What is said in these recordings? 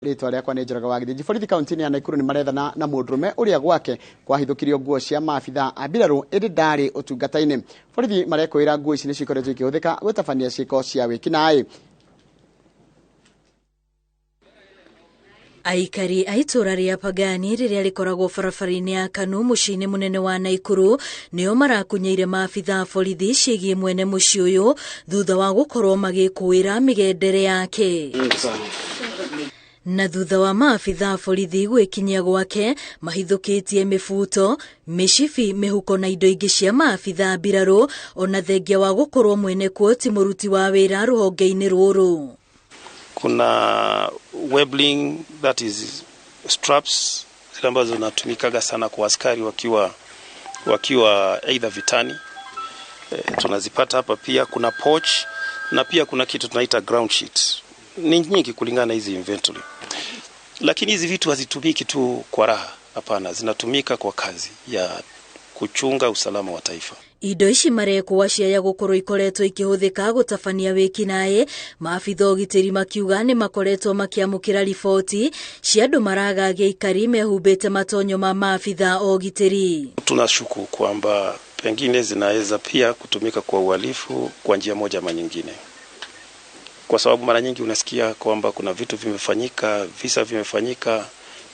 Ritwa rĩakwa nĩ Njoroge wa Githĩnji. Borithi kaunti-inĩ ya Nakuru nĩ marethana na mũndũrũme ũrĩa gwake kwahithũkirio nguo cia maabitha a mbirarũ ĩndĩ ndarĩ ũtungata-inĩ. Borithi marekwĩra nguo ici nĩ cikoretwo ikĩhũthĩka gũtabania ciĩko cia wĩkinaĩ. Aikari a itũra rĩa Pagani rĩrĩa rĩkoragwo barabara-inĩ ya Kanu mũciĩ-inĩ mũnene wa Nakuru nĩo marakunyeire maabitha a borithi ciĩgiĩ mwene mũciĩ ũyũ thutha wa gũkorwo magĩkũĩra mĩgendere yake. Na thutha wa maabitha a borithi gwĩkinyia gwake mahithũkĩtie mĩbuto, mĩcibi, mĩhuko na indo ingĩ cia maabitha a mbirarũ ona thengia wa gũkorwo mwene kuo ti mũruti wa wĩra rũhonge-inĩ rũrũ. Kuna webbling, that is straps zile ambazo zinatumikaga sana kwa askari wakiwa either vitani. Tunazipata hapa pia. Kuna pouch na pia kuna kitu tunaita ground sheet. Ni nyingi kulingana na hizi inventory. Lakini hizi vitu hazitumiki tu kwa raha, hapana, zinatumika kwa kazi ya kuchunga usalama wa taifa. Indo ici marekwa cia gũkorwo ikoretwo ikĩhũthĩka gũtabania wĩkinaĩ, maabitha ũgitĩri makiuga nĩ makoretwo makĩamũkĩra riboti cia andũ maragagia ikari mehumbĩte matonyo ma maabitha ũgitĩri. Tunashuku kwamba pengine zinaweza pia kutumika kwa uhalifu kwa njia moja ama nyingine. Kwa sababu mara nyingi unasikia kwamba kuna vitu vimefanyika, visa vimefanyika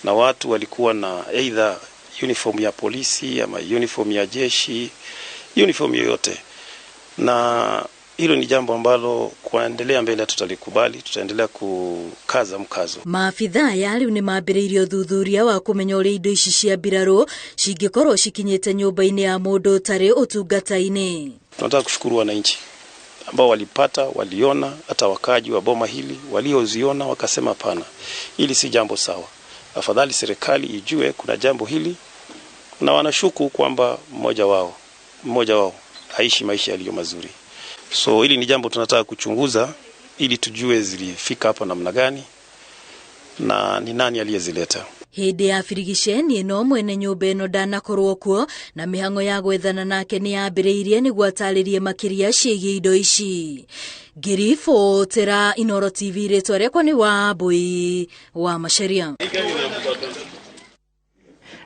na watu walikuwa na either uniform ya polisi ama uniform ya jeshi, uniform yoyote. Na hilo ni jambo ambalo kuendelea mbele tutalikubali, tutaendelea kukaza mkazo. Maabitha yari nĩ mambĩrĩirie ũthuthuria wa kũmenya ũrĩa indo ici cia mbirarũ cingĩkorwo cikinyĩte nyũmba-inĩ ya mũndũ ũtarĩ ũtungata-inĩ. Tunataka kushukuru wananchi ambao walipata, waliona, hata wakaji wa boma hili walioziona wakasema hapana, hili si jambo sawa. Afadhali serikali ijue kuna jambo hili, na wanashuku kwamba mmoja wao haishi maisha yaliyo mazuri. So hili ni jambo tunataka kuchunguza ili tujue zilifika hapa namna gani na ni nani aliyezileta. Hĩndĩ ya firigiceni ĩno mwene nyũmba ĩno ndanakorwo kuo na mĩhang'o ya gwethana nake nĩ yambĩrĩirie nĩguo atarĩrie makĩria ciĩgiĩ indo ici. Ngĩribotera Inooro TV, rĩtwa rĩakwa nĩ Wambui wa Macharia.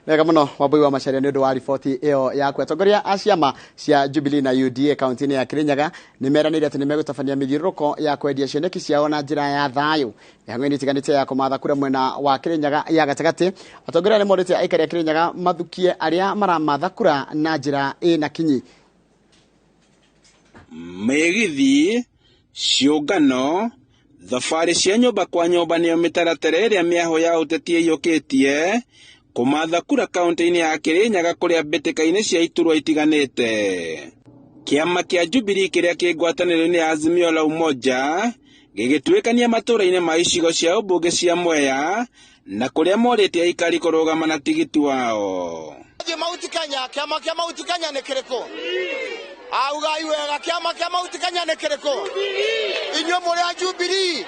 Wega mũno Wambui wa Macharia nĩ ũndũ wa riboti ĩyo yaku. Atongoria a ciama cia Jubilee na UDA kaunti-inĩ ya Kirinyaga nĩ meranĩire atĩ nĩ megũtabania mĩthiũrũrũko ya kwendia cioneki ciao na njĩra ya thayũ mĩhang'o-inĩ ĩtiganĩte ya kũmatha kura mwena wa Kirinyaga ya gatagatĩ. Atongoria nĩ morĩte aikari a Kirinyaga mathukie arĩa maramatha kura na njĩra ĩna kinyi. Mĩgithi, ciũngano, thabarĩ cia nyũmba kwa nyũmba nĩyo mĩtaratara ĩrĩa mĩaho ya ũteti ĩyũkĩtie kũmatha kura kaunti-inĩ ya Kirinyaga kũrĩa mbĩtĩka-inĩ cia iturwa itiganĩte. Kĩama kĩa Jubilee kĩrĩa kĩ ngwatanĩro-inĩ ya Azimio la Umoja gĩgĩtuĩkania matũũra-inĩ ma icigo cia ũmbunge cia Mwea na kũrĩa morĩte aikari kũrũgama na tigiti wao. Kĩama kĩa Mauti Kenya nĩ kĩrĩkũ? Augai wega, kĩama kĩa Mauti Kenya nĩ kĩrĩkũ? Inyuĩ mũrĩ a Jubilee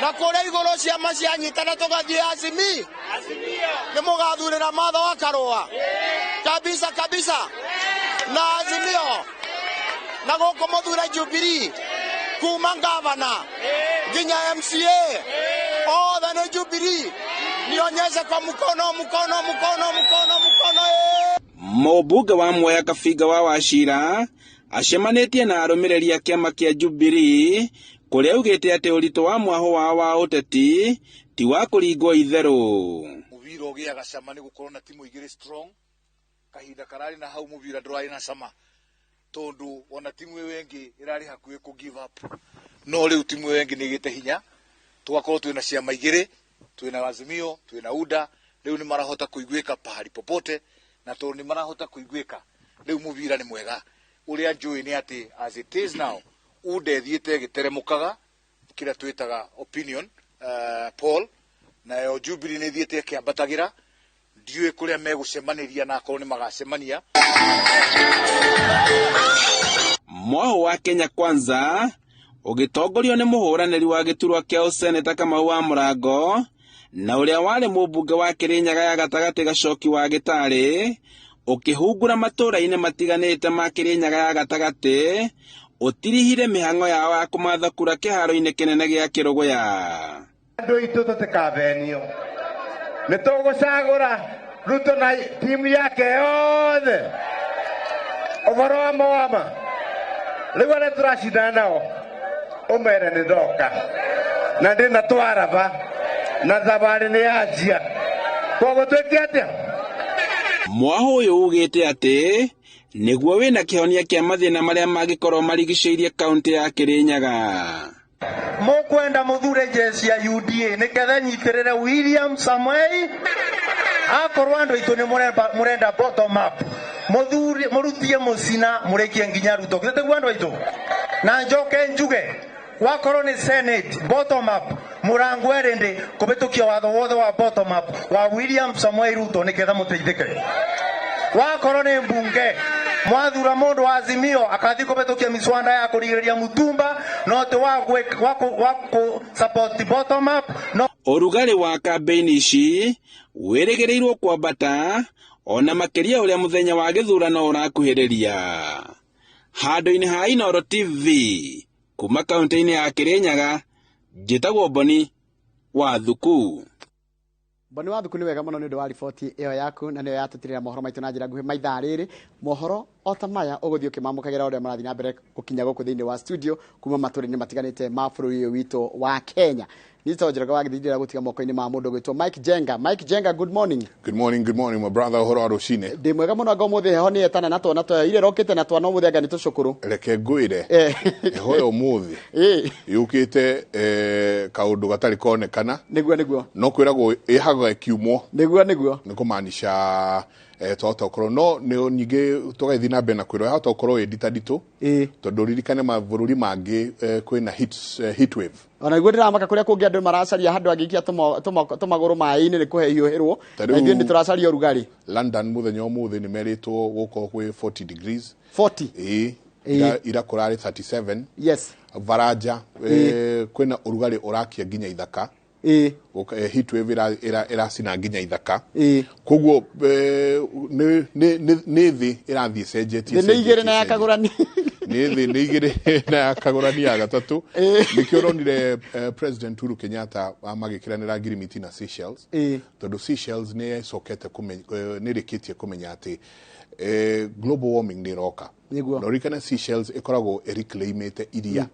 na kũrĩa igũrũ ciama cianyitana tũgathiĩ Azimio nĩ mũgathurĩra Martha wa Karũa kabisa na Azimio na gũkũ mũthure Jubilee kuma ngavana nginya MCA othe nĩ Jubilee. Nionyeshe kwa mkono. Mũmbunge wa Mwea Kabiga wa Wachira acemanĩtie na arũmĩrĩri a kĩama kĩa Jubilee kũrĩa augĩte atĩ ũritũ wa mwaho wa ũteti ti wa kũringwo itherũ. Mũbira ũgĩaga cama nĩ gũkorwo na timu igĩrĩ strong, kahinda kararĩ na hau mũbira ndũrarĩ na cama tondu ona timu ĩyo ĩngĩ ĩrarĩ hakuhĩ ku give up, no rĩu timu ĩyo ĩngĩ nĩ ĩgĩte hinya, tũgakorwo twĩna ciama igĩrĩ, twĩna Azimio, twĩna UDA, rĩu nĩ marahota kũiguĩka pahali popote, na tondũ nĩ marahota kũiguĩka rĩu mũbira nĩ mwega. Ũrĩa njũĩ nĩ atĩ as it is now UDA thiĩte gĩteremũkaga kĩrĩa twĩtaga opinion poll, na yo Jubilee nĩ thiĩte kĩambatagĩra. Ndiũĩ kũrĩa megũcemanĩria na akorwo nĩ magacemania. Mwaho wa Kenya Kwanza ũgĩtongorio nĩ mũhũranĩri wa gĩturwa kĩa ũseneta Kamau wa Mũrango na ũrĩa warĩ mũmbunge wa Kirinyaga ya gatagatĩ Gacoki wa Gĩtarĩ ũkĩhungura matũũra-inĩ matiganĩte ma Kirinyaga ya gatagatĩ ũtirihire mĩhang'o yao ya kũmatha kura kĩharo-inĩ kĩnene gĩa Kĩrũgũya. Andũ itũ tũtikabenio. Nĩtũgũcagũra Ruto na timu yake yothe. Ũhoro wa mawama. Rĩu arĩa tũracindana nao ũmere nĩ ndoka. Na ndĩna twaraba na thabarĩ nĩ yanjia. Koguo twĩke atĩa? Mwaho ũyũ ugĩte atĩ nĩguo wĩna kĩhonia kĩa mathĩna marĩa mangĩkorwo marigicĩirie kaunti ya Kirinyaga. Mũkwenda mũthure jesi ya UDA nĩketha nyitĩrĩre William Samoei akorwo andũ aitũ nĩ mũrenda bottom up mũrutie mũcina mũrĩkie nginya Ruto gĩteguo andũ aitũ na njoke njuge wakorwo nĩ Senate bottom up mũrango erĩndĩ kũbĩtũkia watho wothe wa bottom up wa William Samoei Ruto nĩketha mũteithĩke. Wakorwo nĩ mbunge mwathura mũndũ wa Azimio akathi kũbĩtũkia miswanda ya kũrigĩrĩria Mutumba no ti wa support bottom up no. Ũrugarĩ wa kambĩini ici wĩrĩgĩrĩirwo kwambata ona makĩria ũrĩa mũthenya wa gĩthurano ũrakuhĩrĩria. Handũ-inĩ ha Inooro TV kuma kaunti-inĩ ya Kirinyaga njĩtagwo Boni wa Thuku. Boni wa Thuku nĩ wega mũno nĩ ũndũ wa riboti ĩyo yaku na nĩyo yatũtirĩra mohoro maitũ na njĩra nguhĩ maithaa rĩrĩ. Mohoro o ta maya ũgũthiĩ ũkĩmamũkagĩra ũrĩa marathiĩ na mbere gũkinya gũkũ thĩinĩ wa studio kuma matũũra-inĩ matiganĩte ma bũrũri ũyũ witũ wa Kenya. Nito Njoroge wa gĩthindĩra gũtiga moko-inĩ ma mũndũ gwĩtwo Mike Jenga. Mike Jenga, good morning. Good morning, my brother. Ũhoro wa rũcinĩ. Ndĩ mwega mũno anga ũmũthĩ heho nĩ etana na twana twa ire rokĩte na twana ũmũthĩ anga nĩ tũcũkũrũ. Reke ngwĩre heho ya ũmũthĩ yũkĩte kaũndũ gatarĩ konekana. Nĩguo no kwĩragwo ĩhaga kiumo. Nĩguo nĩ kũmaanisha twahota gũkorwo no nĩ nyingĩ tũgathiĩ na mbere na kwĩrwo yahota gũkorwo nditũ tondũ ririkane mabũrũri mangĩ kwĩna heat wave. Ona niguo ndiramaka kuria kungi andu maracaria handu agikia tumaguru mai-ini ni kuhehiuhirwo na ithuĩ nĩ tũracaria ũrugarĩ. London muthenya ũmũthĩ nĩ meritwo gũkorwo kwĩ 40 degrees 40 ira kũrarĩ 37. Yes. Varanja kwĩna ũrugarĩ ũrakia nginya ithaka. Heat wave iracina nginya ithaka. Koguo nĩ thĩ irathiĩ cenjetie. Nĩ igĩrĩ na yakagũrani. Nĩ igĩrĩ na yakagũrani ya gatatũ. Nĩkĩo ũronire President Uhuru Kenyatta magĩkĩranĩra ngirimiti na Seychelles. Tondũ Seychelles nĩ ĩcokete nĩ rĩkĩtie kũmenya atĩ global warming nĩ ĩroka. Na ũrikane Seychelles ĩkoragwo ĩreclaimĩte iria.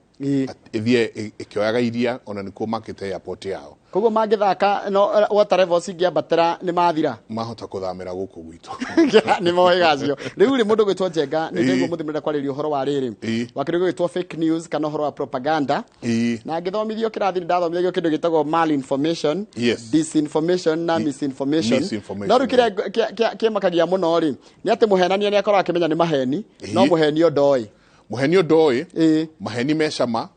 Ithie ikioyaga iria ona nikuo market airport yao. Koguo mangĩthaka no water levels ingĩambatĩra nĩ mathira. Mahota kũthamĩra gũkũ gwitũ. Nĩ moĩ gacio. Rĩu rĩ mũndũ gwĩtwo Njenga nĩ ndĩguo mũthimĩrĩra kwarĩrio ũhoro wa rĩrĩ. Wakĩrĩguo gwĩtwo fake news kana ũhoro wa propaganda. Na ngĩthomithio kĩrathi ndathomithagio kĩndũ gĩtagwo malinformation, disinformation na misinformation. No rĩu kĩrĩa kĩmakagia mũno rĩ nĩ atĩ mũhenania nĩ akorwo akĩmenya nĩ maheni no mũhenio ndoĩ. Muhenio ndoĩ maheni mecama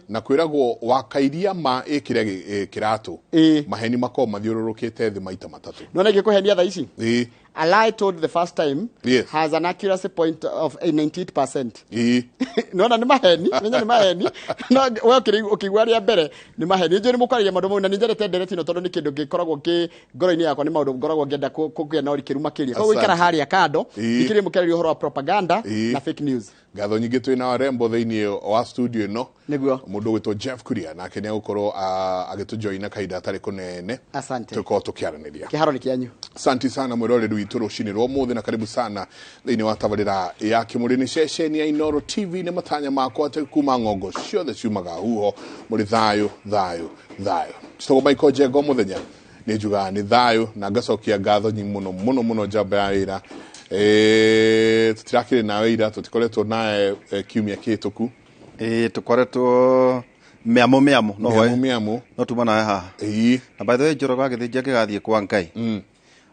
na kwĩragwo wakairia ma ĩkĩrĩa kĩratũ maheni makoo mathiũrũrũkĩte thĩ maita matatũ. Nona ingĩkũhenia thaa ici a lie told the first time has an accuracy point of 98%. Nona nĩ maheni menya nĩ maheni no we ũkĩigua rĩa mbere nĩ maheni. Njũĩ nĩ mũkwaragia maũndũ mau na nĩ njerete ndereti ino tondũ nĩ kĩndũ gĩkoragwo kĩ ngoro-inĩ yakwa nĩ maũndũ ngoragwo ngĩenda kũgĩa na ũrikĩru makĩria. Koguo ikara harĩa kando ikĩrĩ mũkĩrĩrio ũhoro wa propaganda na fake news. Ngatho nyingĩ twĩna rembo thĩinĩ wa studio ĩno. Nĩguo mũndũ gwĩtwo Jeff Kuria nake nĩ agũkorwo agĩtũjoina kahinda atarĩ kũnene. Asante. Tũkorwo tũkĩaranĩria. Kĩharo nĩ kĩanyu. Asante sana mwĩroreri witũ rũcinĩ rwa ũmũthĩ na karibu sana thĩinĩ wa tabarĩra ya Kĩmũrĩ nĩ ceceni ya Inooro TV. Nĩ matanya makwa atĩ kuma ng'ongo ciothe ciumaga huho mũrĩ thayũ. Citagwo Michael Njenga mũthenya nĩ njugaga nĩ thayũ na ngacokia ngatho mũno njamba ya wĩra. Tutirakĩrĩ nawe ira tũtikoretwo nawe kiumia kĩhĩtũku. Tũkoretwo mĩamo no tuma nawe haha. Na by the way Njoroge agĩthĩnjia kĩgathiĩ kwa Ngai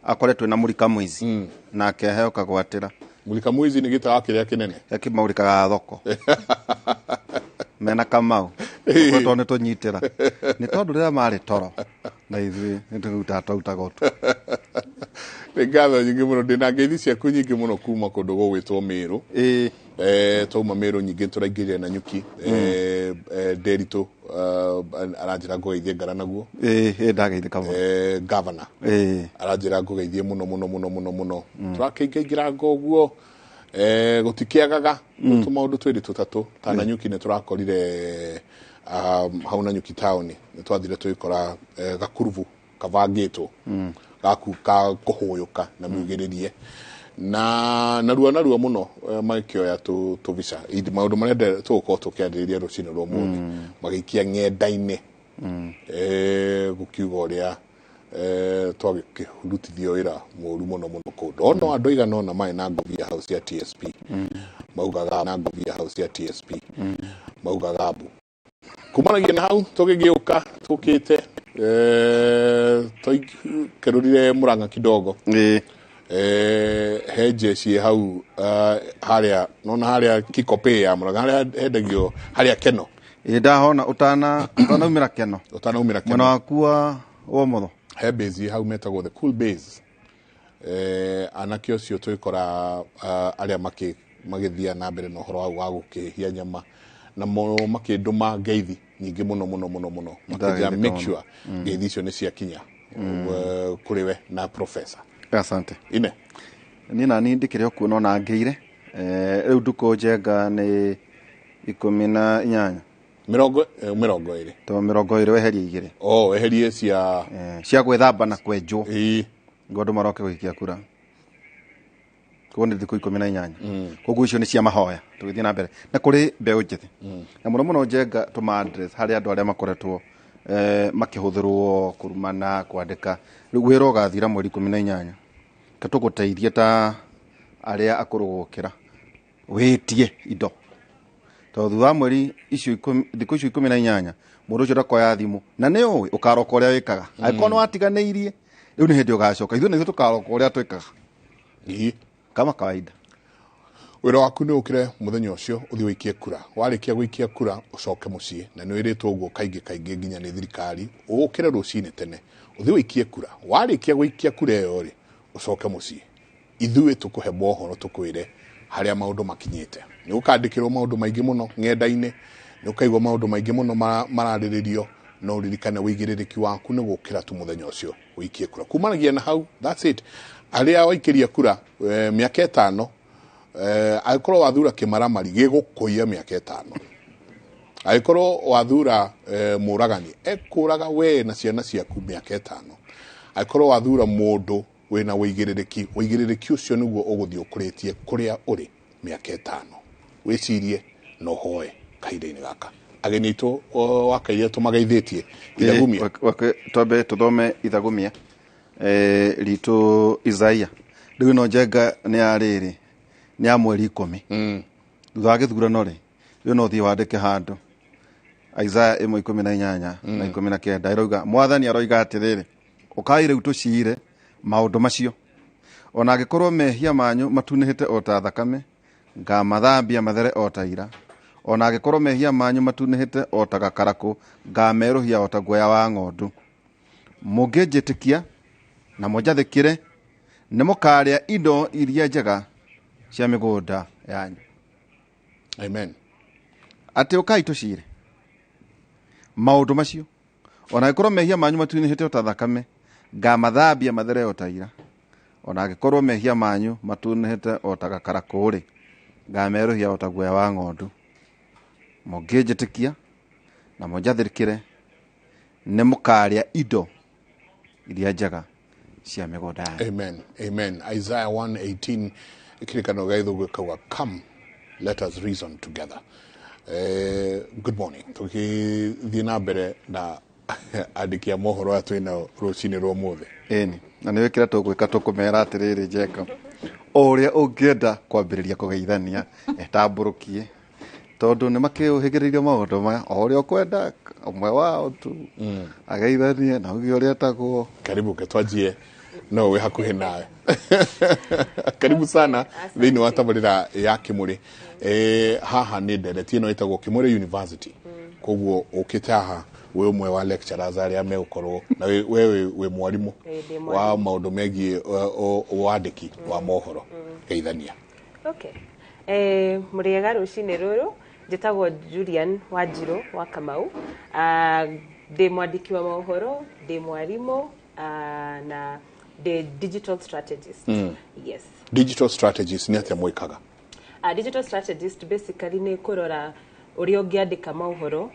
akoretwo na mũrika mwizi na akĩheo kagwatĩra. Mũrika mwizi nĩ gĩtaga kĩrĩa kĩnene maũrikaga thoko mena Kamau tondũ nĩ tũnyitĩra nĩ tondũ rĩrĩa marĩ toro na ithuĩ nĩ tũrutaga twautaga ũtu. Nĩ ngatho nyingĩ mũno ndĩna ngeithi ciaku nyingĩ mũno kuma kũndũ gũgwĩtwo Mĩrũ. Twauma Mĩrũ nyingĩ tũraingĩrĩra na Nyuki. Nderitũ aranjĩra ngũgeithie ngara naguo. Ndageithĩka mũno. Governor aranjĩra ngũgeithie mũno. Tũrakĩingĩra ngoguo gũtikĩagaga tũmaũndũ twĩrĩ tũtatũ. Ta na Nyuki nĩ tũrakorire hau na Nyuki town nĩ twathire twĩkora gakuruvu kavangĩtwo gaku ka kũhũyũka na mĩugĩrĩrie na narua muno magĩkĩoya tũbica maũndũ marĩa tũgũkorwo tũkĩarĩrĩria rũcinĩ rwa mũthĩ magĩikia ng'enda-inĩ gũkiuga ũrĩa twagĩkĩrutithio wĩra mũũru mũno kũndũ ona andũ aigana ũna marĩ na ngũbia hau cia TSP maugaga mbu kumanagia na hau tũgĩgĩũka tũkĩte tũkĩrũrire Murang'a kidogo he jeshi hau harĩa nona harĩa Kikopey ya Murang'a harĩa hendagio harĩa Keno ndahona utanaumĩra Keno mwena waku wa ũmotho he base hau metagwo the cool base anake ũcio twĩkora arĩa magĩthia na mbere na ũhoro wa gũkĩhia nyama na makĩndũma ngeithi nyingĩ mũno makĩja make sure ngeithi icio nĩ ciakinya kũrĩ we na professor. Asante. Ine nani ndikĩrĩ kuona ona ngeire rĩu nduko njenga nĩ 18 mĩrongo ĩrĩ weherie 2 weherie cia gwĩthamba na kwenjwo ngondũ maroke gũikia kura kuone thikũ 18 koguo icio nĩ cia mahoya tũgĩthiĩ na mbere na kũrĩ mbeũ njĩthĩ na mũno njenga tũma address harĩ andũ arĩa makoretwo makĩhũthĩrwo kũrumana kwandĩka rĩu wĩra ũgathira mweri 18 katũgũteithie ta arĩa akũrũgũkĩra wĩtie indo tondũ wa mweri icio thikũ icio 18 mũndũ ũcio ndakoya thimũ na nĩ ũĩ ũkaroka ũrĩa wĩkaga angĩkorwo nĩ watiganĩirie rĩu nĩ hĩndĩ ũgacoka ithuĩ nĩ tũkaroka ũrĩa twĩkaga kama kawaida wĩra waku nĩ ũkĩre mũthenya ũcio ũthiĩ wĩikie kura warĩkia gũikia kura ũcoke mũciĩ na nĩ wĩrĩtwo ũguo kaingĩ nginya nĩ thirikari ũkĩre rũcinĩ tene ũthiĩ wĩikie kura warĩkia gũikia kura ĩyo rĩ ũcoke mũciĩ ithuĩ tũkũhe mohoro tũkwĩre harĩa maũndũ makinyĩte nĩ ũkandĩkĩrwo maũndũ maingĩ mũno ng'enda-inĩ nĩ ũkaigwo maũndũ maingĩ mũno mararĩrĩrio no ũririkane wĩigĩrĩrĩki waku nĩ gũkĩra tu mũthenya ũcio wĩikie kura kumanagia na hau that's it arĩa waikĩria kura mĩaka 5 agĩkorwo wathura kĩmaramari gĩgũkũia mĩaka 5 agĩkorwo wathura mũragani ekũraga we na ciana ciaku mĩaka 5 agĩkorwo wathura mũndũ wĩna wĩigĩrĩrĩki ũcio nĩguo ũgũthiĩ ũkũrĩtie kũrĩa ũrĩ mĩaka 5 wĩcirie na ũhoe kahinda-inĩ gaka ageni aitũ wakaire tũmageithĩtie ithagumia twambe tũthome ithagumia ritũ Isaia rĩu no njenga nĩ arĩrĩ nĩ ya mweri 10 thutha wa gĩthurano rĩ rĩu no thiĩ wandĩke handũ Isaia 1:18 na 19 ĩrauga mwathani aroiga atĩrĩrĩ ũkai rĩu tũciire maũndũ macio ona angĩkorwo mehia manyu matunĩhĩte o ta thakame ngamathambia mathere o ta ira ona angĩkorwo mehia manyu matunĩhĩte o ta gakarakũ ngamerũhia o ta guoya wa ng'ondu mũngĩnjĩtĩkia na mũnjathĩkĩre nĩ mũkarĩa indo iria njega cia mĩgũnda yanyu. Amen. Atĩ ũkai tũcire maũndũ macio ona angĩkorwo mehia manyu matunĩhĩte o ta thakame ngamathambia mathere o ta ira ona angĩkorwo mehia manyu matunĩhĩte o ta gakarakũ rĩ ngamerũhia o ta guoya wa ng'ondu mũngĩnjĩtĩkia na mũnjathĩkĩre nĩ mũkarĩa indo iria njega cia mĩgũnda yanyu. Amen. Isaiah 1:18 ikirikano gaitho kauga come let us reason together. Good morning tukithiĩ na mbere na andĩki a mohoro aya twĩna rũcinĩ rwa mũthĩ ĩni na nĩ wĩkĩra tũgwĩka tũkũmera atĩrĩrĩ njeka ũrĩa ũngĩenda kwambĩrĩria kũgeithania etambũrũkie tondũ nĩ makĩũhĩgĩrĩirio maũndũ maya o ũrĩa ũkwenda ũmwe wao tu ageithanie na uge ũrĩa tagwo karibu ketwanjie no we hakuhĩ nawe karibu sana thĩinĩ wa tabarĩra ya Kĩmũrĩ haha nĩ nderetie no ĩtagwo Kĩmũrĩ University koguo ũkĩte haha we ũmwe wa lecturers arĩa megũkorwo na wewe wĩ mwarimũ wa maũndũ megiĩ wandĩki wa mohoro geithania. Okay. Mũrĩega rũcinĩ rũrũ njĩtagwo Julian Wanjirũ wa Kamau ndĩ mwandĩki wa mohoro ndĩ mwarimũ na the digital strategist. Yes. Digital strategist nĩ atĩa mwĩkaga? Digital strategist basically nĩ kũrora ũrĩa ũngĩandĩka mohoro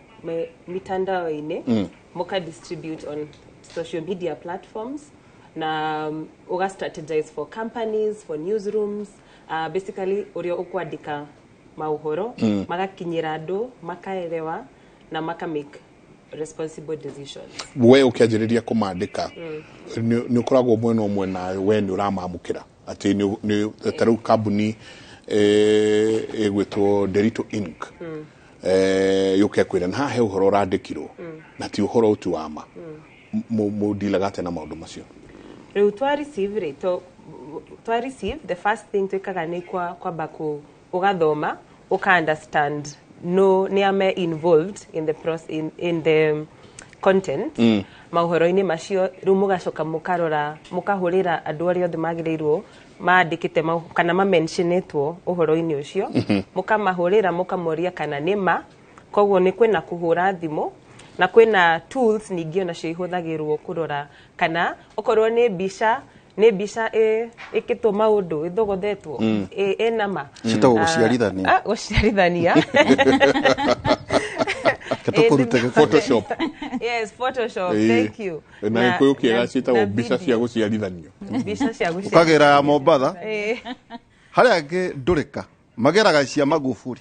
mitandao-ini muka distribute on social media platforms na uga strategize for companies, for newsrooms, basically urio ukwandika mauhoro magakinyira andu makaelewa na maka make responsible decisions. We ukianjiriria kumandika ni ukoragwo mwena umwe na we ni uramamukira ati ni taru kambuni egwitwo Derito Inc. Yuke kwira na he uhoro randikirwo na ti uhoro utu wama mu dilagate na maundu macio. Riu twa receive the first thing twikaga ni kwa baku ugathoma uka understand no ni ame involved in the in the content mauhoro-ini macio riu mugacoka mukahurira andu aria othe magirirwo maandikite kana mentionetwo uhoro-ini ucio mukamahurira mukamoria kana nima koguo ni kwina kuhura thimu na kwina tools ningi ona cio ihuthagirwo kurora kana okorwo ni mbica ikitwo maundu ithogothetwo enama citagwo guciarithania guciarithania Photoshop. Yes, Photoshop. Thank you. Na ikuukiega citagwo mbica cia guciarithanio. Mbica cia guciarithanio. Ukagera Mombatha. Haria angi ndurika mageraga cia Magufuli.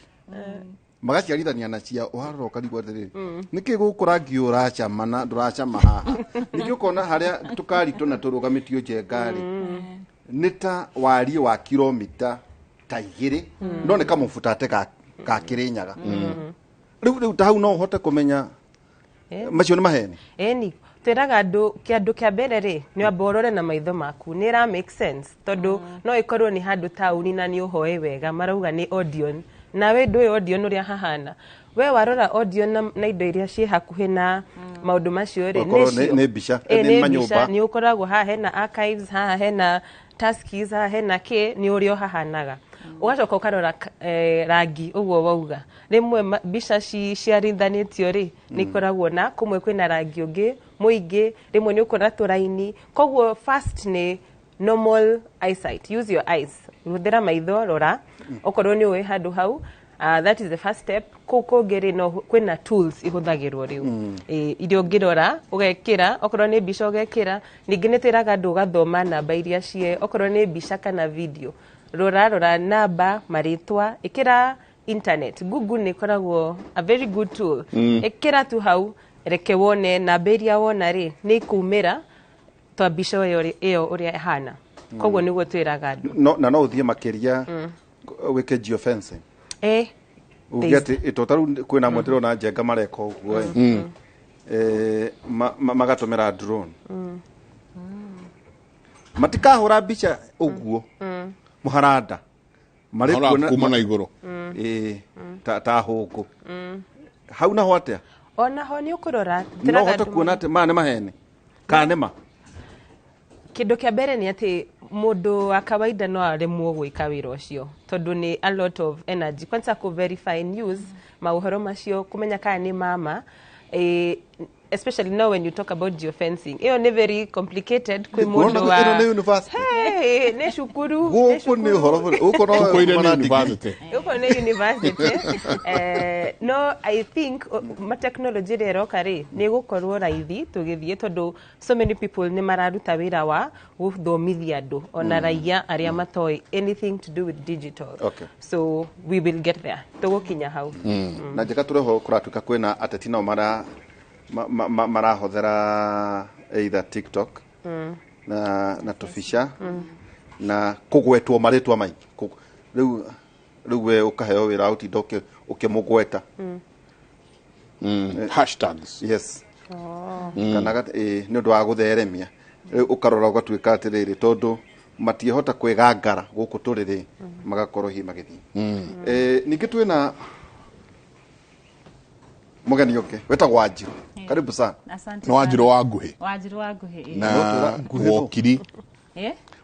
Magaciarithania na cia uharora ukarigwo atiriri niki gukura ngiura chama na ndurachama haha niki ukona haria tukarito na turugamitio njengari nita wari wa kilomita ta 2 ndoneka mufutate ka Kirinyaga riu ta hau no uhote kumenya macio ni maheni eni twiraga andu kia mbere ri ni amborore na maitho maku ni ra make sense tondu no ikorwo ni handu tauni na ni uhoe wega marauga ni audio na we ndui audio nuria hahana we warora audio na indo iria cie hakuhi na maundu macio ri ni bica ni manyumba ni ukoragwo haha hena archives haha hena taskis haha hena ki ni urio hahanaga ugacoka ukarora rangi uguo wauga rimwe bica ciarithanitio ri ni koragwo na kumwe kwina rangi ungi muingi rimwe ni ukora turaini koguo first ni normal eyesight, use your eyes, ruthira maitho rora okorwo ni we handu hau that is the first step kugeri no kwina tools ihuthagirwo riu irio ngirora ugekira okorwo ni bica ugekira ningi nitiraga andu gathoma namba iria cie okorwo ni bica kana video rora namba maritwa ikira internet Google ni koragwo a very good tool ikira tu hau reke wone namba iria wona ri ni kumira twa bica iyo uria hana koguo niguo twiraga andu no uthie makiria wike geofencing ugeti itotaru kwina mwetero na njenga mareka uguo magatumira drone matikahura bica uguo muharanda mari kuma na iguru ta huku hau na hoatia ona ho ni ukurora no hote kuona ati ma ni maheni kanema kindu kia mbere ni ati mundu wa kawaida no aremwo gwika wira ucio tondu ni a lot of energy kwanza ku verify news mauhoro macio kumenya kana ni mama especially now when you talk about geofencing iyo ni very complicated kwi mundu wa hey ne shukuru uko ni horo uko no university no I think ma technology rero kare ni gukorwo raithi tugithie tondu so many people ni mararuta wira wa guthomithia andu ona raia aria matoi anything to do with digital so we will get there tugukinya hau na jeka tureho kuratuka kwina ateti no marahothera either TikTok na tufisha na kugwetwo maritwa mai riu we ukaheo wira utindoke ukimugweta hashtags yes kana ni undu wa gutheremia ukarora ugatwika atiriri tondu matiehota kwigangara guku turiri magakorwo hi magithii ningi twina mugeni yoke wetagwo Wanjiru karibu sana no Wanjiru wa nguhi na wakiri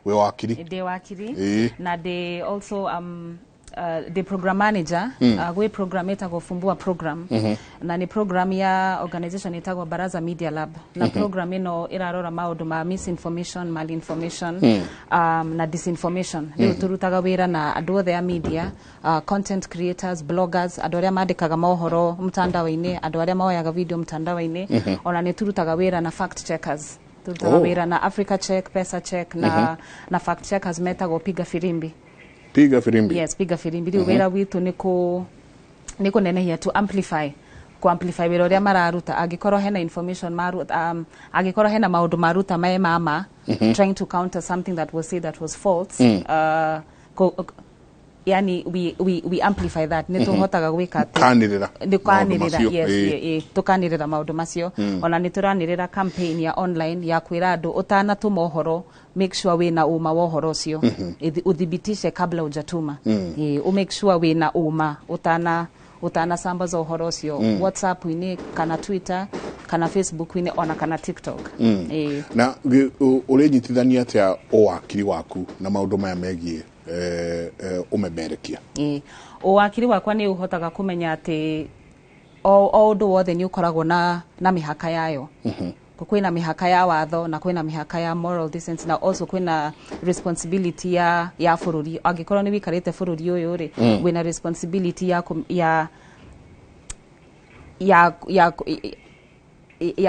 we wakiri de wakiri na de also the program manager gwe program etagwo Fumbua program na ni program ya organization etagwo Baraza Media Lab na program ino irarora maundu ma misinformation, malinformation na disinformation riu turutaga wira na andu othe ya media, content creators, bloggers, andu aria mandikaga mohoro mtandao-ini, andu aria maoyaga video mtandao-ini, ona ni turutaga wira na fact checkers. Turutaga wira na Africa Check, Pesa Check na fact checkers metagwo Piga Firimbi. Piga Firimbi. Yes, Piga Firimbi. Riu wira witu niko nenehia to amplify wira uria mararuta agikorwo hena information maruta agikorwo hena maundu maruta mae mama trying to counter something that was said that was false. Yani we amplify that ne tuhotaga gwika kanirira yes tukanirira maundu macio ona ni turanirira campaign ya online ya kwira andu utana tumohoro make sure we na uma wohoro cio uthibitishe kabla hujatuma make sure we na uma utana sambaza uhoro cio WhatsApp ini kana Twitter kana Facebook ini ona kana TikTok na urenyitithania atia wakiri waku na maundu maya megie umemerekia wakiri wakwa ni uhotaga kumenya ati o undu wothe ni ukoragwo na mihaka yayo kwina mihaka ya watho na kwina mihaka ya moral decency na also kwina responsibility ya fururi angikorwo ni wikarite fururi uyu ri wina responsibility ya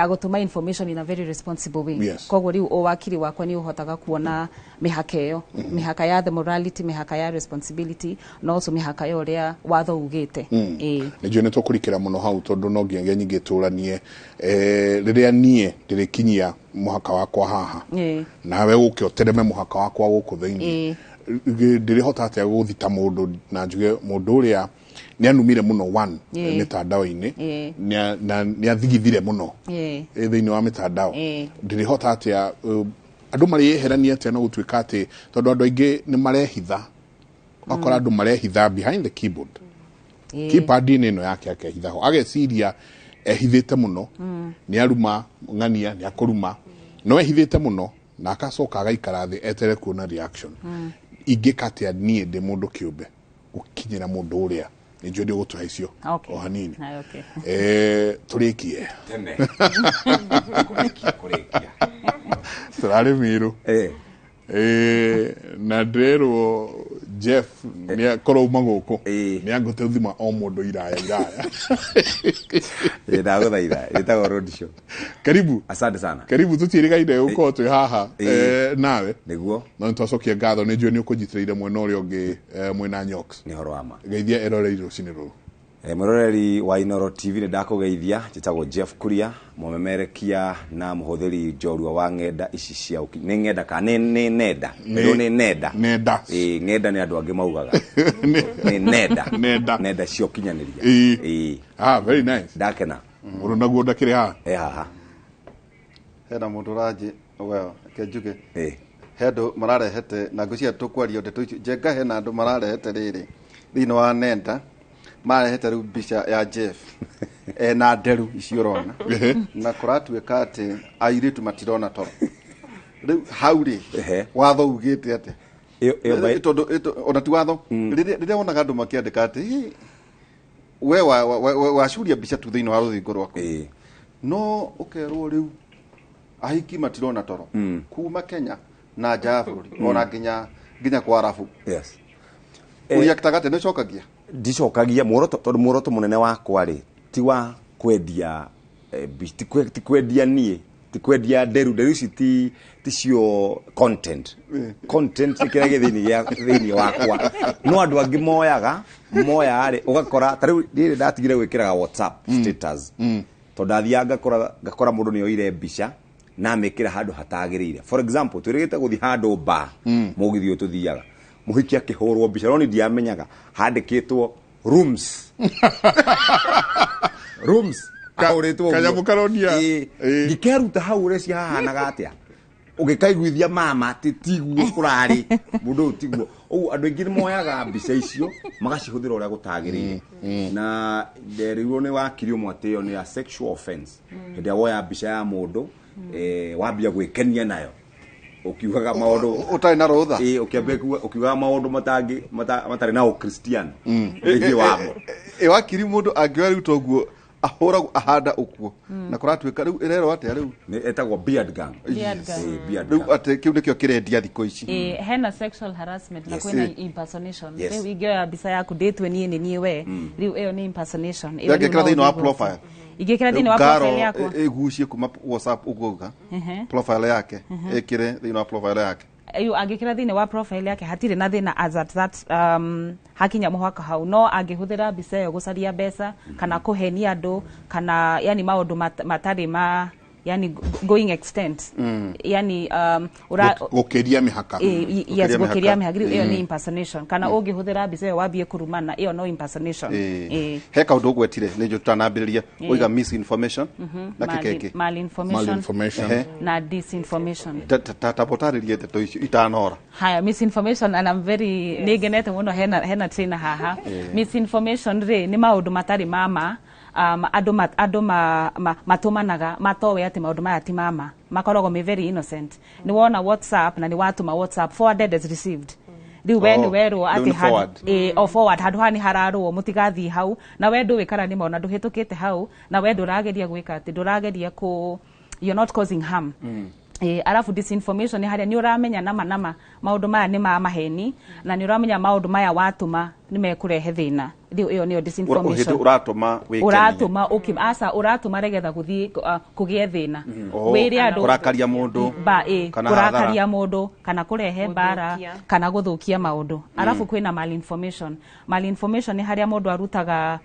gutuma information in a very responsible way. Koguo riu wakiri wakwa ni uhotaga kuona mihaka iyo mihaka ya the morality, mihaka ya responsibility na also mihaka ya uria watho ugite nijue ni tukurikira muno hau tondu no nginya nyingi turanie riria nie ndirikinyia muhaka wakwa haha nawe uke otereme muhaka wakwa guku thiini ndirihota atia guthita mundu na njuge mundu uria ni anumire muno one mitandao-ini ni athigithire muno thiini wa mitandao ndirihota atia andu mariyeherania atia no gutwika ati tondu andu aingi ni marehitha akora andu marehitha behind the keyboard keypad ino yake akehitha ho ageciria ehithite muno ni aruma ngania ni akuruma no ehithite muno na akacoka agaikara thi etere kuona reaction ingikatia nie ndi mundu kiumbe ukinyira mundu uria ni jodi gutuha icio o hanini turikie tene kurikia turare miru na ndero Jeff ni akoro maguko ni angote uthima o mundu iraya ndaguthaitha itago road show karibu asante sana karibu tutirigaire uko twi haha nawe niguo no twacokia ngatho ni njue ni ukujitiraire mwena uria ungi mwena Nyox ni horo ama geithia eroreiro ciniro muroreri wa Inoro TV ni ndakugeithia njitagwo Jeff Kuria mumemerekia na muhuthiri njorua wa ngenda ici cia ni ngenda ka ni nenda ni nenda ngenda ni andu angi maugaga ni nenda cio kinyaniria very nice ndakena muru naguo ndakire haha haha hena mundu raje well kejuke hendu mararehete na ngucia tukwario ndeto jenga hena andu mararehete riri thini wa nenda marehete riu mbica ya Jeff na nderu icio rona na kuratuika ati airitu matirona toro riu hauri watho ugite ati ona ti watho riria wonaga andu makiandika ati we wa shuria mbica tu thini wa ruthingo rwaku no ukerwo riu ahiki matirona toro kuma Kenya na nja bururi ona nginya kwa Arabu uria kitagate no cokagia ndicokagia muoroto munene wakwa ri ti wa kwendia ti kwendia nie ti kwendia nderu ici ti cio content ikira thini wakwa no andu angi moya ri ugakora tariu ndire ndatigire gwikiraga WhatsApp status to ndathianga ngakora mundu ni oire mbica na mekira handu hatagirire for example twirigite guthi handu ba mugithio tuthiaga muhiki akihorwo mbica no ndiamenyaga handikitwo rooms kanyamukaronia ngikeruta hau reci hahanaga atia ugikaiguithia mama tiguo kurari mundu tiguo ou andu aingi moyaga mbica icio magacihuthira uria gutagirire na nderiwo ni wakirio mwateo ni a sexual offense ndia woya mbica ya mundu wambia gwikenia nayo ukiugaga maundu utai na rutha ukiambe ukiugaga maundu matari na ukristiano rigi wamo wakiri mundu angiwa riu toguo ahora ahanda ukuo na kuratuika riu irero atia riu ni etagwo beard gang riu ate kiu nikio kirendia thiko ici hena sexual harassment na kwena impersonation riu ingioya bisa yaku ndetwe nie nie we riu eyo ni impersonation iyo ngekira thini wa profile igekira thini wa profile yako egucie kuma WhatsApp ugoga profile yake ekire thini wa profile yake ayu angikira thini wa profile yake hatire na thina as at that hakinya muhaka hau no angihuthira bisa yo gucaria mbeca kana kuhenia andu kana yani maundu matari ma yani going extent yani gukiria mihaka yes gukiria mihaka iyo ni impersonation kana ungihuthira bisa yo wabie kurumana iyo no impersonation he kaundu gwetire ni jo tutanambiriria oiga misinformation na kekeke malinformation na disinformation tatapotaririe teto icio itanora haya misinformation and I'm very negenete muno hena trainer haha misinformation re ni maundu matari mama andu matumanaga matowe ati maundu maya ti mama makoragwo me very innocent ni wona WhatsApp na ni watuma WhatsApp forwarded as received riu we ni werwo ati forward handu hani hararwo mutigathi hau na we nduwikara ni mona nduhitukite hau na we ndurageria gwika ati ndurageria you're not causing harm arafu disinformation ni haria ni uramenya nama maundu maya ni ma maheni na ni uramenya maundu maya watuma ni mekurehe thina riu iyo niyo disinformation uratuma uratuma regetha guthii kugie thina wiri andu kurakaria mundu kurakaria mundu kana kurehe bara kana guthukia maundu arafu kwina malinformation ni haria mundu arutaga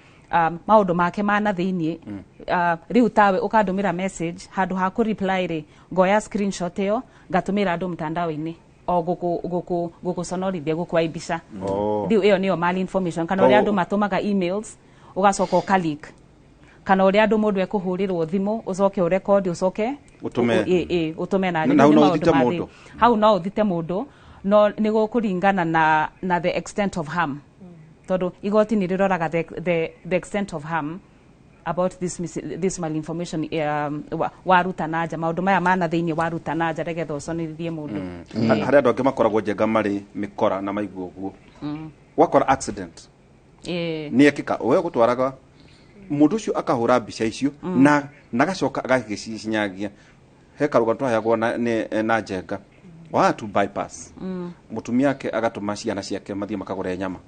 maundu make mana thiini riu tawe ukandumira message handu ha ku reply ri ngoya screenshot iyo ngatumira andu mtandao-ini o guku sonorithia guku aibisha riu iyo niyo malinformation kana uri andu matumaga emails ugacoka ukalik kana uri andu mundu ekuhurirwo thimu ucoke urecord ucoke utume na hau no uthite mundu no ni gukuringana na the extent of harm todo igoti ni riroraga the extent of harm about this malinformation waruta naja maundu maya mana thiini waruta naja regetha uconithie mundu haria andu angi makoragwo njenga mari mikora na maigua guo wakora accident ni ekika we gutwaraga mundu ucio akahura mbica icio na gacoka agagicinyagia he karuga twayagwo na njenga watu bypass mutumia yake agatuma ciana ciake mathie makagore nyama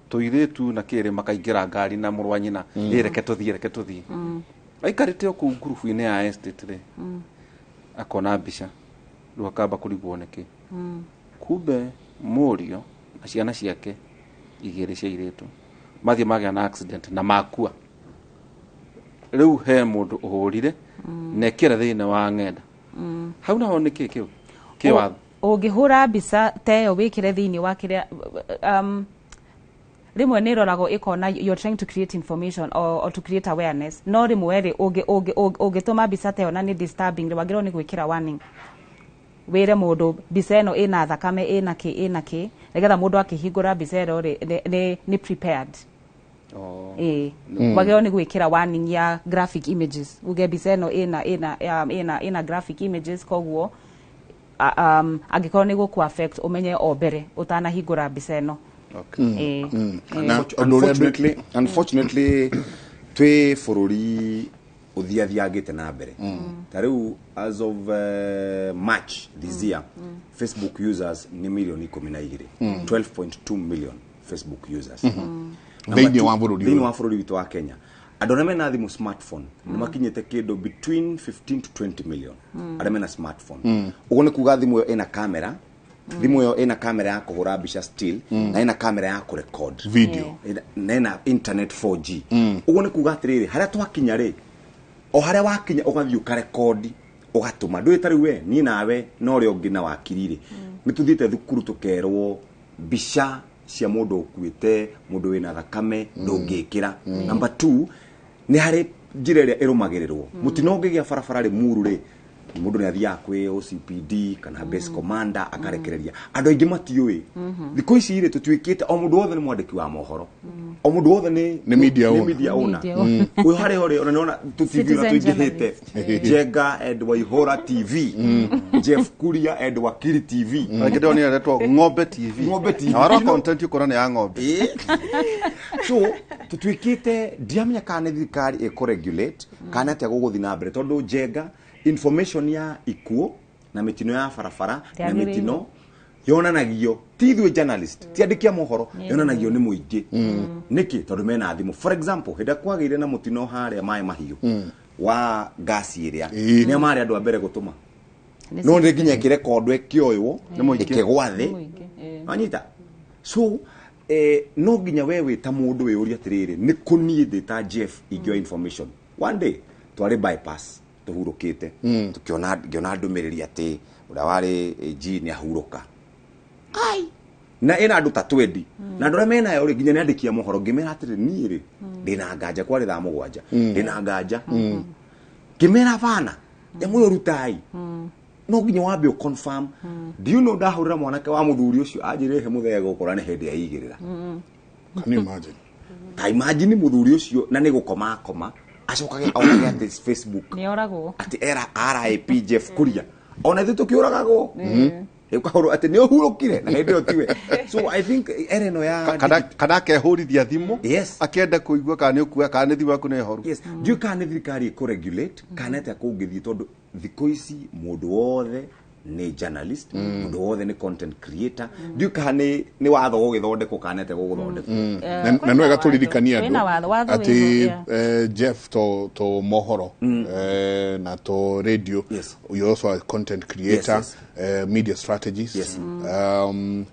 tuiretu na kire makaingira ngari na murwa nyina reke tuthie aikarite ku group ine ya estate re akona mbica rwakamba kurigwo niki kumbe murio na ciana ciake igire cia iretu mathie magya na accident na makua riu he mundu uhurire nekira thina wa ng'enda hau naho niki kiwatho ungihura mbica teyo wikire thini wa kiria rimwe ni rorago ikona you're trying to create information or to create awareness no rimwe ri ugituma mbica teyo na ni disturbing wagirwo ni gwikira warning wire mundu mbica ino ina thakame ina ki nigetha mundu akihingura mbica ino ni prepared wagirwo ni gwikira warning ya graphic images uge mbica ino ina graphic images koguo agikorwo ni guku affect umenye o mbere utanahingura mbica ino unfortunately twi bururi uthiathiangite na mbere tariu as of March this year Facebook users ni milioni 12 12.2 million Facebook users thĩinĩ wa bururi witu wa Kenya andu arĩa mena thimu smartphone nĩ makinyĩte kĩndũ between 15 to 20 million arĩa mena smartphone uguo nĩ kuga thimu ĩyo ĩna kamera thimu ĩyo ĩna kamera ya kũhũra mbica still na ĩna kamera ya kũrecord video na ĩna internet 4G uguo nĩ kuga atĩrĩrĩ harĩa twakinya rĩ o harĩa wakinya ũgathiĩ ũkarekondi ũgatũma ndũĩ tarĩ we niĩ nawe no ũrĩa ũngĩ na wakiri rĩ nĩ tũthiĩte thukuru tũkerwo mbica cia mũndũ ũkuĩte mũndũ wĩna thakame ndũngĩkĩra number 2 nĩ harĩ njĩra ĩrĩa ĩrũmagĩrĩrwo mũtino ũngĩgĩa barabara rĩ muru rĩ mundu ni athia kwi OCPD kana base commander akarekereria andu aingi matiui thiko ici ire tutuikite o mundu wothe ni mwandiki wa mohoro o mundu wothe ni media owner uyu hari hori unaona tutivira tuingihite Jenga Waihora TV Jeff Kuria Wakili TV ngidoni aletwa Ng'ombe TV ara content yukorana ya ng'ombe so tutuikite ndiamenya kana thirikari eko-regulate kana atia guguthi na mbere tondu Jenga information ya ikuo na mitino ya farafara na mitino yonanagio tithwe journalist tiandikia mohoro yonanagio ni muingi niki tondu mena thimu for example hida kwagire na mutino haria mai mahiu wa gasi iria ni mari andu ambere gutuma no ndi nginya kirekondo ekioywo ikigwa thi anyita so no nginya wewe ta mundu we uri atiriri ni kunie data Jeff igio information one day twari bypass tuhurukite tukiona ndumiriri ati ura wari G ni ahuruka ai na ina andu ta 20 na ndore mena yo ri nginya ni andikia mohoro ngimera atiri ni ri ndina nganja kwari tha mugwanja ndina nganja ngimera bana emwe rutai no nginya wambe confirm do you know ndahurira mwanake wa muthuri ucio anjirehe muthego ukora ni hindi aigirira can you imagine imagine muthuri ucio na ni gukoma acokage aonage ati Facebook ni oragwo ati RIP Jeff Kuria ona thitu kiuragagwo ekahoro ati ni ohurukire na hindi otiwe so I think ereno ya kada kehurithia thimu akienda kuigua kana ni kuwa kana thi waku ne horu ndio kana thirikari ko regulate kana ati akungithie tondu thiko ici mundu wothe ni journalist mundu wothe ni content creator ndio kana ni watho gugithondeko kana ati guguthondeko na no gatulirikania andu ati Jeff to mohoro na to radio you also a content creator media strategist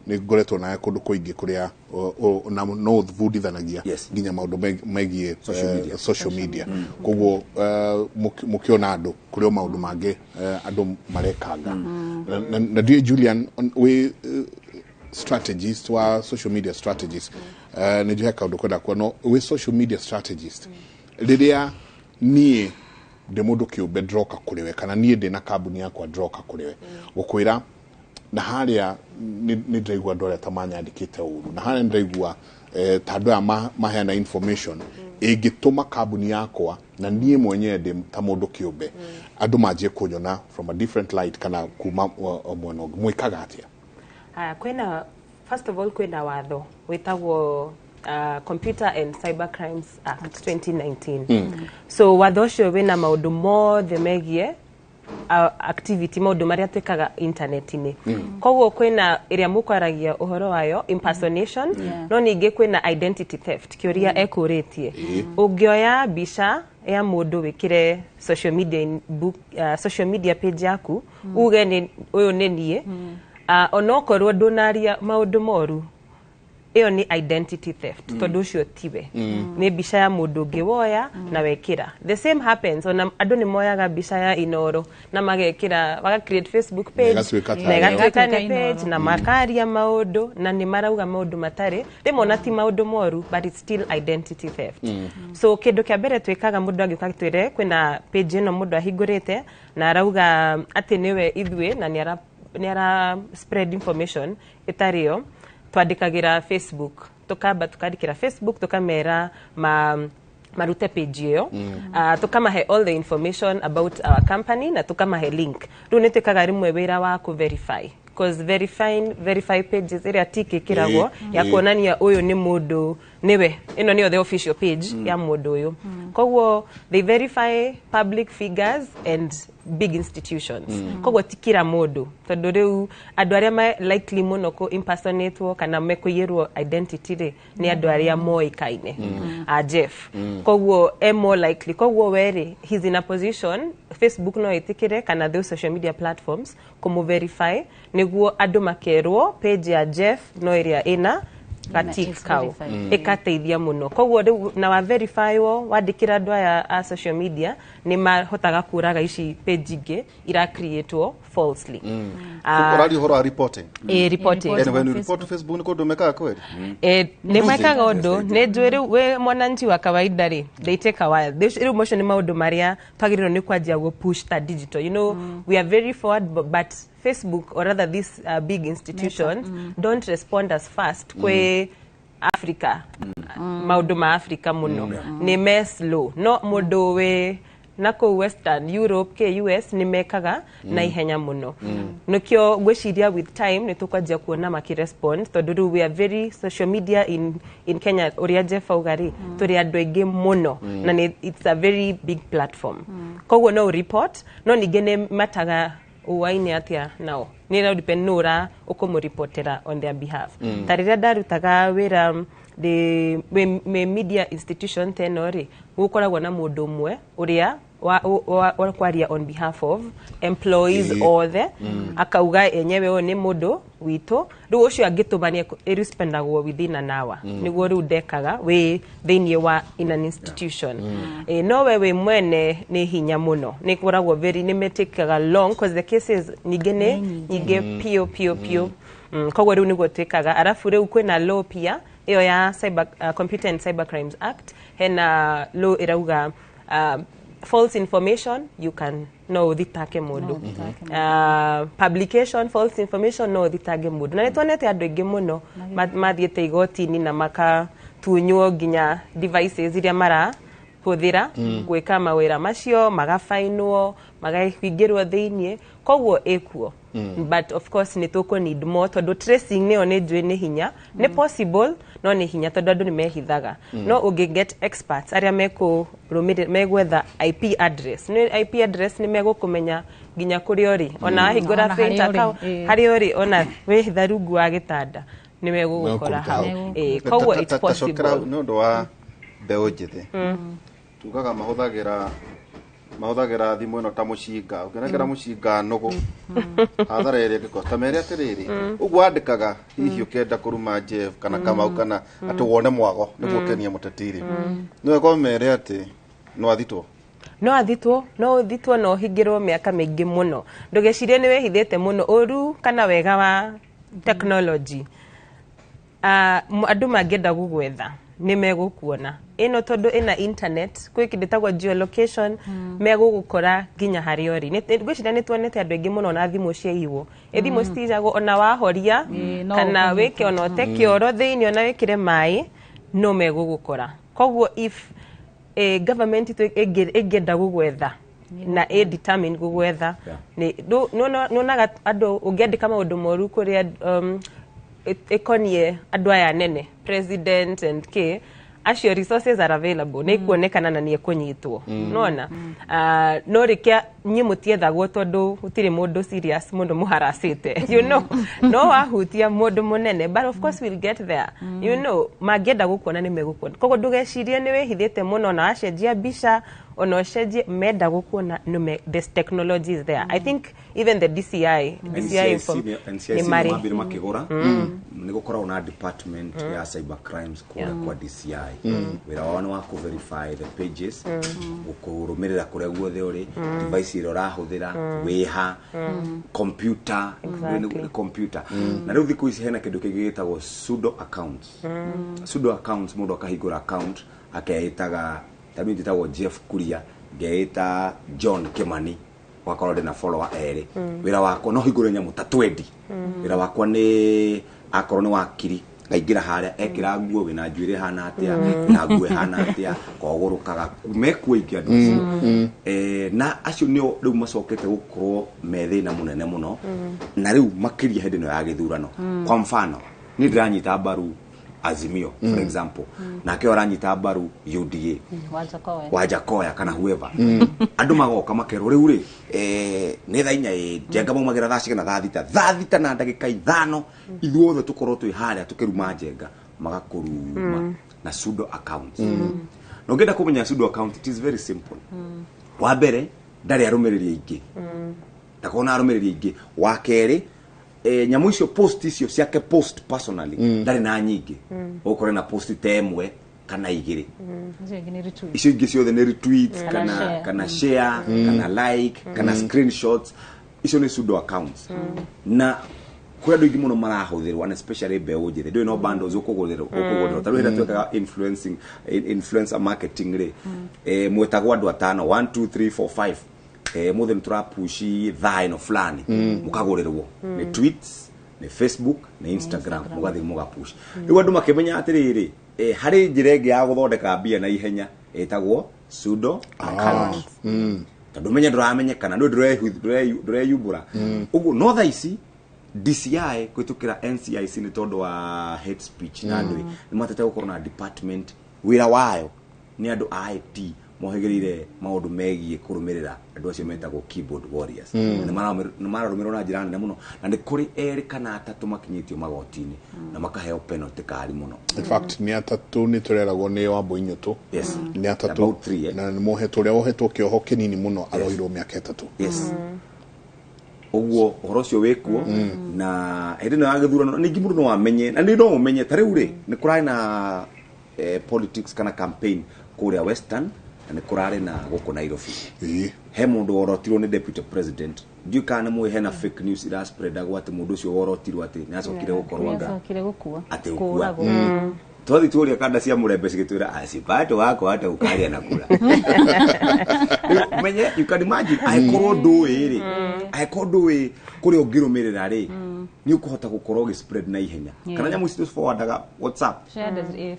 ni goreto na kundu kuingi kuria na no thudithanagia nginya maundu megie social media koguo mukiona andu kurio maundu mange andu marekanga na dear Julian we strategist wa social media strategist ni jeka ndo kwenda kwa no we social media strategist liria nie de mundu kiumbe droka kuriwe kana nie de na kambuni yakwa droka kuriwe gukwira na haria ni ndaigua ndore tamanya andikite uru na haria ndaigua tando ya mahana information igituma kambuni yakwa na nie mwenyewe de ta mundu kiumbe andu majie kunyona from a different light kana kuma mwono mwikaga atia kwena first of all kwena watho witagwo Computer and Cyber Crimes Act 2019 so watho cio wina maundu mothe megie activity maundu maria twikaga internet-ini koguo kwena iria mukwaragia uhoro wayo impersonation no ningi kwena identity theft kiuria ekuritie ungioya bica ya mundu wikire social media page yaku uge ni uyu ni nie onokorwo ndunaria maundu moru iyo ni identity theft tondu ucio tiwe ni bica ya mundu ngiwoya na wekira the same happens ona andu ni moyaga bica ya inoro na magekira waga create Facebook page na gatwika ni page na makaria maundu na ni marauga maundu matari rimona ti maundu moru but it's still identity theft so kindu kia mbere twikaga mundu agika twire kwina page ino mundu ahingurite na arauga ati niwe ithwe na ni ara spread information itario twandikagira Facebook tukamba tukandikira Facebook tukamera marute page iyo tukamahe all the information about our company na tukamahe link rune twikaga rimwe wira wa ku because verify pages area tiki kiragwo ya kuonania uyu ni mundu niwe ino niyo the official page ya mundu uyu koguo they verify public figures and big institutions koguo tikira mundu tondu riu andu aria likely muno ko impersonate kana mekuyirwo identity ri ni andu aria moikaine Jeff koguo more likely koguo weri he's in a position Facebook no itikire kana those social media platforms komu verify niguo andu makerwo page ya Jeff no area ina gatik kau ikateithia muno koguo riu na wa verify wo wandikira andu aya a social media ni mahotaga kuraga ici page ingi ira create falsely urari horo reporting reporting and when you report Facebook ni kodo meka kweli ni meka undu ni njwiri we mwananchi wa kawaida ri they take a while riu motion ni maundu maria twagiriro ni kwanjia go push that digital, you know, we are very forward but Facebook or rather this big institutions don't respond as fast kwe Africa maundu ma Africa muno ni me slow no mundu we nako Western Europe ke US ni mekaga na ihenya muno nokyo gweciria with time ni tukajia kuona makirespond tondu we are very social media in Kenya uria Jeff Augari turi andu aingi muno na it's a very big platform koguo no report no ningene mataga uwaini atia nao ni na depend nura ukomuripotera on their behalf tarira darutaga wira the media institution tenori gukoragwo na mundu umwe uria wa kwaria on behalf of employees othe akauga enyewe ni mundu wito riu ucio angitumania irrespondagwo within an hour niguo riu ndekaga we thiini wa in an institution no we mwene ni hinya muno ni kuragwo very ni metikaga long because the cases nyingine nyinge pio koguo riu niguo twikaga arafu riu kwina law pia iyo ya cyber computer and cyber crimes act hena law irauga false information you can no thitake mundu publication false information no thitage mundu na nitwonete andu aingi muno mathiete igoti-ini na maka tunywo nginya devices iria mara huthira gwika mawira macio magafainwo magahingirwo thiini koguo ekuo but of course ni tuko need more tondu tracing ni onejwe ni hinya ni possible no ni hinya tondu andu ni mehithaga no ugi get experts aria meko rumire megwetha IP address ni IP address ni megukumenya nginya kuri ori ona hingura printer account hari ori ona wehitha rungu wa gitanda ni megugukora hau koguo it's possible no ndo wa beojete tugaga mahuthagira thimu ino ta mucinga ukinengera mucinga nugu hathara iri ngikosta mere atiriri uguo andikaga hihi ukenda kuruma Jeff kana Kamau kana atuwone mwago niguo kenia mutatiri niwe ko mere ati no athitwo no hingirwo miaka mingi muno ndugecirie ni wehithete muno uru kana wega wa technology andu mangenda gugwetha ni megukuona ino tondu ina internet kwi kindetagwo geolocation megugukora ginya hari ori ngwicira ni tuonete andu aingi muno na thimu ciaiwo thimu citijago ona wahoria kana wike ona teke oro thiini ona wikire mai no megugukora koguo if government igenda gugwetha na determine gugwetha ni no naga andu ungiandika maundu moru kuria ekonie andu aya nene president and k acio resources are available ni kuonekana na ni ekunyitwo nona no rikia nyimutiethagwo tondu utiri mundu serious mundu muharasite you know no wahutia mundu munene but of course we'll get there you know magenda gukuona ni megukuona kogo ndugecirie ni wehithite muno na acenjia bisha ono cenjie menda gukuona no this technology is there I think even the DCI ni mari makigura ni gukora na department ya cyber crimes kwa DCI wira wao wa ku verify the pages ukurumirira kuria guothe uri device iro rahuthira wiha computer na riu thiku ici hena kindu kigitagwo pseudo accounts mundu akahingura account akeitaga tabi nditagwo Jeff Kuria geita John Kimani wakorode na follower eri wira wako no hingure nyamu tatwendi wira wako ni akorone wakiri ngaingira haria ekira nguo wina njuire hana atia na nguo hana atia kogurukaga mekuingia ndu na acio nio riu macokete gukorwo methina munene muno na riu makiria hindi no ya githurano kwa mfano ni ndiranyita mbaru Azimio for example na ke oranyita mbaru UDA Wajakoya kana whoever andu magoka makero riu ri ni thainya jenga maumagira thaci kana thaathita na ndagika 5 ithuothe tukorwo twi haria tukiruma jenga magakuruma na pseudo accounts no ngenda kumenya pseudo account it is very simple wa mbere ndari arumiriri ingi ndakona arumiriri ingi wa keri nyamu icio post icio ciake post personally ndari na nyingi ukore na post temwe kana igiri icio ingi ciothe ni retweets kana share kana like kana screenshots icio ni pseudo accounts na kwa ndu ingi muno marahuthirwa and especially beũ njĩthĩ ndũĩ no bundles ukugurira tarũ hĩndĩ twekaga influencer marketing ri mwetagwo andũ atano 1 2 3 4 5 mothe niturapushi thaino fulani mukagurirwo ni tweets ni Facebook ni Instagram mugathi mugapush riu andu makimenya atiriri hari njira ingi ya guthondeka mbia na ihenya etagwo pseudo account tondu menya nduramenyekana ndu ndureyumbura uguo no tha ici DCI kwitukira NCIC ni tondu wa hate speech na andu ni matete gukorwo na department wira wayo ni andu a IT mohegereire maundu megie kurumirira andu acio metagwo keyboard warriors ni mararumirwo na njira nene muno na ni kuri eri kana atatu makinyitio magotini na makaheo penalty kari muno. In fact ni atatu ni tureragwo ni Wambui Nyũtũ ni atatu na ni mohetwo ria wohetwo kioho kinini muno aroirwo miaka 3 uguo uhoro cio wikuo na hindi no agithurano ningi mundu no amenye na ni no umenye tariu ri ni kurai na politics kana campaign kuria Western na ni kurari na guku Nairobi he mundu worotirwo ni deputy president ndiu kana mwe hena fake news ira spread agwa ati mundu cio worotirwo ati ni acokire gukorwo anga ati ukua twathi tuoria kanda cia murembe cigitwira asipato wako hata ukaria na kula menye you can imagine aikorwo nduiri aikorwo ndui kuri ongirumirira ri ni ukuhota gukorwo gi spread na ihenya kana nyamu citu forwardaga WhatsApp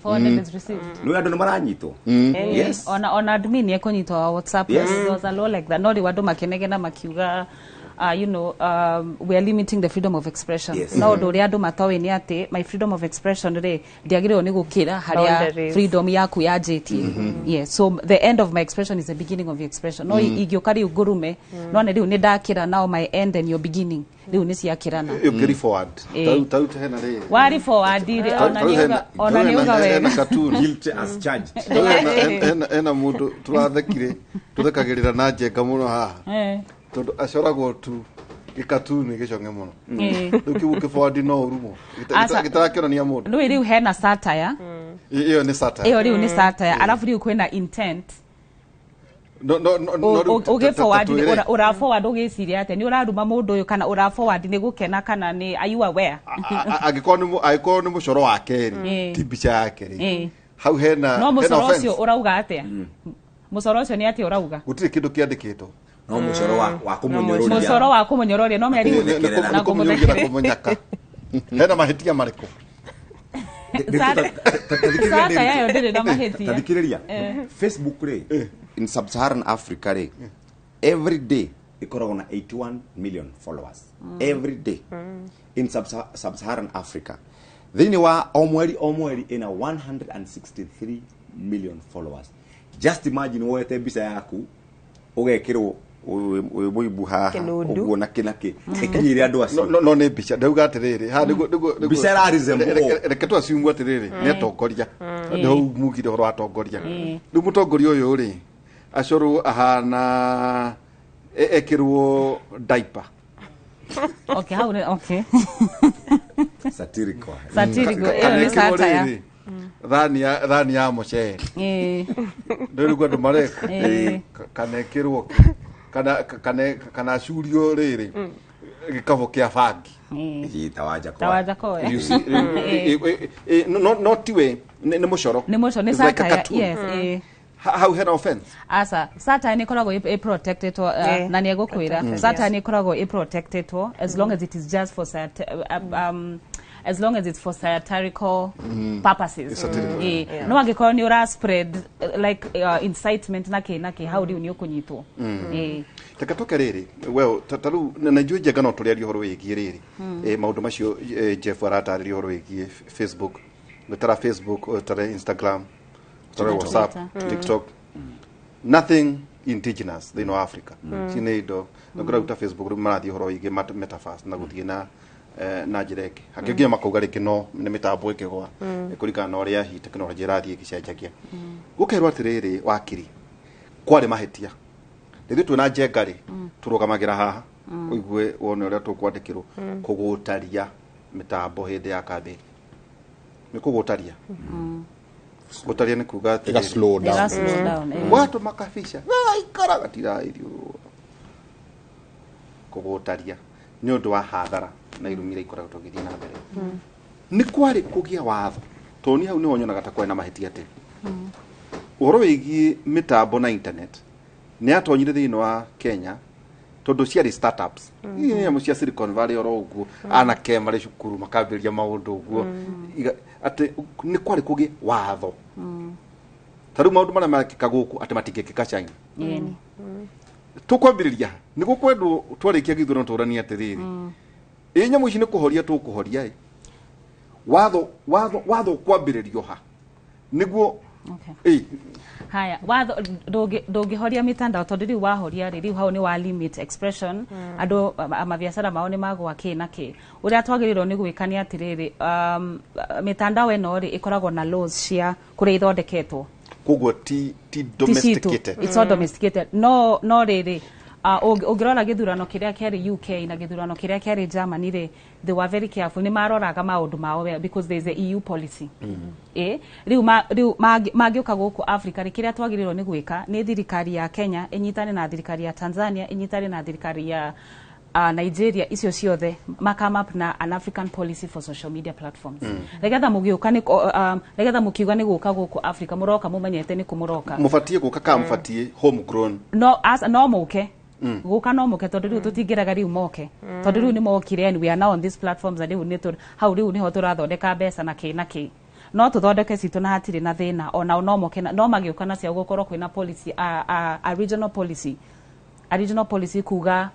forwarded is received no andu maranyitwo yes on admin ekonyitwa WhatsApp there was a law like that no ri wandu makenegena makiuga you know we are limiting the freedom of expression no ndo ri andu matowe ni ati my freedom of expression ri ndiagirwo ni gukira haria freedom yaku yajetie yes so the end of my expression is the beginning of your expression no igiukari ugurume no ne riu ni ndakira now my end and your beginning riu ni ciakirana you carry forward tau hena ri wari forward ri ona niuga we na cartoon guilty as charged ena mundu turathekire tuthekagirira na njenga muno ha tondu acoragwo tu gikatuni giconge muno ukibuke forward no urumo gitarakionania mundu no riu hena satire iyo ni satire iyo riu ni satire alafu riu kwena intent no uge forward ura forward ugiciria ate ni uraruma mundu uyu kana ura forward ni gukena kana ni are you aware agiko ni mucoro wa keri ti bicha yake ri hau hena no mucoro ucio urauga ate mucoro ucio ni ate urauga gutire kindu kiandikitwo no mucoro wa kumunyororia mucoro wa kumunyororia no meri na kumunyaka hena mahitia mariko sasa yayo ndire na mahitia tadikiriria Facebook ri in sub-Saharan Africa ri every day ikoragwo na 81 million followers every day in sub-Saharan Africa thini wa omweri ina 163 million followers just imagine woete bisa yaku ugekirwo muibu haha uguo na kinaki ikinyire andu acio no ne bicha ndauga atiriri ha bicha rarizembo reke tu asiumu atiriri ni atongoria ndio mugire horo atongoria ndu mutongoria uyu ri acoro ahana ekirwo diaper okay how okay satirical ni satire thani ya mucere ndio gwa ndumareko kanekirwo kana curio riri gikabo kia bangi tawaja ko no tiwe ni mucoro ni satire yes how hena offense asa satire ni koragwo protected na ni egokwira satire ni koragwo protected as long as it is just for as long as it's for satirical purposes no angekora ni ura spread like incitement nake how do you kunyitwo takatoka riri well tataru na njue jagano turiario horo wigi riri maundu macio Jeff arataririo horo wigi Facebook tara Facebook tara Instagram tara WhatsApp TikTok nothing indigenous they know Africa sinedo na grauta Facebook marathi horo wigi metaverse na guthina na jireke hakigia makauga riki no ni mitambo ikigwa kurikana na uria hi teknolojia rathie gicenjagia gukerwa atiriri wakiri kwari mahetia rithio twina njengari turugamagira haha uigwe wone uria tukwandikirwo kugutaria mitambo hindi ya kambi ni kugutaria gutaria ni kuga ati ega slow down watu makafisha ikara gatira irio kugutaria ni undu wa hathara na irumire ikoragwo tugithii na mbere ni kwari kugia watho toni hau ni wonyonaga ta kwena maheti ati uhoro wigie mitambo na internet ni atonyire thiini wa Kenya tondu ciari startups ni cia Silicon Valley oro uguo anake mari cukuru makambiria maundu uguo ati ni kwari kugia watho taru maundu maria makika guku ati matingikika China tukwambiriria ni gukwendwo twarikia githurano turania atiriri nyamu ici ni kuhoria tukuhoria watho kwambiririo ha niguo haya watho ndungihoria mitandao tondu riu wahoria riu hau ni wa limit expression andu amabiacara mao ni magwa ki na ki uria twagirirwo ni gwikania atiriri mitandao eno ri ikoragwo na laws cia kuria ithondeketwo kugwo ti domesticated it's not domesticated no riri ungirora githurano kiria kiari UK na githurano kiria kiari Germany ri they were very careful ni maroraga maundu mao because there is a EU policy riu magiuka guku Africa ri kiria twagirirwo ni gwika ni thirikari ya Kenya inyitane na thirikari ya Tanzania inyitane na thirikari ya Nigeria icio ciothe come up na an African policy for social media platforms legatha mugiuka ni legatha mukiuga ni guka guku Africa muroka mumenyete ni kumuroka mufatie guka ka mufatie homegrown no muke guka no muke tondu riu tutingiraga riu moke tondu riu ni mokire and we are now on these platforms and riu ni hau riu niho turathondeka mbeca na ki no tuthondeke citu na hatiri na thina ona no moke no magiuka na cia gukorwo kwina policy a regional policy kuga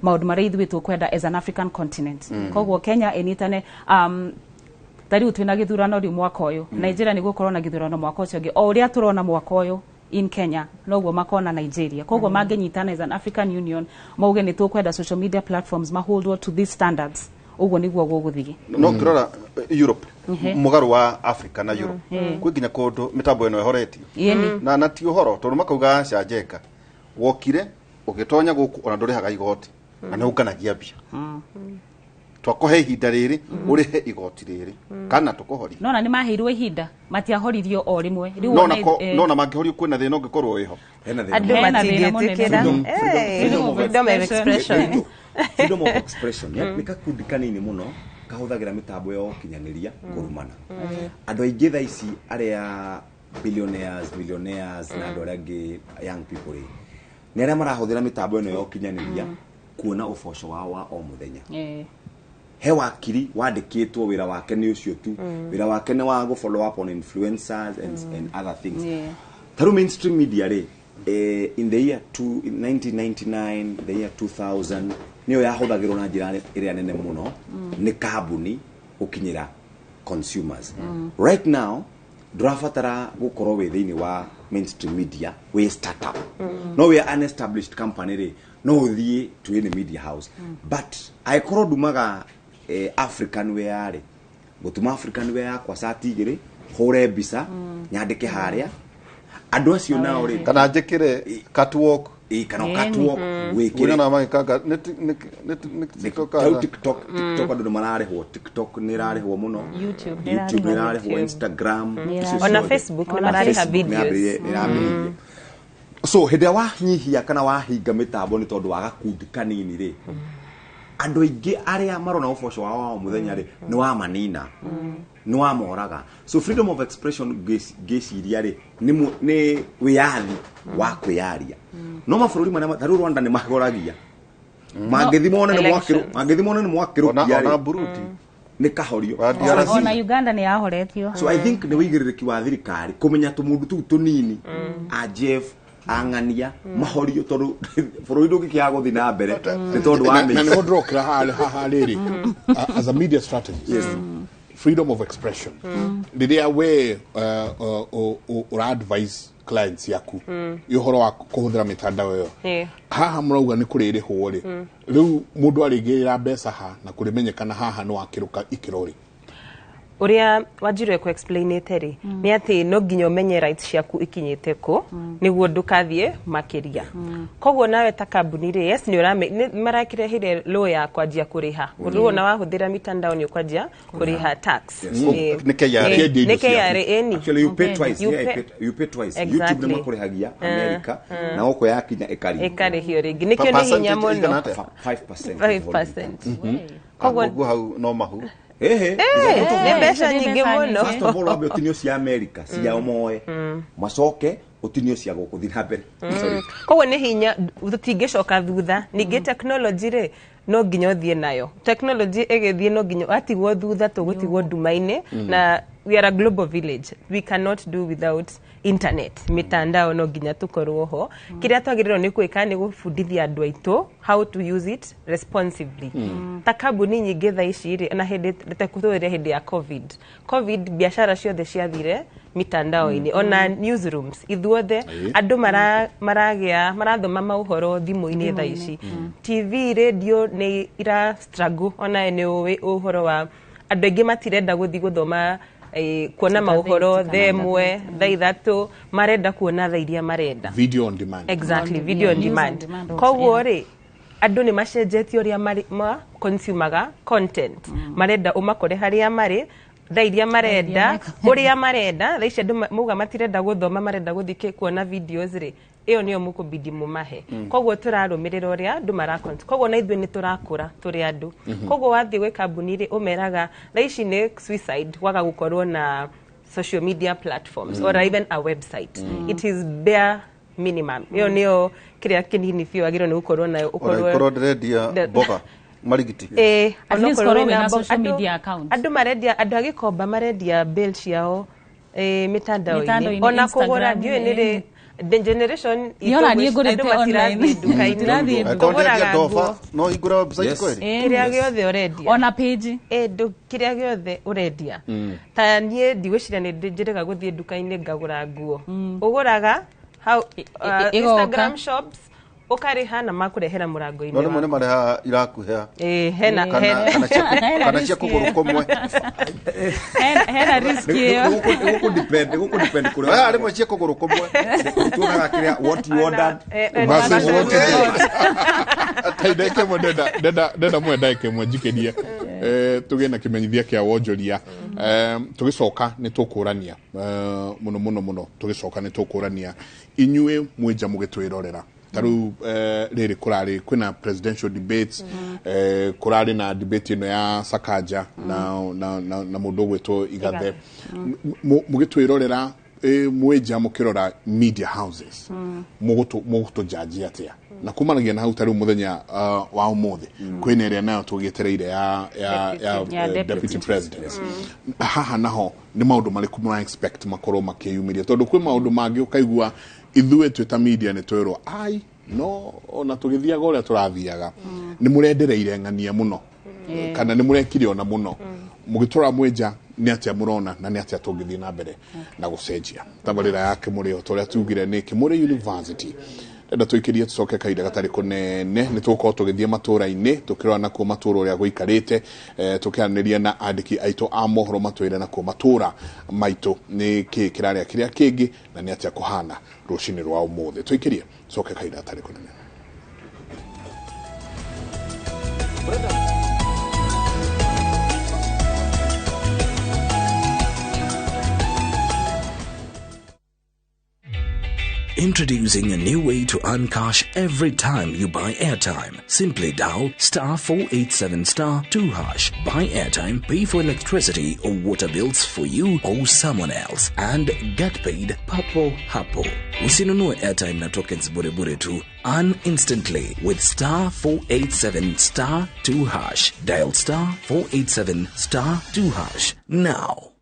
maundu maria ithuĩ tukwenda as an African continent koguo Kenya initane tariu twina githurano riu mwaka uyu Nigeria ni gukorwo na githurano mwaka ucio ngi o uria turona mwaka uyu in Kenya noguo makona Nigeria koguo mangenyitana as an African Union mauge ni tukwenda social media platforms hold to these standards uguo niguo guguthigi no kirora Europe mugaru wa Africa na Europe kwiginya kundu mitambo eno ehoretio na ti uhoro tondu makauga canjeka wokire ugitonya guku ona ndurihaga igoti na nukanagia bia twakohe ihinda riri urihe igoti riri kana tukohori nona ni mahirwe ihinda matiahoririo o rimwe riu nona mangihorio kwina thina ungikorwo iho andu matingetikira freedom of expression freedom of expression nikakundi kanini muno kahuthagira mitambo yo kinyaniria kurumana andu aingi tha ici aria millionaires na andu aria young people ni aria marahuthira mitambo eno yo kinyaniria kuona uboco wao wa o muthenya he wakiri wandikitwo wira wake ni ucio tu wira wake ni wa go follow up on influencers and other things through mainstream media re in the year 1999 the year 2000 niyo yahuthagirwo na njira iria nene muno ni kambuni ukinyira consumers right now drafatara gukorwo we thiini wa mainstream media we startup no we an established company re no uthie to any media house but I korwo dumaga African we are gutuma African we yakwa sati igiri hore bisa nyandike haria andu acio nao ri kana njikire catwalk kana catwalk wikire na magikaga TikTok andu mararehwo TikTok ni rarehwo muno YouTube ni rarehwo Instagram ona Facebook ni marareha videos so hede wa nyihia kana wahinga mitambo ni tondu wa gakundi kanini ri andu aingi aria marona uboco wao muthenya ri ni wa manina ni wa moraga so freedom of expression geciria ri ni wiyathi wa kwiyaria no mabũrũri maria taru Rwanda ni magoragia mangithimone ni mwakiru ona Burundi ni kahorio ona Uganda ni yahoretio so I think ni wigiririki wa thirikari kumenya tumundu tu tunini a Jeff angania mahorio tondu bũrũri ndũngĩkĩaga gũthiĩ na mbere nĩ tondũ wa na nĩ ndrokira haha rĩrĩ as a media strategist freedom of expression rĩrĩa we ura advise clients yaku ihoro wa kuhuthira mitandao yo haha murauga ni kuririhwo ri riu mundu arigirira mbeca ha na kurimenyekana haha no akiruka ikirori uria wajirwe ku explainite ri ni ati no nginyo menye rights ciaku ikinyite ku niguo ndukathie makiria koguo nawe ta kambuni ri yes ni urame marakire hire law ya kwajia kuriha uruo na wahuthira mitandao ni kwajia kuriha tax ni KRA any actually you pay twice you pay twice YouTube ni makurihagia America na oko yakinya ekari hiyo ringi nikyo ni hinya muno 5% koguo hau no mahu ni besha nyingi muno first of all abio tinio cia America cia omoe macoke utinio cia gukuthira mbere koguo ni hinya tutingicoka thutha ningi technology ri no nginyo thie nayo technology egethie no nginyo atigwo thutha tugutigwo ndumaine na we are a global village we cannot do without internet mitandao no nginya tukorwo ho kiria twagiriro ni kwika ni gufundithia andu aitu how to use it responsibly ta kambuni nyingi tha ici ri na hindi tekuthuire hindi ya covid biashara ciothe ciathire mitandao ini ona newsrooms ithuothe andu marathoma mauhoro thimu-ini tha ici TV radio ni ira struggle ona ni uhoro wa andu aingi matirenda guthi guthoma kuona mauhoro themwe thaithatu marenda kuona thairia marenda video on demand exactly video on demand koguo ri andu ni macenjetie uria ma consumaga content marenda umakore haria mari thairia marenda uria marenda thaici andu muga matirenda guthoma marenda guthike kuona videos ri iyo niyo mukubidi mumahe koguo turarumirira uria andu marakont koguo na ithuĩ ni turakura turi andu koguo wathi gwe kambuni ri umeraga thaici ni suicide waga gukorwo na social media platforms or even a website it is bare minimum iyo niyo kiria kinini fio agiro ni gukorwo na ukorwo nderendia boga marigiti at least korwo na social media account andu marendia andu agikomba marendia bill ciao mitandao-ini ona kugura ndiwe ni the generation yona ni ngurite online duka-ini kugura dofa no igura website kweli kiria giothe urendia ona page kiria giothe urendia ta nie ndigwiciria ni njirega guthie duka-ini ngagura nguo uguraga how Instagram shops ukariha na makurehera murango-ini no mone mareha irakuhea hena kana cia kuguru kumwe hena risk yo guku depend kuri ari mwe cia kuguru kumwe tunaga kiria what you ordered taideke mwenda mwendake mwanjikedia tugena kimenyithia kia wonjoria tugicoka ni tukurania muno tugicoka ni tukurania inyue mwija mugitwirorera taru riri kurari kwina presidential debates kurari na debate ino ya Sakaja na mundu gwetwo Igathe mugitwirorera mwija mukirora media houses mugutu judge atia na kumanagia na hau taru muthenya wa umuthi kwina ria nayo tugietereire ya deputy president haha naho ni maundu mariku mura expect makorwo makiyumiria tondu kwi maundu mangi ukaigua ithuĩ twita media ni twirwo ai no ona tugithiaga uria turathiaga ni murendereire ng'ania muno kana ni murekire ona muno mugitura mwija ni atia murona na ni atia tungithii na mbere na gucenjia tabarira yake muri o toria tugire ni Kimuri University enda tuikirie tucoke kaida gatari kunene ni tuko tugithie matura-ini tukirwa na ku matura uria guikarite tukianiria na andiki aito a mohoro matwire na ku matura maito ni kiraria kiria kingi na ni atia kuhana rucini rwa umuthi tuikirie tucoke kaida gatari kunene. Introducing a new way to earn cash every time you buy airtime. Simply dial *487*2#. Buy airtime, pay for electricity or water bills for you or someone else, and get paid papo hapo. Usinunue airtime na tokens bure tu. Earn instantly with *487*2#. Dial *487*2# now.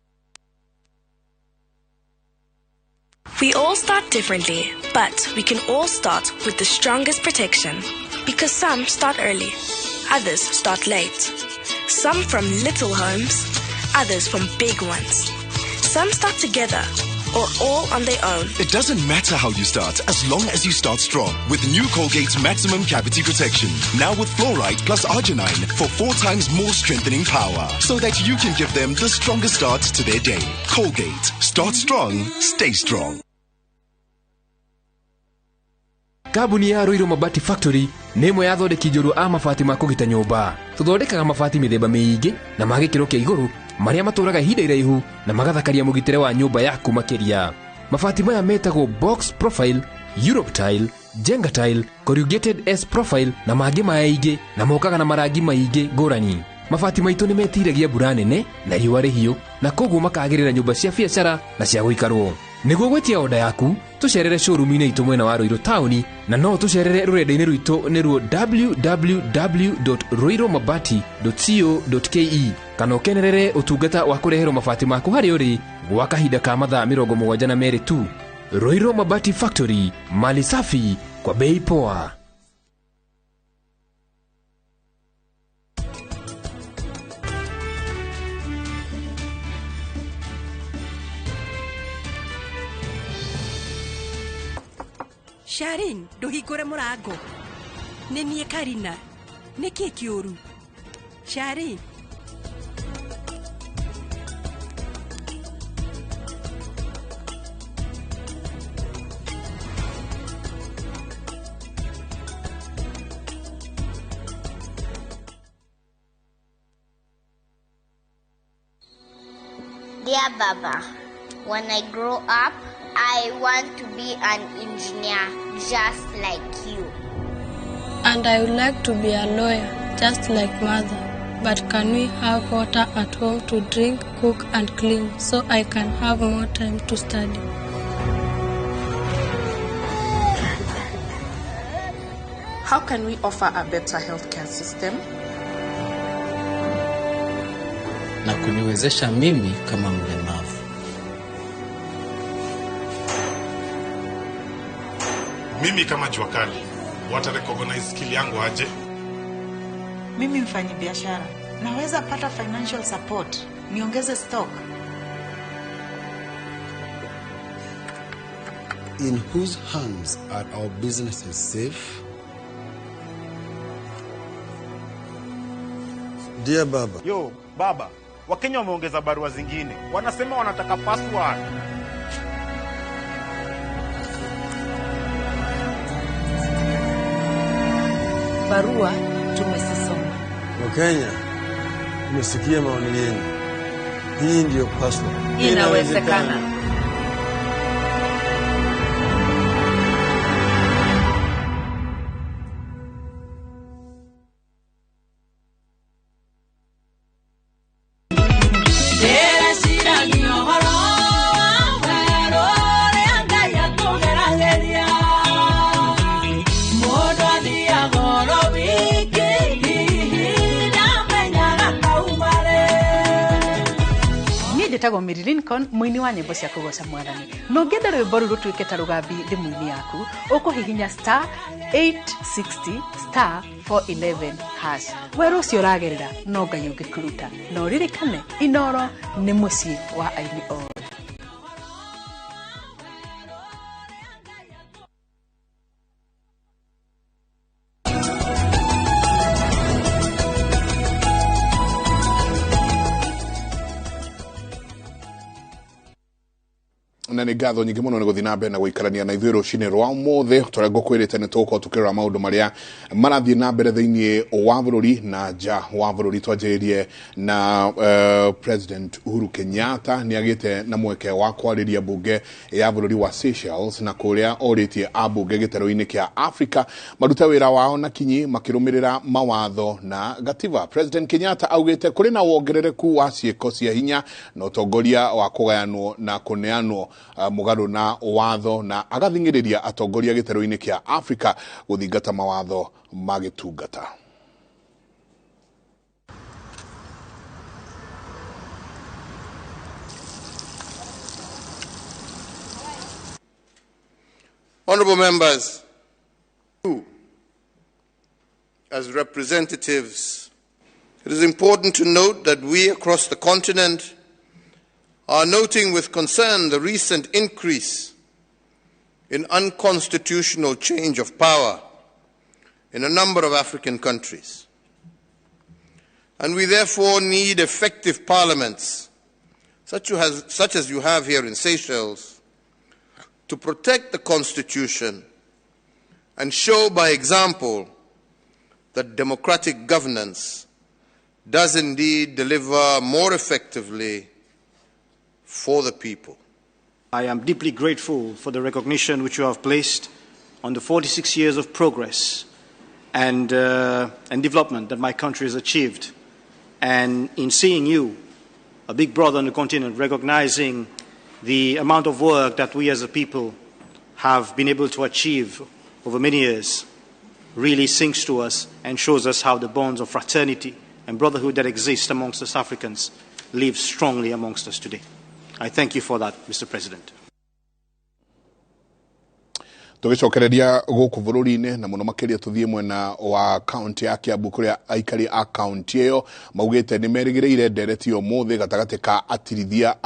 We all start differently, but we can all start with the strongest protection. Because some start early, others start late. Some from little homes, others from big ones. Some start together, or all on their own. It doesn't matter how you start, as long as you start strong. With new Colgate Maximum Cavity Protection. Now with fluoride plus arginine for 4 times more strengthening power. So that you can give them the strongest start to their day. Colgate. Start strong. Stay strong. Kabuni ya Roiro Mabati Factory nĩ ĩmwe ya thondeki njũru a mabati ma kũgita nyũmba. Tũthondekaga mabati mĩthemba mĩingĩ na ma gĩkĩro kĩa igũrũ marĩa matũraga ihinda iraihu na magathakaria mũgitĩre wa nyũmba yaku makĩria. Mabati maya metagwo Box Profile, Europe Tile, Jenga Tile, Corrugated S Profile na mangĩ maingĩ na mokaga na marangi maingĩ ngũrani. Mabati maitũ nĩ metiragia mbura nene na riũa rĩhiũ na koguo makagĩrĩra nyũmba cia biacara na cia gũikarwo. Nĩguo gwetia oda yaku, tũcerere showroom-inĩ itũ mwena wa Roiro Town na no tũcerere rũrenda-inĩ rwitũ nĩruo www.roiromabati.co.ke kana ũkenerere ũtungata wa kũreherwo mabati maku harĩa ũrĩ gwa kahinda ka mathaa 72 tu. Roiro Mabati Factory, mali safi kwa bei poa. Sharin, nduhingũre mũrango. Nĩ niĩ Karina. Nĩ kĩĩ kĩũru? Sharin. Dear Baba, when I grow up, I want to be an engineer just like you. And I would like to be a lawyer just like mother. But can we have water at home to drink, cook and clean so I can have more time to study? How can we offer a better healthcare system? Na kuniwezesha mimi kama mlemavu. Mimi kama jua kali, wata recognize skill yangu aje? Mimi mfanyi biashara, naweza pata financial support, niongeze stock. In whose hands are our businesses safe? Dear Baba. Yo, Baba, Wakenya wameongeza barua zingine. Wanasema wanataka password. Barua tumesisoma. Wakenya, tumesikia maoni yenu. Hii ndio password. Inawezekana. Njĩtagwo Mary Lincoln, mũini wa nyĩmbo cia kũgoca Mwathani. No ngĩenda rwĩmbo rũrũ rũtuĩke ta rũgambi thimũ-inĩ yaku, ũkũhihinya *860*411#. Werũ ũcio ũragerera no Ngai ũngĩkũruta. Na ũririkane, Inooro nĩ mũciĩ wa aini othe. na nĩ ngatho nyingĩ mũno nĩ gũthiĩ na mbere na gũikarania na ithuĩ rũcinĩ rwa ũmũthĩ tũrĩa ngũkwĩrĩte nĩ tũgũkorwo tũkĩrora maũndũ marĩa marathiĩ na mbere thĩinĩ wa bũrũri na nja wa bũrũri. Twanjĩrĩrie na President Uhuru Kenyatta nĩ agĩte na mweke wa kwarĩria mbunge ya bũrũri wa Seychelles na kũrĩa orĩtie ambunge gĩtarũ-inĩ kĩa Africa marute wĩra wao na kinyi makĩrũmĩrĩra mawatho na gatiba. President Kenyatta augĩte kũrĩ na wongerereku wa ciĩko cia hinya na ũtongoria wa kũgayanwo na kũneanwo mũgarũ na watho na agathingĩrĩria atongoria gĩtarũ-inĩ kĩa Africa gũthingata mawatho ma gĩtungata. Honorable members, as representatives, it is important to note that we across the continent are noting with concern the recent increase in unconstitutional change of power in a number of African countries. And we therefore need effective parliaments, such as you have here in Seychelles, to protect the Constitution and show by example that democratic governance does indeed deliver more effectively for the people. I am deeply grateful for the recognition which you have placed on the 46 years of progress and development that my country has achieved. And in seeing you, a big brother on the continent, recognizing the amount of work that we as a people have been able to achieve over many years, really sings to us and shows us how the bonds of fraternity and brotherhood that exist amongst us Africans live strongly amongst us today. I thank you for that, Mr. President. Tugicokereria guku bururi-ini na muno makiria tuthie mwena wa county ya Kiambu kuria aikari a county iyo maugite ni merigireire ndereti umuthi gatagati ka atirithia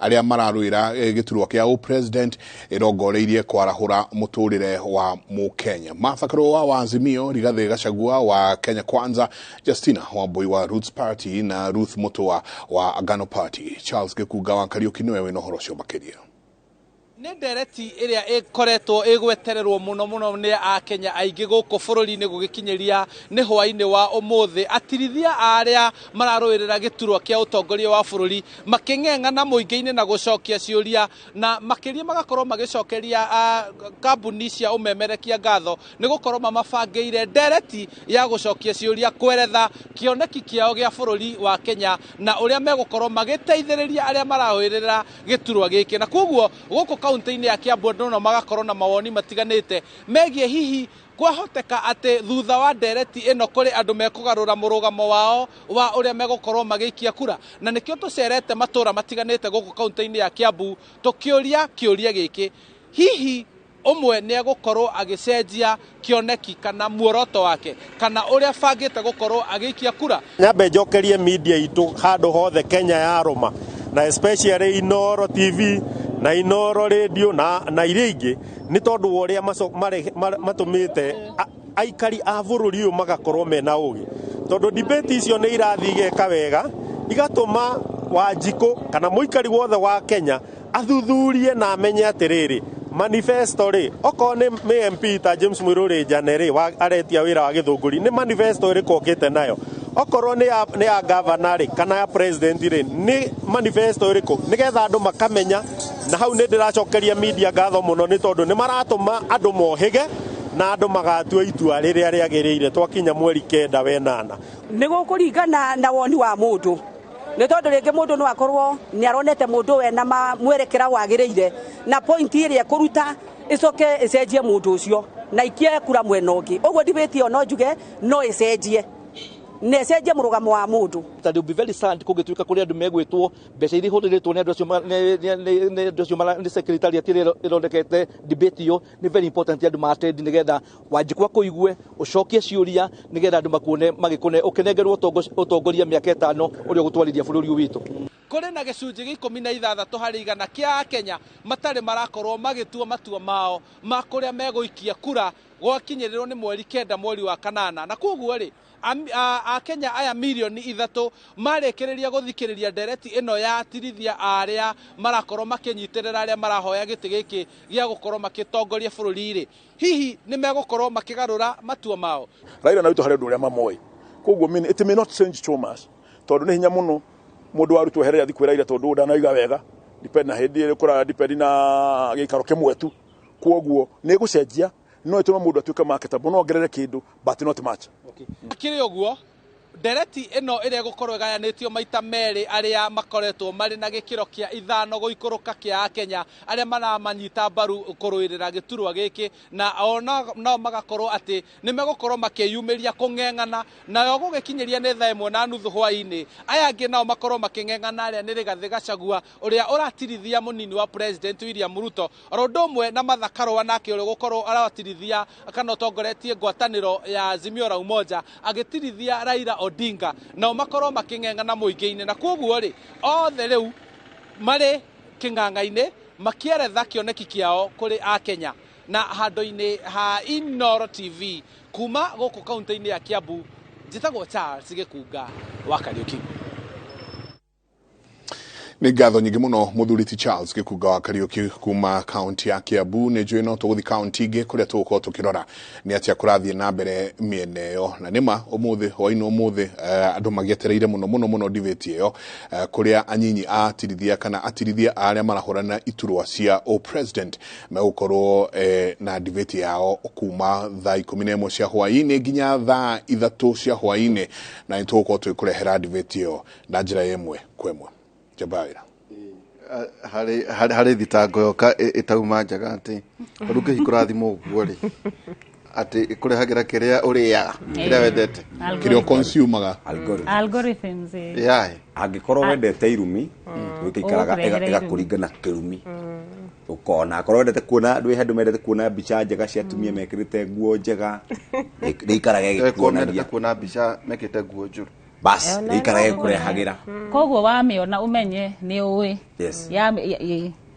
aria mararwira giturwa kia president irongoreirie kwarahura muturire wa Mukenya. Martha Karua wa Azimio, Rigathi Gachagua wa Kenya Kwanza, Justina Wambui wa Roots Party na Ruth Mutua wa Agano Party. Charles Gikuga wa Kariuki niwe wino horo cio makiria. Nĩ ndereti iria ikoretwo igwetererwo muno ni a Kenya aingĩ gũkũ bũrũri-inĩ gũgĩkinyeria nĩ hwainĩ wa ũmũthĩ atirithia aria mararũĩrĩra gĩturwa kĩa ũtongoria wa bũrũri makĩng'eng'ana mũingĩ-inĩ na gũcokia ciũria na makĩria magakorwo magĩcokeria kambuni cia ũmemerekia ngatho nĩ gũkorwo mamabangĩire ndereti ya gũcokia ciũria kweretha kĩoneki kĩao gĩa bũrũri wa Kenya na ũrĩa megũkorwo magĩteithĩrĩria arĩa mararũĩrĩra gĩturwa gĩkĩ na koguo gũkũ kaunti-inĩ ya Kiambu andũ no magakorwo na mawoni matiganĩte megie hihi kwahoteka ati thutha wa ndereti ino kuri andu mekugarura murugamo wao wa uria megukorwo magiikia kura na nikio tucerete matura matiganite guku kaunti-ini ya Kiambu tukiuria kiuria giki hihi umwe ni egukorwo agicenjia kioneki kana muoroto wake kana uria bangite gukorwo agiikia kura. Nyambe njokerie media itu handu hothe Kenya ya roma na especially Inoro TV na Inoro Radio na iria ingi ni tondu uria matumite aikari a bururi uyu magakorwo mena ugi tondu debate icio ni irathi geka wega igatuma Wanjiku kana muikari wothe wa Kenya athuthurie na amenye atiriri manifesto ri oko ni MP ta James Mwiruri Janeri wa aretia wira wa githunguri ni manifesto ri kokite nayo okorwo ni ya governor ri kana ya president ri ni manifesto iri ko nigetha andu makamenya na hau ni ndiracokeria media ngatho muno ni tondu ni maratuma andu mohige na andu magatua itua riria riagiriire twakinya mweri 9 wenana ni gukuringana na woni wa mundu ni tondu ringi mundu no akorwo ni aronete mundu we na mwerekera wagiriire na point iria kuruta icoke icenjie mundu ucio na ikie kura mwena ungi uguo debate no njuge no icenjie necenjie murugamo wa mundu that will be very sad kugituika kuri andu megwitwo mbeca iri huriritwo ni andu acio ni secretariat irondekete debate yo ni very important andu ma-attend nigetha Wanjiku kuigue ucokie ciuria nigetha andu makuone magikune ukenengerwo utongoria miaka 5 uria gutwarithia bururi witu kuri na gicunji gĩa 16 harĩ igana kia Kenya matari marakorwo magitua matua mao ma kuria meguikia kura gwakinyirirwo ni mweri 9 mweri wa kanana na koguo ri a Kenya aya milioni 3 marekereria guthikiriria ndereti ino ya atirithia aria marakorwo makinyitirira aria marahoya giti giki gia gukorwo makitongoria bururi ri hihi ni megukorwo makigarura matua mao Raila na Ruto hari andu aria mamoi koguo it may not change too much tondu ni hinya muno mundu warutwo here athi kwira Raila tondu ndanaiga wega depend na hindi iri kura depend na gikaro kimwe tu koguo ni gucenjia no itume mundu atuike marketable no ongerere kindu but not much akiri oguo ndereti ino ire gukorwo gayanitio maita meri aria makoretwo mari na gikiro kia 5 guikuruka kia Kenya aria maramanyita mbaru kuruirira giturwa giki na ona no magakorwo ati ni megukorwo makiyumiria kung'eng'ana na yo gugikinyiria ni thaa 1:30 hwaini aya angi nao makorwo making'eng'ana aria ni Rigathi Gachagua uria uratirithia munini wa president William Ruto rondomwe na Martha Karua nake uri gukorwo aratirithia kana utongoretie ngwataniro ya Azimio la Umoja agitirithia Raila Odinga na makorwo making'eng'ana muingi-ini na koguo ri othe riu marĩ kĩng'ang'a-inĩ makĩeretha kĩoneki kĩao kũrĩ Akenya na handũ-inĩ ha Inooro TV kuma gũkũ kaunti-inĩ ya Kiambu. Njĩtagwo Charles Gĩkunga wa Kariũki. Nĩ ngatho nyingĩ mũno mũthuri ti Charles Gĩkunga wa Kariũki kuma kaunti ya Kiambu. Nĩ njũĩ no tũgũthi kaunti ingĩ kũrĩa tũgũkorwo tũkĩrora nĩ atĩa kũrathiĩ na mbere mĩena ĩyo, na nĩma ũmũthĩ hwaĩ-inĩ ũmũthĩ andũ magĩetereire mũno debate ĩyo kũrĩa anyinyi a atirithia kana atirithia arĩa marahũrana iturwa cia o president megũkorwo na debate yao kuma thaa 11 cia hwaĩ-inĩ nginya thaa 3 cia hwaĩ-inĩ, na nĩ tũgũkorwo tũgĩkũrehera debate ĩyo na njĩra ĩmwe kwa ĩmwe. Jabaira harĩ thitango yoka ĩtauma njaga atĩ rũke hikũrathimo ũguo rĩ atĩ ĩkũrehagĩra kĩrĩa ũrĩaga kĩrĩa wendete kĩrĩa consumaga algorithms angĩkorwo wendete irumi ũkĩikaraga ĩgakũringana kĩrumi ukona akorwo wendete kuona ndwĩ handũ mendete kuona mbica njega cia atumia mekĩrĩte nguo njega rĩikaraga ĩgĩkuonagia kuona mbica mekĩte nguo njũru bas rĩikaraga ĩkũrehagira koguo wamĩona ũmenye nĩ ũĩ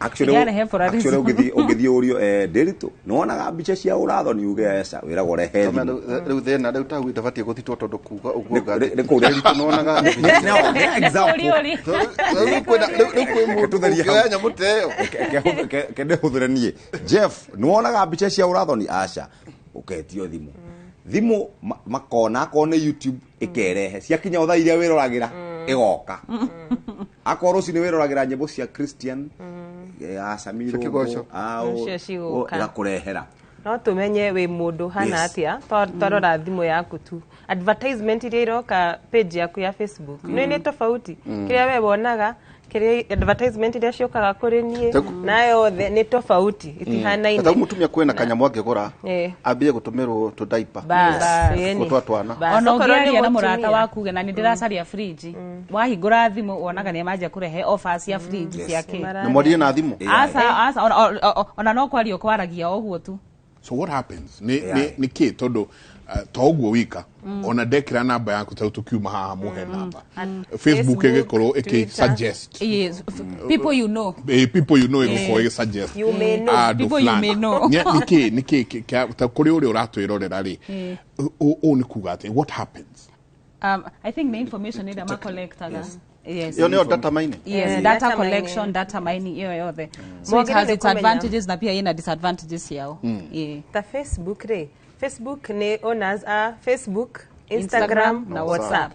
actually ũgĩthiĩ ũrio ndĩritũ nĩwonaga mbica cia ũrathoni uge esa wĩragwo rehe rĩu thĩna rĩu tagu itabatie gũthitwo tondũ kuga ũguo ndĩritũ nĩwonaga kendehũthĩre niĩ Jeff nĩwonaga mbica cia ũrathoni aca ũketio thimũ makona akorwo nĩ YouTube ĩkerehe ciakinya thaa iria wĩroragĩra ĩgoka akorwo rũciinĩ wĩroragĩra nyĩmbo cia Christian ya Samiro ĩgakũrehera. No tũmenye wĩ mũndũ hana atĩa twarora thimũ yaku tu advertisement iria iroka page yaku ya Facebook nĩ tofauti kĩrĩa we wonaga kĩrĩa advertisement iria ciokaga kũrĩ niĩ nayo nĩ tofauti itihanaine. Hata mũtumia kwĩna kanyamũ angĩgũra ambie gũtũmĩrwo tũ diaper gũtwa twana ona ũngĩaria na mũrata waku na nĩ ndĩracaria fridge wahingũra thimũ wonaga nĩ manjia kũrehe offers cia fridge ciake na mwarie na thimũ ona no kwaria kwaragia ũguo tu. So what happens ni kĩ tondũ to ũguo wika ona ndekĩra namba yaku ta tukiuma haha muhe namba Facebook ĩgĩkorwo ĩkĩsuggest people you know ĩgĩkorwo ĩgĩsuggest people you may know nĩkĩ ta kũrĩ ũrĩa ũratwĩrorera rĩ nĩ kuga atĩ what happens. I think the information ĩrĩa macollectaga Yes. Yo data mining. Yes, data collection, data mining yote. So it has its advantages na pia ina disadvantages yao. Ta Facebook ne owners a Facebook, Instagram na WhatsApp.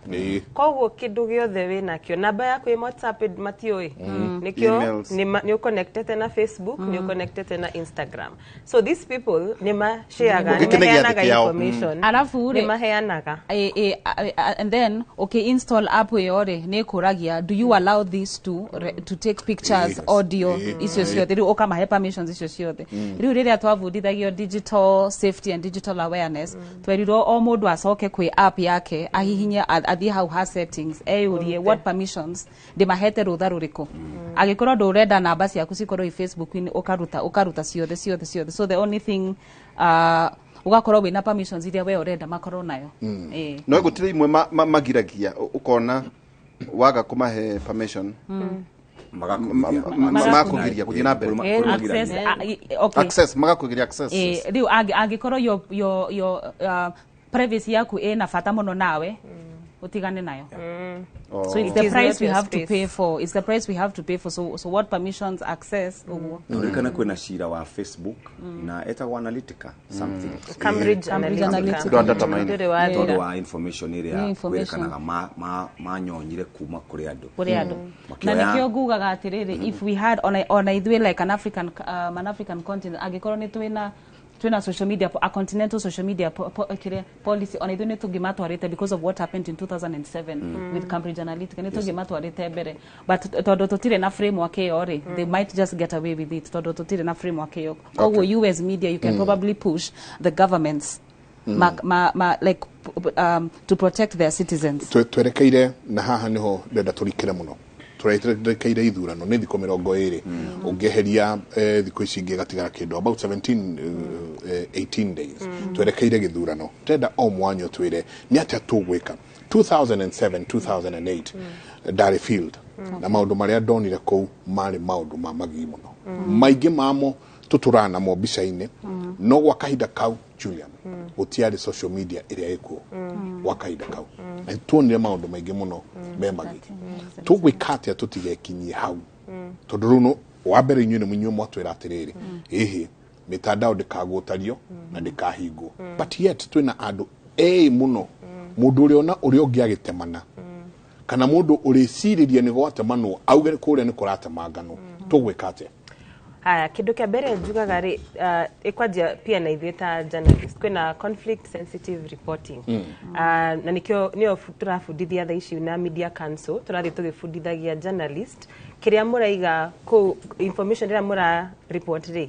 Koguo kindu giothe wina kio namba yaku ya WhatsApp matioi nikio ni connected na Facebook ni connected na Instagram. So these people ni ma share ga information alafu ni maheanaga and then install app yore ni kuragia do you allow this to take pictures audio icio ciothe riu okama permissions icio ciothe riu riria twabundithagio digital safety and digital awareness twerirwo o mundu acoke kwi app yake ahihinya athie hau ha settings eyurie what permissions ndimahete rutha ruriko agikorwo ndurenda namba ciaku cikorwo i Facebook ni ukaruta ciothe so the only thing ugakorwo wina permissions iria we urenda makorwo nayo no gutire imwe magiragia ukona waga kumahe permission magakugiria guthii na mbere access magakugiria access riu angikorwo yo privacy yaku ina fata muno nawe utigane nayo. So it's the price we have to pay for. It's the price we have to pay for. So what permissions access uguo. Ndio kuna shira wa Facebook na etagwo Analytica something. Cambridge Analytica. Ndio wa information area kwerekanaga manyonyire kuma kuri andu. Na nikio ngugaga atiriri if we had on ithuĩ like an African continent agikorwo ni twina social media a continental social media policy on ithuĩ nĩtũngĩmatwarĩte because of what happened in 2007 with Cambridge Analytica nĩtũngĩmatwarĩte mbere but tondũ tũtirĩ na framework ĩyo they might just get away with it tondũ tũtirĩ na framework ĩyo koguo you as media you can probably push the governments like to protect their citizens. Twerekeire na haha niho ndenda tũrikĩre mũno twerekeire ithurano nĩ thikũ 20 ũngĩheria thikũ ici ingĩ gatigara kĩndũ about 18 days twerekeire gĩthurano tenda o mwanyo twĩre nĩ atĩa tũgwĩka 2007 2008 Dare Field na maundu maria ndonire kou mari maundu ma magi muno maingi mamo tuturana mo bica-ini no gwa kahinda kau Julian gutiari social media iria ikuo gwa kahinda kau na tuonire maundu maingi muno me magi tugwikatia tutigekinyie hau tondu runo wa mbere inyuĩ nĩ mũnyuĩ mwatwĩra atĩrĩrĩ ĩhĩ mitandao ndikagũtario na ndikahingwo but yet twina andu muno mundu ũrĩa ũngĩ agĩtemana kana mundu ũrĩcirĩria nĩ gwatemanwo auge kũrĩa nĩ kũratemanganwo tũgwĩka atĩa? Haya, kitu kia mbere njugaga rĩ ikwanjia pia na ithuĩ ta journalist kwĩna conflict sensitive reporting na nĩo turabundithia thaa ici na Media Council tũrathiĩ tũgĩbundithagia journalist kĩrĩa mũraiga information ĩrĩa mũra report rĩ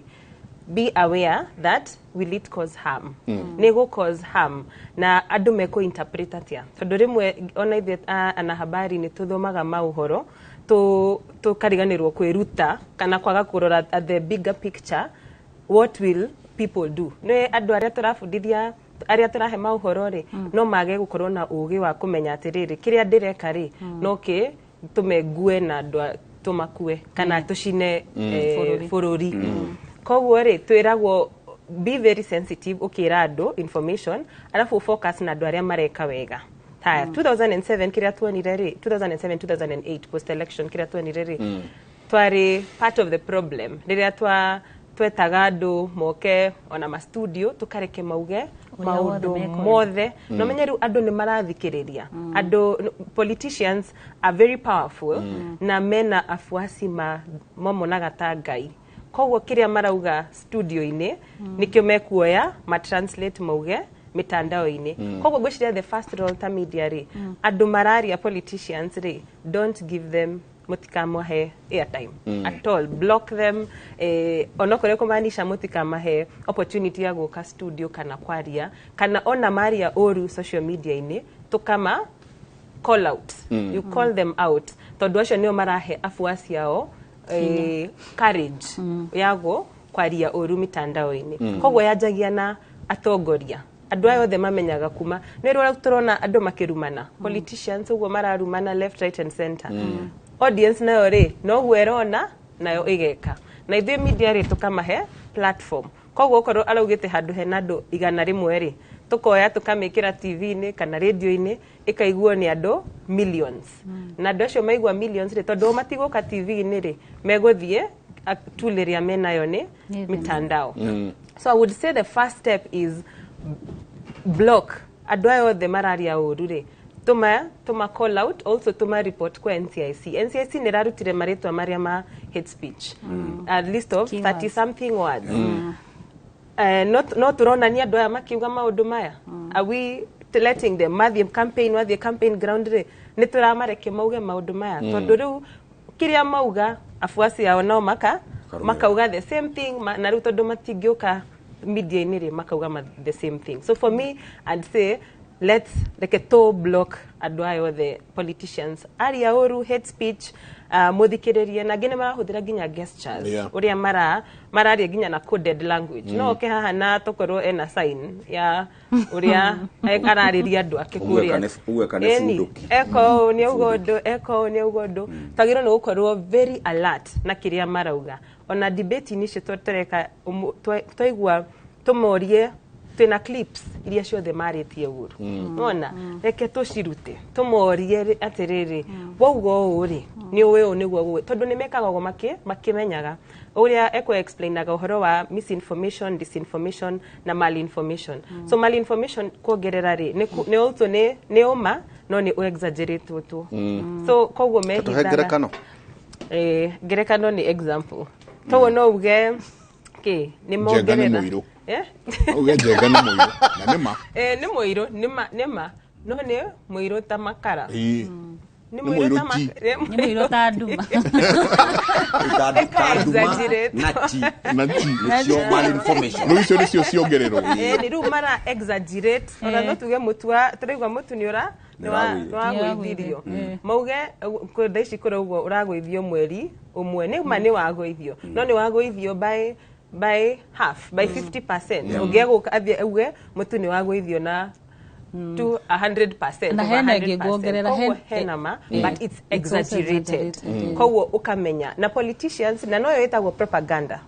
be aware that will it cause harm nego cause harm na andu meko interpret atia tondu rimwe ona ithe ana habari ni tuthomaga mauhoro to kariganirwo kwiruta kana kwaga kurora the bigger picture what will people do ne andu aria turafundithia aria turahe mauhoro ri no mage gukorwo na ugi wa kumenya atiriri kiria ndireka ri no ki tumengue na andu tumakue kana tucine bururi koguo ri twiragwo be very sensitive ukira andu information alafu focus na andu aria mareka wega. Haya 2007 kiria tuonire ri 2008 post election kiria tuonire ri twari part of the problem riria twetaga andu moke ona ma studio tukareke mauge maundu mothe no menye riu andu ni marathikiriria andu politicians are very powerful na mena afuasi mamonaga ta ngai koguo kiria marauga studio-ini nikio mekuoya ma translate mauge mitandao-ini koguo gwiciria the first role ta media ri andu mararia politicians ri don't give them mutikamahe airtime at all, block them onokore kumaanisha mutikamahe opportunity ya guka studio kana kwaria kana ona maria oru social media ini tukama call out you call them out tondu acio nio marahe afuasi yao courage yago kwaria oru mitandao-ini koguo yajagia na atongoria andu ayo the mamenyaga kuma nero turona andu makirumana politicians uguo mararumana left right and center audience nayo ri no gwerona nayo igeka na ithuĩ media ri tukamahe platform koguo ukorwo araugite handu hena andu 100 ri tukoya tukamikira TV-ini kana radio-ini ikaiguo ni andu millions na andu acio maigua millions ri tondu matiguka TV-ini ri meguthie tuliria menayo ni mitandao so I would say the first step is block andu ayo the mararia uru ri tuma call out also tuma report kwa NCIC ni rarutire maritwa maria ma hate speech at least of 30 something words not turona ni andu aya makiuga maundu maya are we letting them mathiĩ campaign ground ri ni turamareke mauge maundu maya tondu riu kiria mauga afuasi yao no makauga the same thing na riu tondu matingĩuka media-ini ri makauga the same thing so for me I'd say let's to block andu ayo the politicians aria oru hate speech muthikiririe na ngine marahuthira ginya gestures uria mararia ginya na coded language no ke haha na tokorwo ena sign ya uria arariria andu akikuria eko ni ugondo tagiro no gukorwo very alert na kiria marauga ona debate ni citoteka twaigua tumorie twina clips iria ciothe maritie uru nona reke tucirute tumorie atiriri waugo uri ni uwe niguo tondu ni mekaga go makimenyaga uria eko explainaga uhoro wa misinformation, disinformation na malinformation so malinformation kuongerera ri ni also ni uma no ni exaggerate tu so koguo mehitha gerekano ni example to no uge ni mongerera uge jega ni muiro na nima ni muiro nima no ni muiro ta makara ni muiro ta ni muiro ta nduma nati sio malinformation no icio nicio ciongererwo ni ru mara exaggerate ona no tuge mutua turaigwa mutu ni ura wagwithirio mauge ndaici kuraugo uragwithio mweri umwe ni ma ni wagwithio no ni wagwithio by half by 50% ugiaguka athie uge mutu ni wagwithio na to 100%. Na hena ngĩngongerera hena ma, but it's exaggerated. Koguo ukamenya. Na politicians, na noyo ĩtagwo propaganda.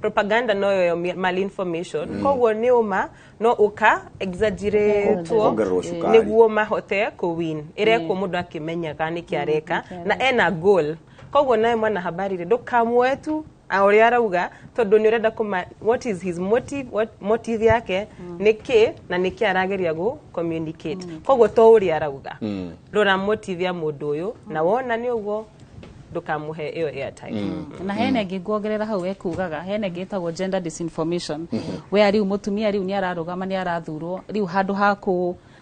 Propaganda noyo malinformation. Koguo nĩ uma no uka exaggerate nĩguo mahote kuwin. Ĩrekwo mũndũ akĩmenyaga nĩkĩ areka na ena goal. Koguo naye mwana habari ndokamwe tu aũrĩa arauga tondũ nĩ ũrenda kuma what is his motive, what motive yake nĩkĩ na nĩkĩ arageria go communicate. Koguo to ũrĩa arauga rora motive ya mũndũ ũyũ na wona nĩ ũguo ndukamuhe iyo airtime. Na hena ngĩngongerera hau ekugaga hena ngĩtagwo gender disinformation where riu mutumia riu ni ararugama ni arathurwo riu handu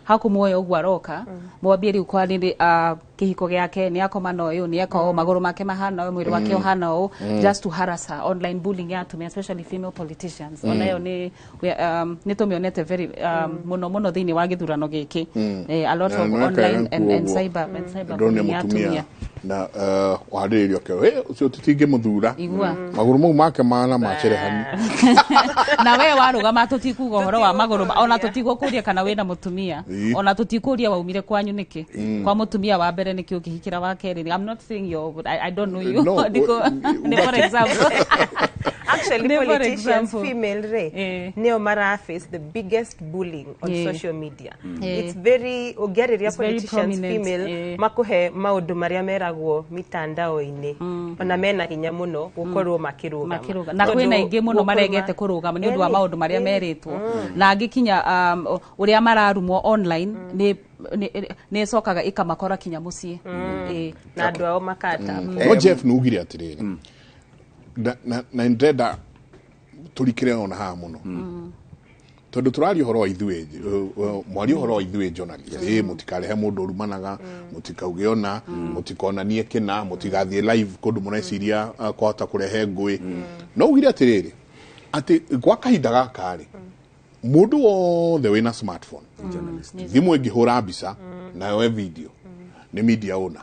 hakumuoyo ũguo aroka mwambie riu kwa nĩ kihiko giake ni akoma no uyu ni eka maguru make mahana uyu mwiri wake ohana u just to harass her. Online bullying ya tumia especially female politicians onayo ni tumionete very muno thini wa githurano giki a lot of online and cyber bullying ya tumia na waharirio ke ucio tutinge muthura maguru mau make mana macerehani na we warugama tutikuga horo wa maguru ona tutigukuria kana wina mutumia ona tutikuria waumire kwanyu niki kwa mutumia wa mbere niki ukihikira wa keri. I'm not saying you I don't know you for example actually politicians female neo mara face the biggest bullying on social media. It's very ogereria politicians female makuhe maundu maria meragwo mitandao-ini ona mena hinya muno gukorwo makiruga na kwina ingi muno maregete kuruga ni undu wa maundu maria meritwo na ngikinya uria mararumwo online ni sokaga ikamakora kinya mucie na andu ao makata. No Jeff nugire atiriri na ndenda turikire ona ha muno tondu turari horo ithuĩ mwari horo ithuĩ journalist mutikarehe mundu rumanaga mutikauge ona mutikonanie kina mutigathie live kundu muneciria kwahota kurehe ngui no ugire atiriri ati kwa kahinda gaka ri mundu wothe wina smartphone thimu ingihura mbica nayo video ni media owner.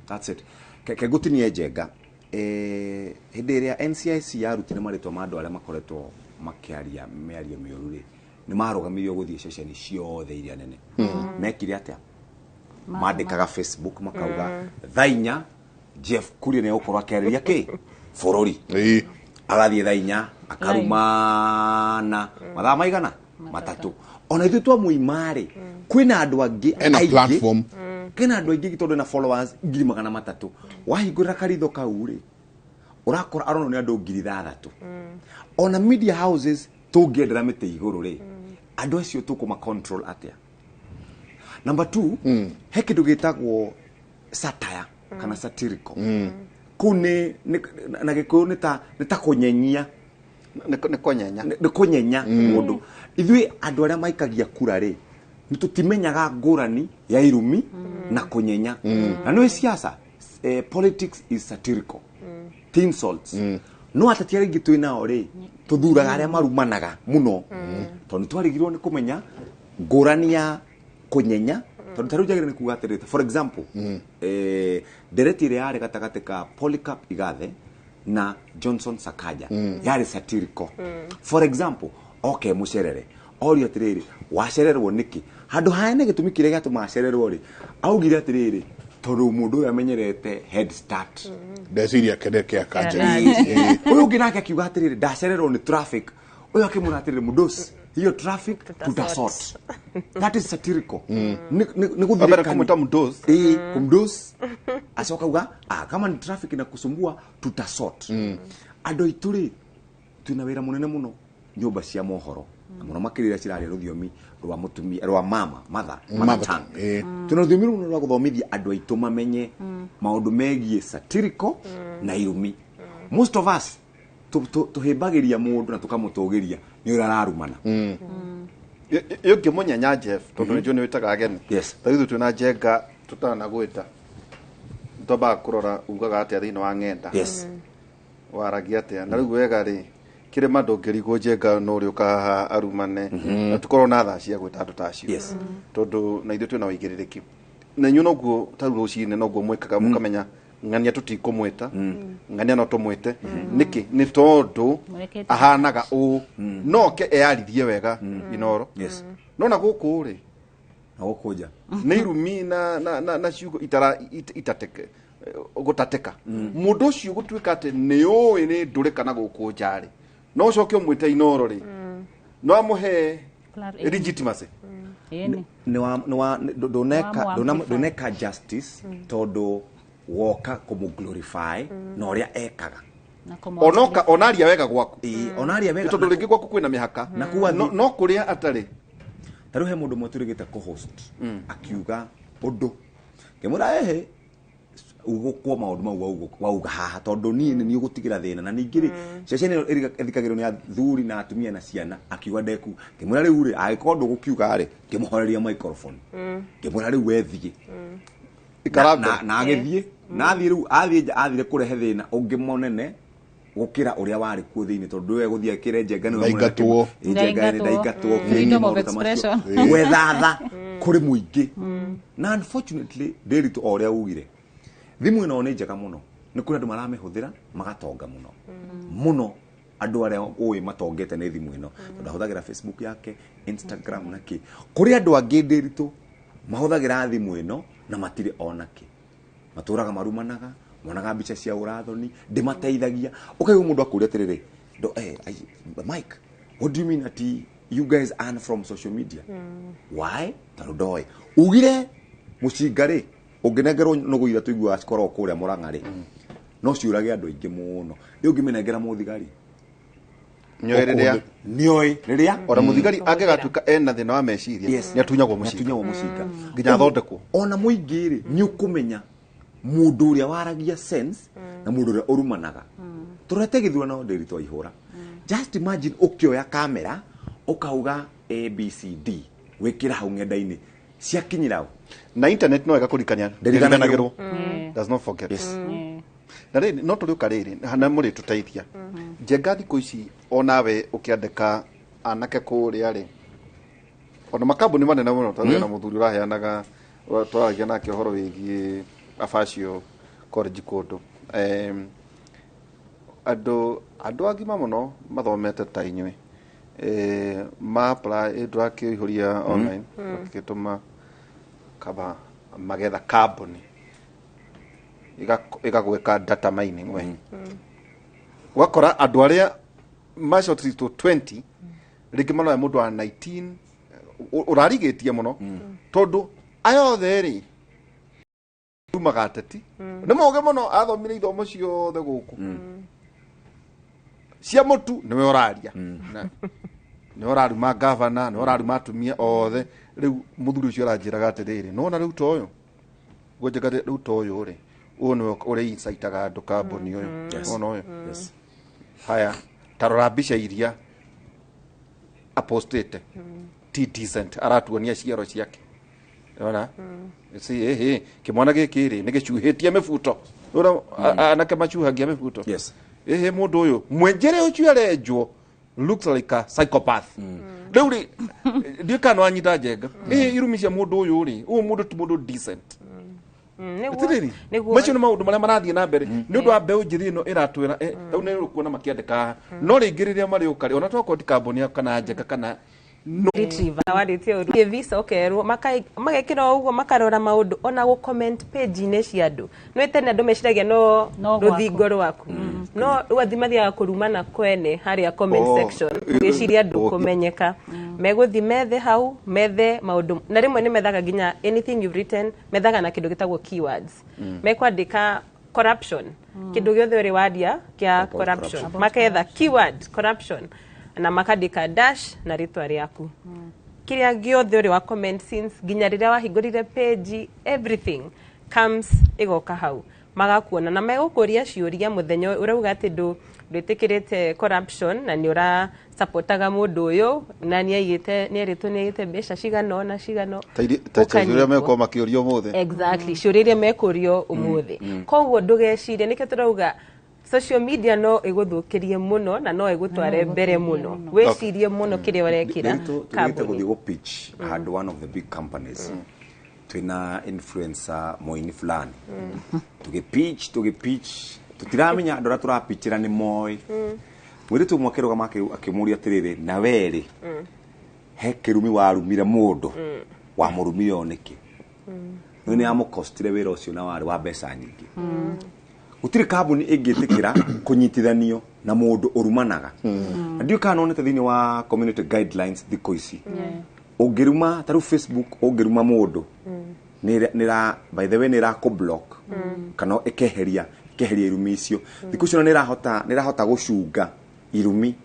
That's it. Kegutinie jenga hindi iria NCIC yarutire maritwa ma andu aria makoretwo makiaria miario miuru ri ni marugamirio guthie ceceni ciothe iria nene mekire atia mandikaga Facebook makauga thainya Jeff Kuria ne ukorwa akiariria ki bururi agathie thainya akarumana mathaa maigana matatu ona ithu twa muimari kwina andu angi aingĩ platform kena andu aingi tondu na followers 300,000 wahingura karitho kauri urakora arono ni andu 3,000 ona media houses tungiendera mite iguru ri andu acio tukuma control atia. Number 2 he kindu gitagwo satire kana satirical kune na gikuyu ni ta kunyenyia ni kunyenya mundu ithui andu aria maikagia kura ri nitutimenyaga ngurani ya irumi na kunyenya na no siasa politics is satirical insults no atatiari gitu inao ri tuthuraga aria marumanaga muno tondu twarigirwo ni kumenya ngurani ya kunyenya tondu tarujagira ni kuga atirite for example dereti ria ari gatagate ka Polycarp Igathe na Johnson Sakaja yari satirical for example okay mucerere orio atiriri wacererwo niki handu haene gitumi kire gatuma acererwo ri augire atiriri tondu mundu amenyerete head start ndeciria kedeke akanja uyu nginake akiuga atiriri ndacererwo ni traffic uyu akimura atiriri mundusi hiyo traffic tutasort that is satirical ni guthira kama mdosi kumdosi asoka uga kama ni traffic inakusumbua tutasort ando ituri tunawira munene muno nyumba cia mohoro muno makirira cirari ruthiomi rwa mutumia rwa mother tongue tunarudhimira muno rwa guthomithia andu aitu mamenye maundu megie satirical na irumi. Most of us tuhimbagiria mundu na tukamutugiria ni urararumana yo kimunyanya Jeff tondu njo ni witaga ageni tayithu tuna jenga tutana gwita toba kurora ugaga atia thina wa ngenda waragia atia na riu wega ri kire mandongerigo jenga no ri ukaha arumane na tukorwo na thaa cia gwita andu tacio tondu na ithu twina wigiririki na nyu noguo taru rucine noguo mwikaga mukamenya ngania tutikumwita ngania no tumwite niki ni tondu ahanaga u no ke eyarithie wega inoro no na guku ri na gokuja nä irumi na ciugo itateke gutateka mundu ucio gutuika ati ni uwi ni ndure kana guku njari no coke mwite inoro ri no amuhe legitimacy doneka justice todo woka kumu glorify na uria ekaga onaria wega gwaku onaria wega tondu ringi gwaku kwina mihaka no kuria atari taru he mundu mweturigite co-host akiuga undu kemura ehe ugukwa maundu mau wauga haha tondu ni ugutigira thina na ningiri ceceni ithikagirwo ni athuri na atumia na ciana akiuga ndeku kemura riu ri agikondo gukiuga ri kimuhoreria microphone kemura riu wethige na agithie na athie riu athire kurehe thina ungi monene gukira uria wari ku thiini tondu we guthie kirenjenga ni ndaigatwo freedom of expression wethatha kuri muingi na unfortunately Nderitu oria ugire thimu ino ni njega muno ni kuri andu maramihuthira magatonga muno andu aria uwi matongete ni thimu ino tondu ahuthagira Facebook yake Instagram na ki kuri andu angi Nderitu mahuthagira thimu ino na matire onake maturaga marumanaga monaga mbica cia urathoni ndimateithagia ukaigu mundu akuria tiriri Mike, what do you mean that you guys earn from social media? Why? Tarudoi ugire mucingari unginengerwo nuguira tuigua cikoro kuria Murang'a no ciurage andu aingi muno ni ungimenengera muthigari nioi riria ora muthigari angegatuika ena thina wa meciria ni atunyagwo mucinga nginya thondekwo ona muingiri ni ukumenya mundu uria waragia sense na mundu uria urumanaga turete githurano Nderitu aihura just imagine ukioya kamera ukauga ABCD wikira hau ngenda-ini ciakinyira na internet no igakurikania ndiriganagirwo does not forget na rĩrĩ no tũrĩ ũkarĩrĩ hana mũrĩ tũteithia njenga thikũ ici onawe ũkĩandĩka anake kũrĩa rĩ ona makambuni manene mũno tondũ na mũthuri ũraheanaga twaragia nake ũhoro wĩgiĩ abacio college kũndũ andũ agima mũno mathomete ta inyuĩ apply ndũrakĩihũria online ũkĩtũma kaba magetha kambuni igagweka data mining we wakora andu aria macotritwo 20 ringi manoya mundu wa 19 urarigetie muno tondu ayothe ri magateti ni moge muno athomire ithomo ciothe guku cia mutu niwe uraria ni uraruma governor ni uraruma atumia othe riu muthuri ucio aranjiraga atiriri nona riu toyo gwenjega riu toyo ri uno uri insaitaga andu kambuni uyu ona uyu haya tarora mbica iria apostete ti decent aratuonia ciaro ciake ona si kimwana giki ri ni gicuhitie mibuto ura anake machuhagia mibuto mundu uyu mwenjere ucio arenjwo looks like a psychopath riu ri ndikano anyita njenga irumicia mundu uyu ri mundu ti mundu decent macio nä maå ndå marä a marathiä na mbere nä å ndå wa mbeå njä ä no ä ratwä ra u nä å kuona makä andä no rä ngä rä rä a marä å karä ona tokorwo ti kambuni yao kana njega kana visa ukerwo magekira uguo makarora maundu ona gu comment page-ini cia andu no tene andu meciragia no ruthingo rwaku no rwathi mathiaga kurumana kwene haria comment section ugiciria andu kumenyeka meguthi methe hau methe maundu na rimwe ni methaga ginya anything you've written methaga na kindu gitagwo keywords mekwandika corruption kindu giothe uri wadia kia corruption maketha keyword corruption na makandika dash na ritwa riaku kiria giothe uri wa comment since ginya riria wahingurire page everything comes igoka hau magakuona na megukuria ciuria muthenya urauga ati ndu nditikirite corruption na ni ura supportaga mundu uyu na ni airite mbeca cigano na cigano ciuria meko makiurio muthe exactly ciuria mekurio umuthi koguo ndugecirie nike turauga social media no iguthukirie muno na no igutware mbere muno wecirie muno kiria urekira kabute guthii go pitch had one of the big companies twina influencer moini fulani tugipitch tutiramenya andora turapitchira ni moi mwiri tu mwakiruga make akimuria tiriri na weri he kirumi warumire mundu wa murumire oneke no ni amukostire wira ucio na wari wa mbeca nyingi utire kambuni ingitikira kunyitithanio na mundu urumanaga ndio kana onete thini wa community guidelines thiko ici ungiruma taru Facebook ungiruma mundu nira by the way nira ko block kana ekeheria irumi icio thiko icio nirahota gucunga irumi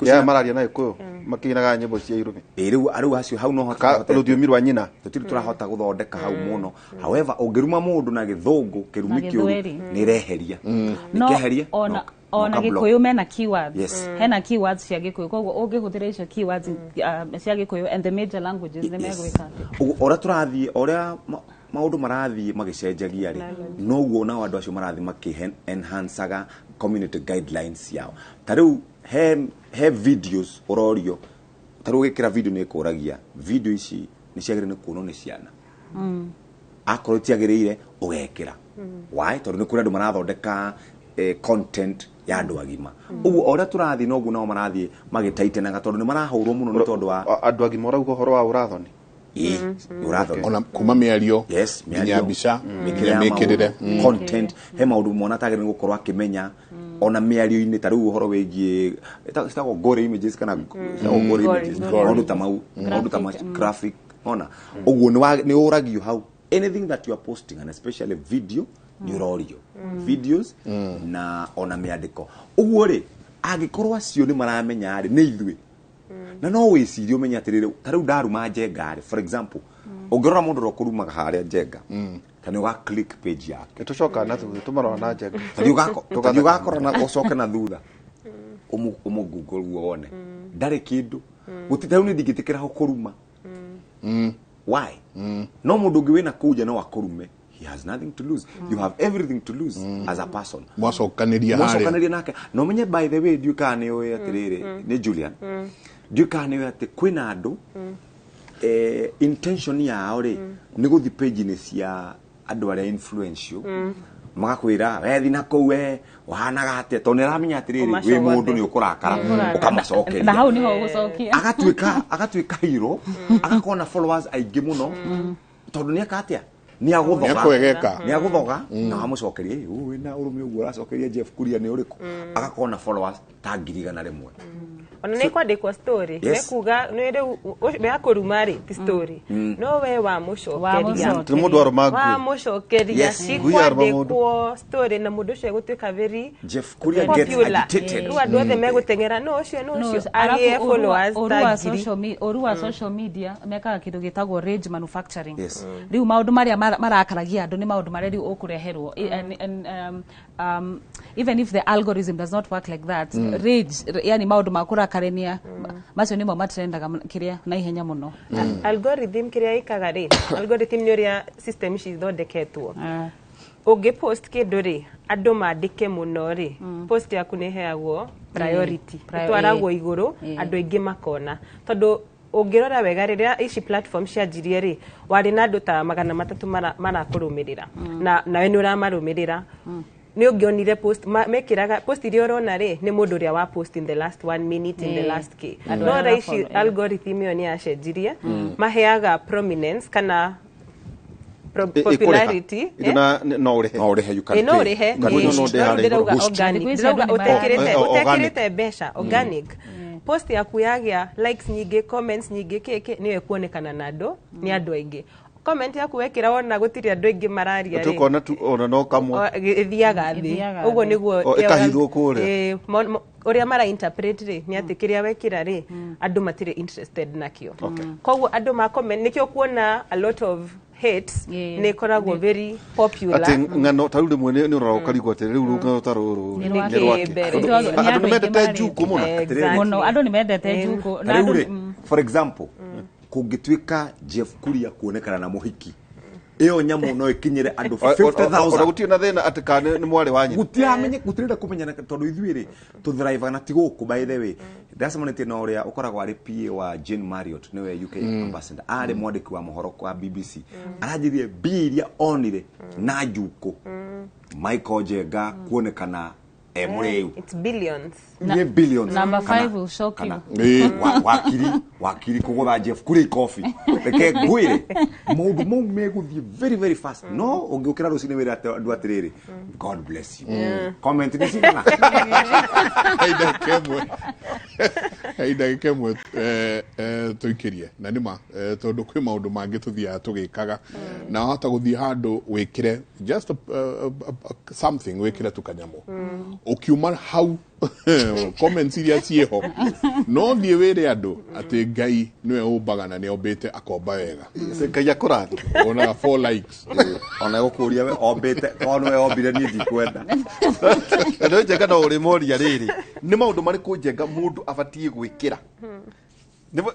ya mararia na ikuyo makinaga nyimbo cia irumi riu acio hau no hota ruthiumi rwa nyina tutiri turahota guthondeka hau muno however ungiruma mundu na githungu kirumi kiu nireheria nikeheria ona gikuyu mena keywords hena keywords cia gikuyu koguo ungihuthira icio keywords cia gikuyu and the major languages nemegwika ora turathie oria maundu marathie magicenjagia ri noguo na andu acio marathie enhanceaga community guidelines yao tariu he videos ororio tariu gikira video ni kuragia video ici ni ciagire ni kuno ni ciana akoro tiagirire ugekira why tondu ni kuri andu marathondeka content ya andu agima uguo ora turathie noguo nao marathie magitaitenaga tondu ni marahurwo muno ni tondu wa andu agima orauga horo wa urathoni urathoni ona kuma miario miario mbica mikirire content he maundu mona tagire gukorwa akimenya ona miario-ini tariu uhoro wigie itago gore images kana gore images maundu ta graphic ona uguo ni uragio hau anything that you are posting and especially video ni urorio videos na ona miandiko uguo ri agikorwa acio ni maramenya ri ni ithui na no wicirio menya atirire tariu ndaruma Njenga ri for example ungirora mundu rokurumaga haria Njenga kana uga click page yake tucoka na thutha tumarwa na Njenga tani ugakora na ucoke na thutha umu Google wone ndari kindu gutitau ni ndigitikira ho kuruma why no mundu ngi wina kuja no akurume he has nothing to lose you have everything to lose as a person mwacokaniria nake no menye by the way ndio kana oya atirire ni Julian ndio kana oya ati kwina andu intention yao ri ni guthi page ni cia andu aria influential magakwira wethi na kuwe wahanaga atia to niramenya atiriri wi mundu ni ukurakara ukamacokeria na hau niho gucokia agatuika hero agakona followers aingi muno tondu ni akatia ni aguthoga na amucokeria we na urume uguo aracokeria Jeff Kuria ni uriku agakona followers ta 100,000 ona ni kwandikwa story nekuga ni ri akurumari ti story no we wa mucokeria mundu wa mucokeria kwandikwa story na mundu ucio gutuika very Jeff Kuria gets agitated ru andu othe megutengera no ucio agie followers orua social media mekaga kindu gitagwo rage manufacturing riu maundu maria marakaragia andu ni maundu maria riu ukureherwo even if the algorithm does not work like that rage yani maundu makura karenia macio nimo matrendaga kiria na ihenya muno algorithm kiria ikaga ri algorithm ni uria system ici thondeketwo ungi post kindu ri andu mandike muno ri post yaku ni heagwo priority twaragwo iguru andu aingi makona tondu ungirora wega riria ici platform cia jirie ri wari na andu ta 300 marakurumirira na we ni uramarumirira ni ungionire post mekiraga post iria urona ri ni mundu ria wa post in the last 1 minute in the last k no raici algorithm yo ni acenjirie maheaga prominence kana popularity no urihe you can pay organic utekirite besha organic post yaku yagia likes nyingi comments nyingi keke niwe kuonekana nado ni andu aingi comment yaku wekira wona gutiri andu aingi mararia ri tukona tu ona no kamwe ithiaga thi uguo niguo ikahithwo kure uria mara interpret ri ni ati kiria wekira ri andu matire interested nakio koguo andu ma comment nikio kuona a lot of hates ne koragwo very popular ati ngano tarude mwene ni urara ukarigwa ati riu ngano taruru ni rwake andu mendete juku muno andu ni mendete juku na for example kungitwika Jeff Kuria kuonekana na muhiki iyo nyamu no ikinyire andu 50,000 guti na thina ati kana ni mwari wanyu gutiamenye gutirenda kumenya tondu ithuire tu driver na tiguku by the way ndacemanite na uria ukoragwo ari PA wa Jane Marriott niwe UK ambassador ari mwandiki wa mohoro kwa BBC aranjirie biria onire na juko Michael Njenga kuonekana Mureu. It's billions. Billions. Number 5 will shock you. Wakiri kugura Jeff kuri coffee. Reke gwire. Mundu meguthie very very fast. No, ungiukira rucine wira andu atiriri. God bless you. Comment ni sina. Haida kemwe tuikirie. Na nima tondu kwi maundu mangi tuthia tugikaga na hota guthie handu wikire just something wikire tukanyamo. Ukiuma hau comments iria cieho no thie wire andu ati Ngai niwe umbaga na ni ombite akomba wega Ngai akurathi ona 4 likes ona gukuria we ombite ono we ombire ni ndikwenda ndio njega na uri moria riri ni maundu mariku njenga mundu abatie gwikira nibo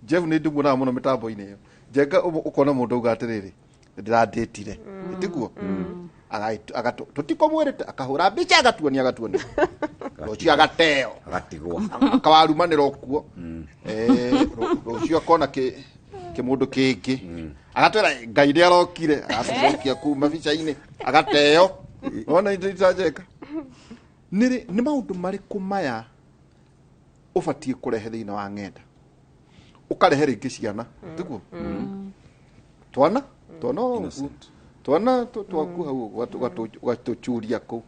Jeff ni ndimuna muno mitambo-ini iyo njenga ukona mundu ugatiriri ndiradetire itiguo agato tutikomwerete akahura bicha agatuania rocio agateo agatigwa akawarumanira okuo rocio akona ke mundu kingi agatwera Ngai ni arokire agacokia kuma bicha-ini agateo ona nditajeka ni maundu mariku maya ubatie kurehe thiini wa ng'enda ukarehe ringi ciana tiguo twana twaku hau gatuchuria ku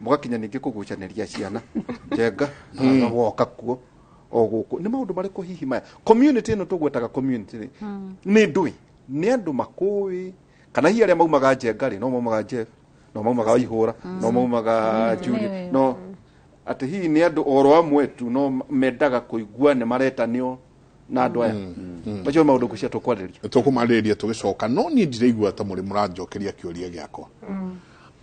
mugakinya ningi kugucaniria ciana njenga na woka kuo oguku ni maundu mariku hihi maya community ino tugwetaga community ni ndui ni andu makui kana hi aria maumaga njenga ri no maumaga Jeff no maumaga Ihura no maumaga Julie no ati hi ni andu oro amwe tu no mendaga kuigua ni maretanio na andu aya bacho maundu kucia tukwariria tukumariria tugicoka no ni ndireigua ta muri muranjokeria kiuria giakwa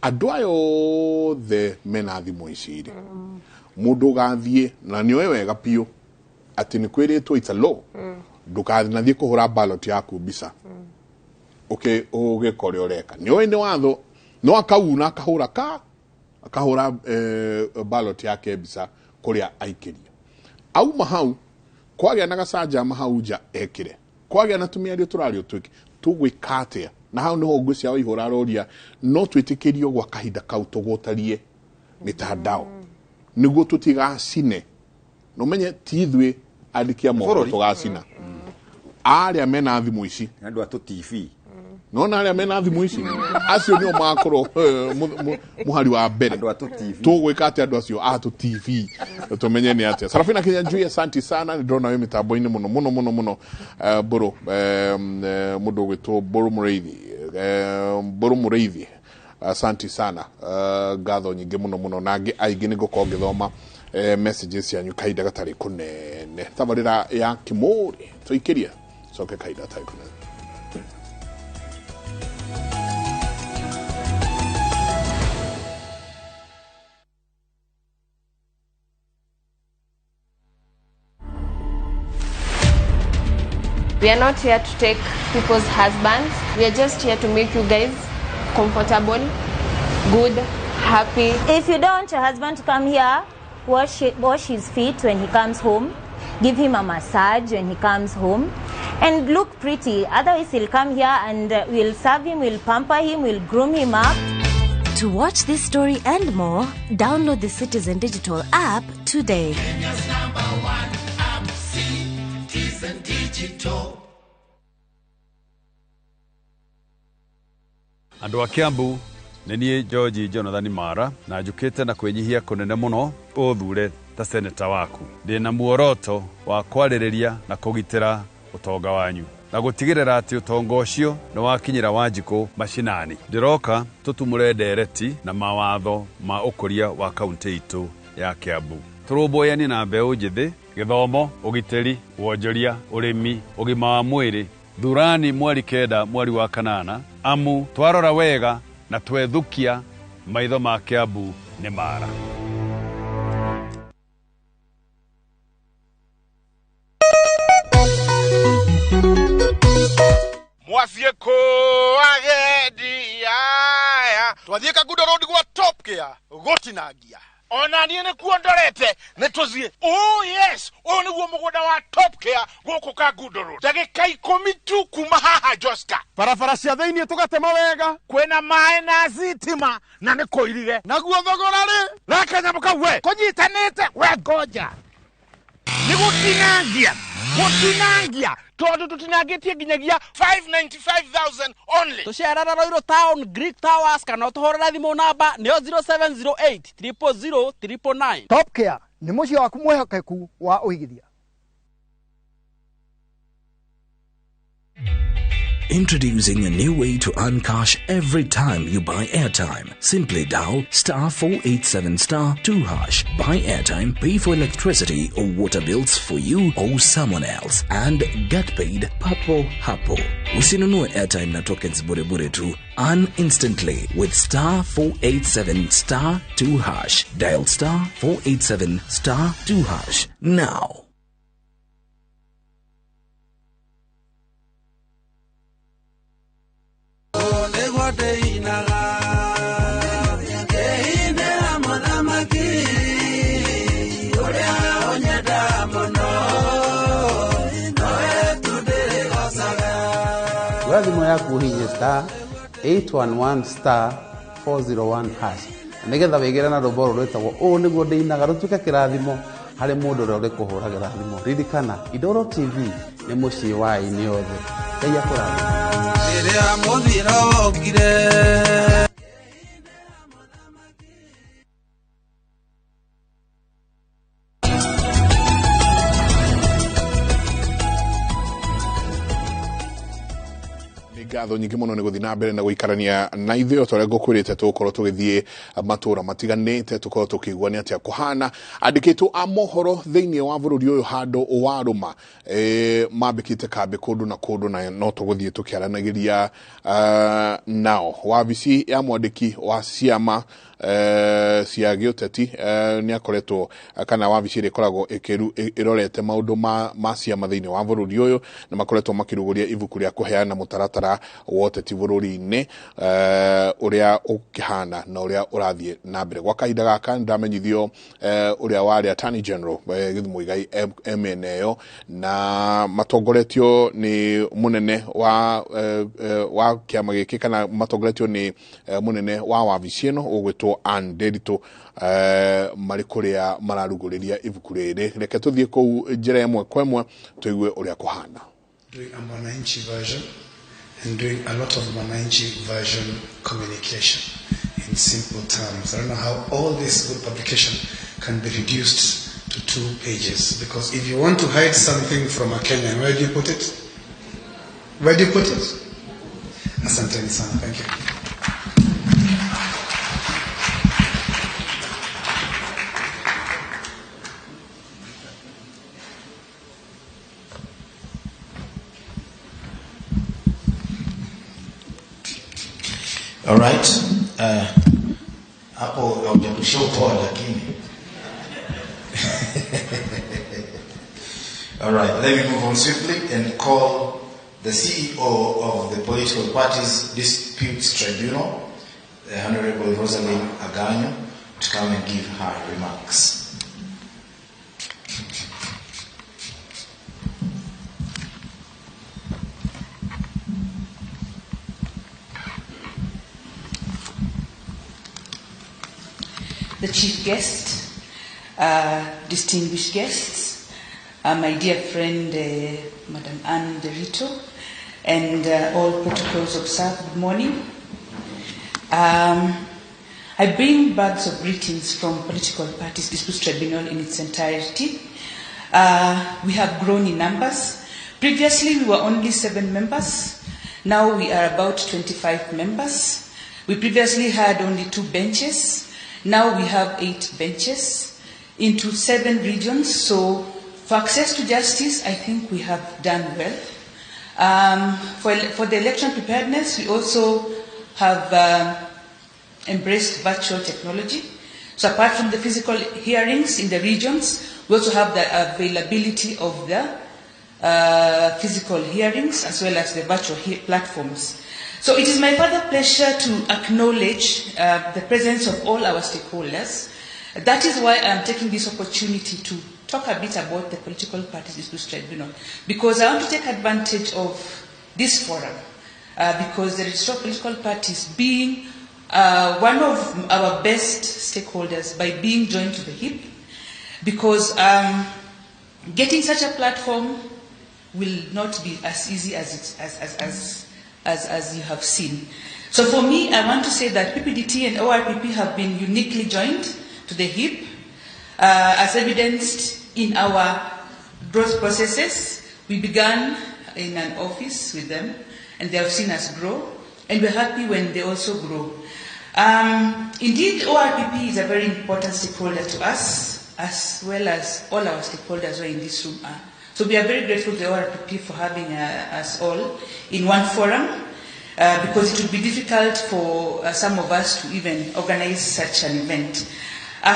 andu ayo the menathimo iciri mundu gathie na ni wega piu ati ni kwiritwo it's a law ndukathi na thie kuhura ballot yaku bisa okay ugikore ureka ni watho no akauna akahura ballot yake bisa kuria aikiria au mahau kwagya na gacaja mahauja ekire kwagya na tumiario turario twiki tugwikatia na hau niho ngucia Ihura roria no twitikirio gwa kahinda kau tugutarie mitandao niguo tutigacine no menye tithwe andikia mo tugacina aria mena thimu ici andu atu TV no na aria mena thimu ici acio nio makoro muhari wa mbere andu atu TV tugwikate andu acio atu TV tumenye ni atia Sarafina Kinyanjui asante sana ndona we mitambo-ini muno buru mundu gwitwo buru mureithi asante sana gatho nyingi muno nangi aingi ni gukorwo ngithoma messages yanyu kaida gatari kunene tabarira ya Kimuri tuikiria soke kaida gatari kunene. We are not here to take people's husbands. We are just here to make you guys comfortable, good, happy. If you don't want your husband to come here, wash his feet when he comes home, give him a massage when he comes home, and look pretty. Otherwise, he'll come here and we'll serve him, we'll pamper him, we'll groom him up. To watch this story and more, download the Citizen Digital app today. Kenya's #1 app, Citizen Digital. Andu a Kiambu nenie George Jonathan Mara na njukite na kwenyihia kunene muno uthure ta senator waku ndina muoroto wa kwaririria na kugitira utonga wanyu na gutigirira ati utonga ucio no wakinyira Wanjiku mashinani ndiroka tutumure ndereti na mawatho ma ukuria wa kaunti itu ya Kiambu turumboyani na mbeu njithi githomo ugitiri wonjoria urimi ugima wa mwiri thurani mweri kenda mweri wa kanana amu twarora wega na twethukia maitho ma Kiambu ni Mara. Mwafieko agedi aya twathieka Gudo Road gwa Top Gear gotinagia ona niĩ nĩ kuondorete nĩ tũthiĩ. Oh yes, ũyũ nĩguo mũgũnda wa Top Care gũkũ Kangundo Road. Ndagĩka 10 tu kuma haha Joska. Barabara cia thĩinĩ tũgatema wega, kwĩna maĩ na thitima na nĩ kũirige. Naguo thogora rĩ, na kanyamũ kau we kũnyitanĩte we ngoja. Nĩ gũtinangia tondũ tũtinangĩtie nginyagia 595,000 only. Tũcerera Roiro Town, Greek Towers, kana tũhorera thimũ namba nĩyo 0708 000 999. Top Care nĩ mũciĩ waku mwĩhokeku wa ũigithia. Introducing a new way to earn cash every time you buy airtime. Simply dial *487*2#. Buy airtime, pay for electricity or water bills for you or someone else, and get paid papo hapo. Usinunue airtime na tokens bure tu. Earn instantly with *487*2#. Dial *487*2# now. Thimũ yaku hihinya *811*401#. Nĩgetha wĩgĩre na rwĩmbo rũrũ rwĩtagwo ũũ nĩguo ndĩinaga rũtuĩke kĩrathimo harĩ mũndũ ũrĩa ũrĩkũhũragĩra thimũ. Ririkana, Indoro TV nĩ mũciĩ wa aini othe. Ngai akũrathime. Rĩrĩa mũthiro wokire ngatho nyingĩ mũno nĩ gũthiĩ na mbere na gũikarania na ithuĩ tũrĩa ngũkwĩrĩte tũgũkorwo tũgĩthiĩ matũra matiganĩte tũkorwo tũkĩigua nĩ atĩa kũhana. Andĩkĩtwo a mohoro thĩinĩ wa bũrũri ũyũ handũ warũma mambĩkĩte kambĩ kũndũ na kũndũ, na no tũgũthiĩ tũkĩaranagĩria nao. Wabici ya mwandĩki wa ciama cia gĩũteti nĩ akoretwo kana wabici ĩrĩa ĩkoragwo ĩrorete maũndũ ma ciama thĩinĩ wa bũrũri ũyũ, na makoretwo makĩrugũria ibuku rĩa kũheana mũtaratara wa ũteti bũrũri-inĩ ũrĩa ũkĩhana na ũrĩa ũrathiĩ na mbere. Gwa kahinda gaka nĩndamenyithio ũrĩa warĩ Attorney General Githu Muigai mĩena ĩyo, na matongoretio nĩ mũnene wa kĩama gĩkĩ kana matongoretio nĩ mũnene wa wabici ĩno ũgwĩtwo Anne Nderitu marĩ kũrĩa mararugũrĩria ibuku rĩrĩ. Reke tũthiĩ kũu njĩra ĩmwe kwa ĩmwe tũigue ũrĩa kũhana. Doing a Mwananchi version and doing a lot of Mwananchi version communication in simple terms. I don't know how all this good publication can be reduced to 2 pages, because if you want to hide something from a Kenyan, where do you put it? Where do you put it? Asanteni sana. Thank you. All right. Hapo haujakushopoa lakini. All right, let me move on swiftly and call the CEO of the Political Parties Disputes Tribunal, the Honorable Rosalind Aganyo, to come and give her remarks. The chief guest, distinguished guests, my dear friend, Madam Anne Nderitu, and all protocols observed, good morning. I bring bags of greetings from Political Parties Disputes Tribunal in its entirety. We have grown in numbers. Previously, we were only 7 members. Now we are about 25 members. We previously had only 2 benches. Now we have 8 benches into 7 regions. So for access to justice, I think we have done well. For the election preparedness, we also have embraced virtual technology. So apart from the physical hearings in the regions, we also have the availability of the physical hearings as well as the virtual platforms. So it is my further pleasure to acknowledge the presence of all our stakeholders That is why I'm taking this opportunity to talk a bit about the Political Parties Disputes Tribunal, because I want to take advantage of this forum, because the Registrar of Political Parties being one of our best stakeholders by being joined to the hip, because getting such a platform will not be as easy as you have seen. So for me, I want to say that PPDT and ORPP have been uniquely joined to the hip, as evidenced in our growth processes. We began in an office with them, and they have seen us grow, and we're happy when they also grow. Indeed, ORPP is a very important stakeholder to us, as well as all our stakeholders who are in this room are. So we are very grateful to ORPP for having us all in one forum, because it would be difficult for some of us to even organize such an event.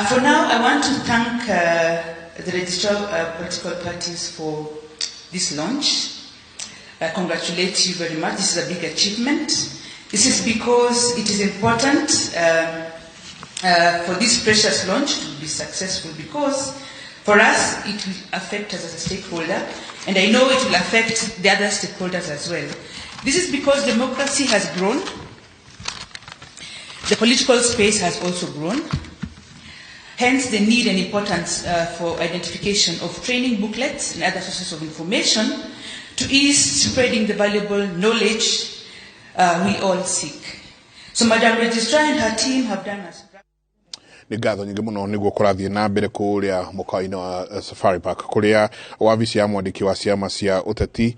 For now, I want to thank the Registrar of Political Parties for this launch. I congratulate you very much. This is a big achievement. This is because it is important for this precious launch to be successful, because for us it will affect us as a stakeholder, and I know it will affect the other stakeholders as well. This is because democracy has grown, the political space has also grown, hence the need and importance for identification of training booklets and other sources of information to ease spreading the valuable knowledge we all seek. So Madam Registrar and her team have done us. Ni ngatho nyingi muno niguo kurathie na mbere kuria mukaini wa Safari Park kuria wabici ya mwandiki wa ciama cia uteti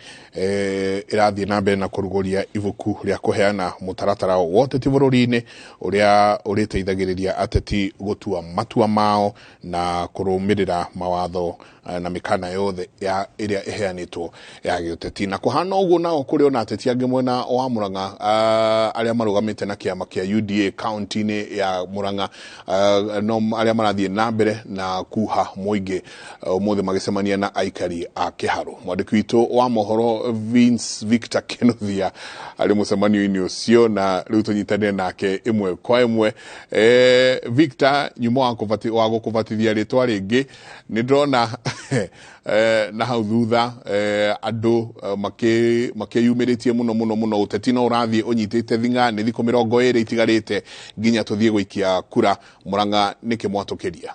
irathie na mbere na kuruguria ibuku ria kuheana mutaratara wa uteti bururi-ini uria uriteithagiriria ateti gutua matua mao na kurumirira mawatho na mikana yothe ya iria iheanitwo ya giuteti. Na kuhana uguo nao kuri ona ateti angi mwena wa Murang'a aria marugamite na kiama kia UDA county-ini ya Murang'a no aria marathie na mbere na kuha muingi umuthi magicemania na aikari a Kiharo. Mwandiki witu wa mohoro Vince Victor Kinuthia ari mucemanio-ini ucio na riu tunyitanire nake imwe kwa imwe. Victor, nyuma wa gukubatithia ritwa ringi ni ndona na hau thutha andu makiyumiritie muno uteti no urathie unyitite thinga ni thiku 20 itigarite nginya tuthie guikia kura. Murang'a niki mwatukiria.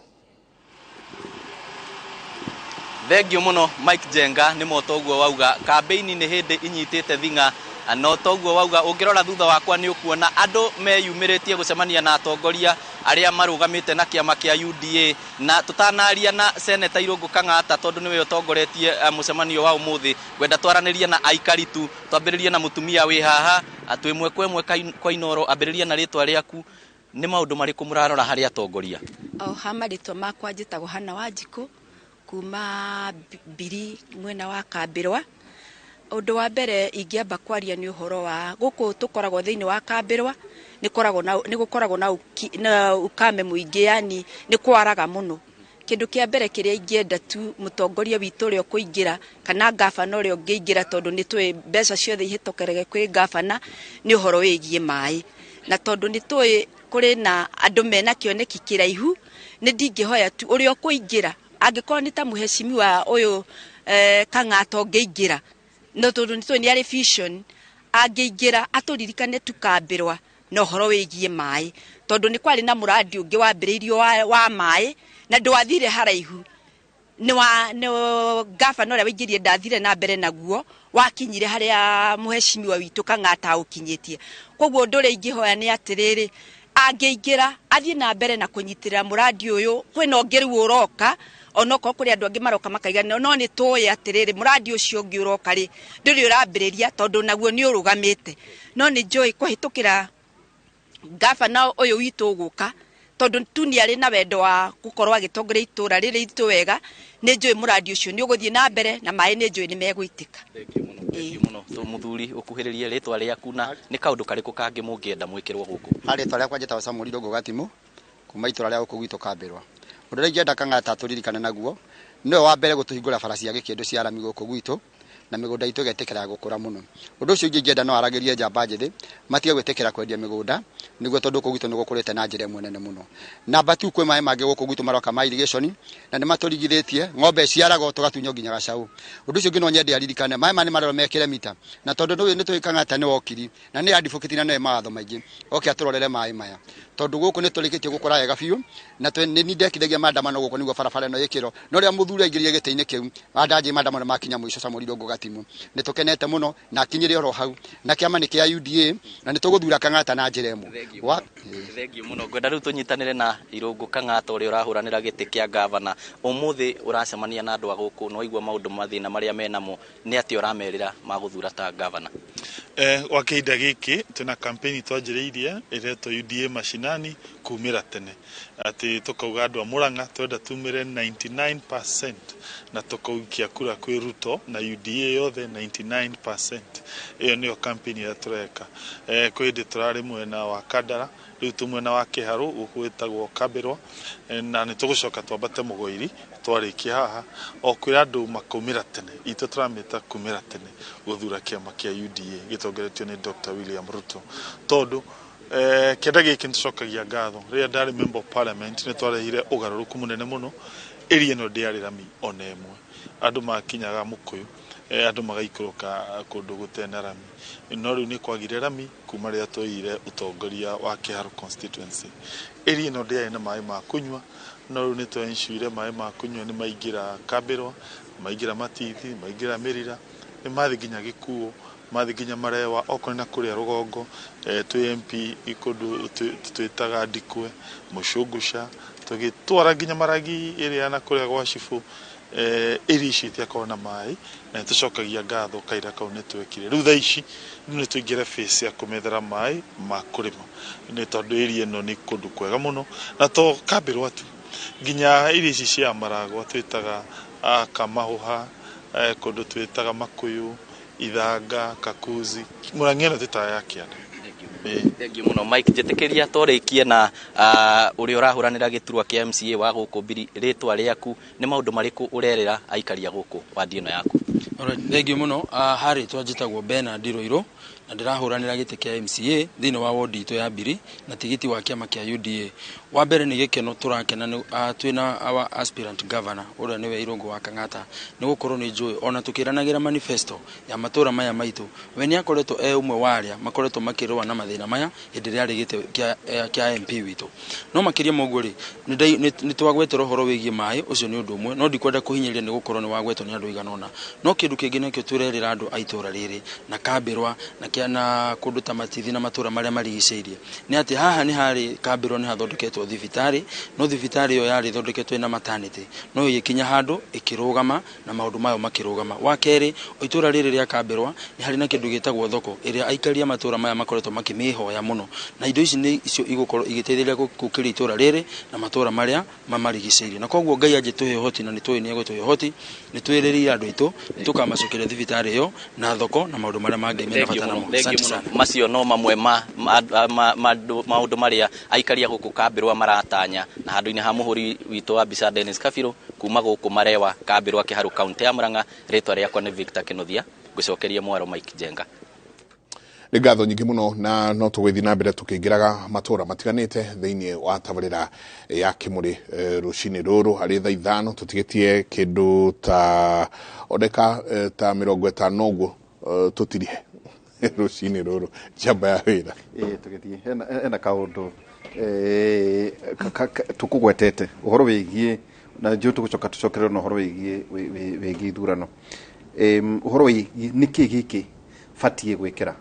Thengio muno Mike Jenga ni motoguo wauga campaign ni hindi inyitite thinga, no toguo wauga ungirora thutha wakwa ni ukuona andu meyumiritie gucemania na atongoria aria marugamite na kiama kia UDA, na tutanaria na Senator Irungu Kang'ata tondu niwe utongoretie mucemanio wa umuthi. Gwenda twaraniria na aikari tu, twambiririe na mutumia wi haha atwimwe kwemwe kwa Inoro, ambiriria na ritwa riaku. Ni maundu mariku murarora hari atongoria? Hamaritwa makwa njitagwo Hana Wanjiku kuma Biri mwena wa Kambirwa. Undu wa mbere ingiamba kwaria ni uhoro wa guku tukoragwo thiini wa Kambirwa ni gukoragwo na ukame muingi, yani ni kwaraga muno. Kindu kia mbere kiria ingienda tu mutongoria witu uri kuingira kana gavana uri ungiingira, tondu ni twi mbeca ciothe ihitokerege kwi gavana, ni uhoro wigie mai, na tondu ni twi kuri na andu mena kioneki kiraihu, ni ndingihoya tu uri ukuingira angikorwo ni ta muheshimiwa uyu Kang'ata ungiingira, no tondu ni twi ni ari vision angiingira aturirikane tukambirwa no horo wigie mai, tondu ni kwari na muradi ungi wambiriirio wa mai na ndwathire haraihu. Ni gavana uri wingirie ndathire na mbere naguo wakinyire haria muheshimiwa witu Kang'ata ukinyitie. Koguo ndure ingihoya ni atiriri angiingira athie na mbere na kunyitirira muradi uyu. Kwina ongeru uroka onoko kuri andu angi maroka makaigana, no ni tuye atiriri muradi ucio ungi uroka ri nduri urambiriria tondu naguo ni urugamite, no ni njoi kuhitukira gavana uyu witu uguka tondu tu ni ari na wendo wa gukorwa agitongoria itura riri itu wega. Ni njoi muradi ucio ni uguthie na mbere na mai ni njoi ni megwitika. Muno to muthuri ukuhiririe ritwa riaku na ni kaundu kariku kangi mungienda mwikirwo guku? Hari ritwa riakwa njetawa Samuel Ndungu Gatimu kuma itura ria guku gwitu Kambirwa. Undu ria ingenda Kang'ata turirikane naguo niwe wa mbere gutuhingura barabara cia gikindu cia rami guku gwitu, na migunda itu getekera gukura muno undu ucio ingenda no aragerie njamba njithi matige gwetekera kwendia migunda niguo tondu kugwitu ni gukurite na njira imwe nene muno namba 2 kwi mai mangi guku gwitu maroka ma irrigation na ni maturigithitie ng'ombe ciaraga tugatunyo nginya gacau undu ucio ngino nyende aririkane mai mani maroro mekire mita na tondu ndu ni tuikangata ni wokiri na ni advocate na no maatho maingi oke aturorere mai maya tondu guku ni turikitie gukura wega biu na ni ndekithagia maandamano guku niguo barabara no yikiro no ria muthuri aingirie gite-ini kiu andaje maandamano makinya mwisho Samuri Ndongo Gatimu ni tukenete muno na kinyire oro hau na kiama ni kia UDA na ni tuguthura Kang'ata na njira imwe thengio muno ngwenda riu tunyitanire na Irungu Kang'ata uri urahuranira giti kia gavana umuthi uracemania na andu aguku no igua maundu mathina maria menamo ni ati uramerira maguthura ta gavana wa kihinda giki tuna campaign twanjiriirie ireto UDA mashinani kumira tene ati tukauga andu a Murang'a twenda tumire 99% na tukaukia kura kwi Ruto na UDA yothe 99%. Iyo niyo campaign ya tureka kwindi turari mwena wa Kandara riu tumwena wa Kiharu ukwitagwo Kabirwa na ni tugucoka twambate Mugoiri twarikia haha okwira andu makumira tene itu turamita kumira tene guthura kiama kia UDA gitongoretio ni Dr. William Ruto tondu kenda giki ntucokagia ngatho ria ndari member of parliament ni twarehire ugaruruku munene muno eri eno ndiari rami ona emwe andu makinyaga Mukuyu andu magaikuruka kundu gutena rami no riu ni kwagire rami kuma ria toire utongoria wa Kiharu constituency eri eno ndiari na mai ma kunywa no riu ni twenshire mai ma kunywa ni maingira Kabirwa maingira Matithi maingira Mirira ni mathi ginya Gikuo mathi ginya Marewa okoni na kuria Rugongo tu MP ikundu twitaga Ndikwe Mushungusha tugitwara ginya Maragi iria na kuria gwa Shifu iri citia kona mai na tucokagia ngatho kaira kau ni twekire riu tha ici ni tuingire face ya kumethera mai ma kurima ni tondu iri eno ni kundu kwega muno na to Kabirwa tu ginya iri ici cia Maragwa twitaga Kamahuha kundu twitaga Makuyu Ithanga Kakuzi Murang'eno titaya kiana thengio muno Mike njitikiria torikie na uri urahuranira giturwa kia MCA wa guku Biri ritwa riaku ni maundu mariku urerera aikaria guku wa ndino yaku thengio muno hari twanjitagwo Bernard Roiro na ndirahuranira giti kia MCA thini wa ward itu ya Biri na tigiti wa kiama kia UDA wa mbere ni gikeno turakena twina our aspirant governor ura niwe Irungu wa Kang'ata ni gukorwo ni njui ona tukiranagira manifesto ya matura maya maitu we ni akoretwo umwe waria makoretwo makirwa na mathina maya hindi ria giti kia MP witu no makiria moguo ri ni twagwete rohoro wigie mai ucio ni undu umwe no ndikwenda kuhinyiria ni gukorwo ni wagwetwo ni andu iganona no kindu kingi nikio turerira andu aitura riri na Kabirwa na kiana kundu ta Matithi na matura maria marigiceirie ni ati haha ni hari Kabirwa ni hathondeketwo thibitari no thibitari yo yari thondeketwo na maternity no yikinya handu ikirugama na maundu mayo makirugama wa keri itura riri ria Kabirwa ni hari na kindu gitagwo thoko iria aikaria matura maya makoretwo makimihoya muno na indo ici ni icio igukorwo igiteithiria gukira itura riri na matura maria mamarigiceirie na koguo Ngai ajituhe hoti na nitui ni egutwe hoti nitwiririe andu itu tukamacukire thibitari yo na thoko na maundu maria mangi mena bata namo macio no mamwe maundu maria aikaria guku Kabirwa maratanya na handu-ini ha muhuri witu wa Bisa Dennis Kabiru kuma guku Marewa Kabirwa Kiharu kaunti ya Murang'a ritwa riakwa ni Victor Kinuthia gucokeria mwaro Mike Jenga ni ngatho nyingi muno na no tugwithi na mbere tukingiraga matura matiganite thiini wa tabarira ya Kimuri rucini ruru hari thaa 5 tutigetie kindu ta odeka ta 50 uguo tutirihe rucini ruru jamba ya wira tugetie ena kaundu tukugwetete uhoro wigie na njo tugucoka tucokerera no uhoro wigie thurano uhoro wigie niki giki fatie gwikira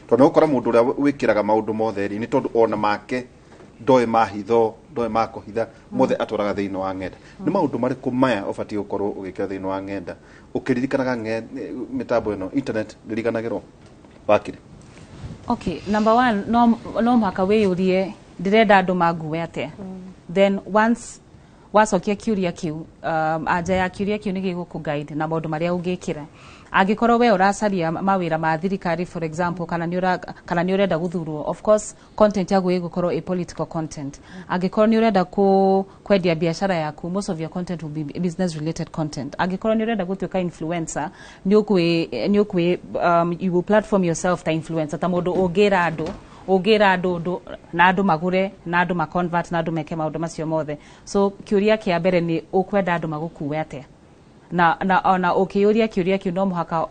tondu ukora mundu uria wikiraga maundu mothe ri ni tondu ona make ndoe mahitho ndoe makohitha mothe atwaraga thiini wa ng'enda ni maundu mariku maya ubatie gukorwo ugikira thiini wa ng'enda ukiririkanaga mitambo ino internet ndirikanagirwo wakire okay number 1 no maka wiyurie ndirenda andu mangue ate then once wacokia kiuria kiu anja ya kiuria kiu ni giguku guide na maundu maria ungikira Angĩkorwo we ũracaria mawĩra ma thirikari for example kana nĩ ũrenda guthurwo, of course content yaku ĩgũkorwo a political content. Angĩkorwo nĩ ũrenda kwendia biashara yaku, most of your content will be business related content. Angĩkorwo nĩ ũrenda gũtuĩka influencer, you will platform yourself ta influencer, ta mũndũ ũngĩra andũ na andũ magũre na andũ ma convert na andũ meke maũndũ macio mothe. So kĩũria kĩa mbere nĩ ũkwenda andũ magũkuue atĩa, na ũkĩũria kĩũria kĩu no mũhaka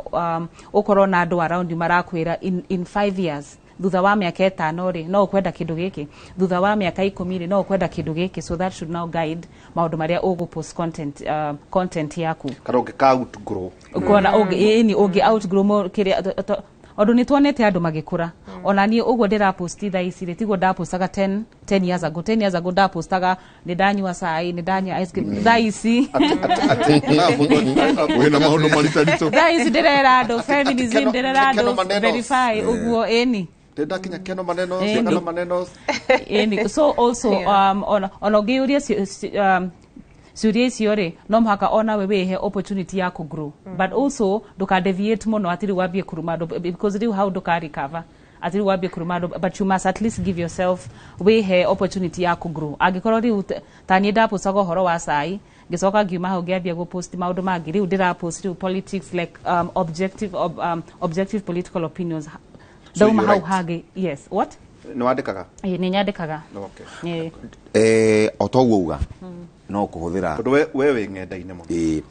ũkorwo na andũ around you marakwĩra in 5 years, thutha wa mĩaka 5 rĩ no ũkwenda kĩndũ gĩkĩ, thutha wa mĩaka 10 rĩ no ũkwenda kĩndũ gĩkĩ. So that should now guide maũndũ marĩa ũgũpost content yaku. Kana ũngĩka outgrow ũngĩ outgrow kĩrĩa Odo nĩ tuonete andũ magĩkũra. Ona niĩ ũguo ndĩraposti thaa ici rĩ tiguo ndapostaga 10 years ago. 10 years ago ndapostaga nĩ ndanyua cai, nĩ ndanyua ice cream. Thaa ici wĩna maũndũ maritũ. Thaa ici ndĩrera andũ feminism, ndĩrera andũ verify ũguo ĩni. Ndakinya keno maneno kana maneno ĩni. So also ona ũngĩũria ciũria icio rĩ no mũhaka ona we wĩhe opportunity ya grow, but also ndũkadeviate mũno atiri wambie kuruma andũ, because rĩu hau ndũkarecover atiri wambie kuruma andũ, but you must at least give yourself wĩhe opportunity ya grow. Angĩkorwo rĩu ta niĩ ndapostaga ũhoro wa cai ngĩcoka ngiuma hau ngĩambia gũpost maũndũ mangĩ, rĩu ndĩrapost rĩu politics like objective political opinions. Ndauma hau hangĩ. Yes, what? Nĩ wandĩkaga? Nĩ nyandĩkaga. Okay. Otoguo uga no kuhuthira we ng'enda-inĩ mũno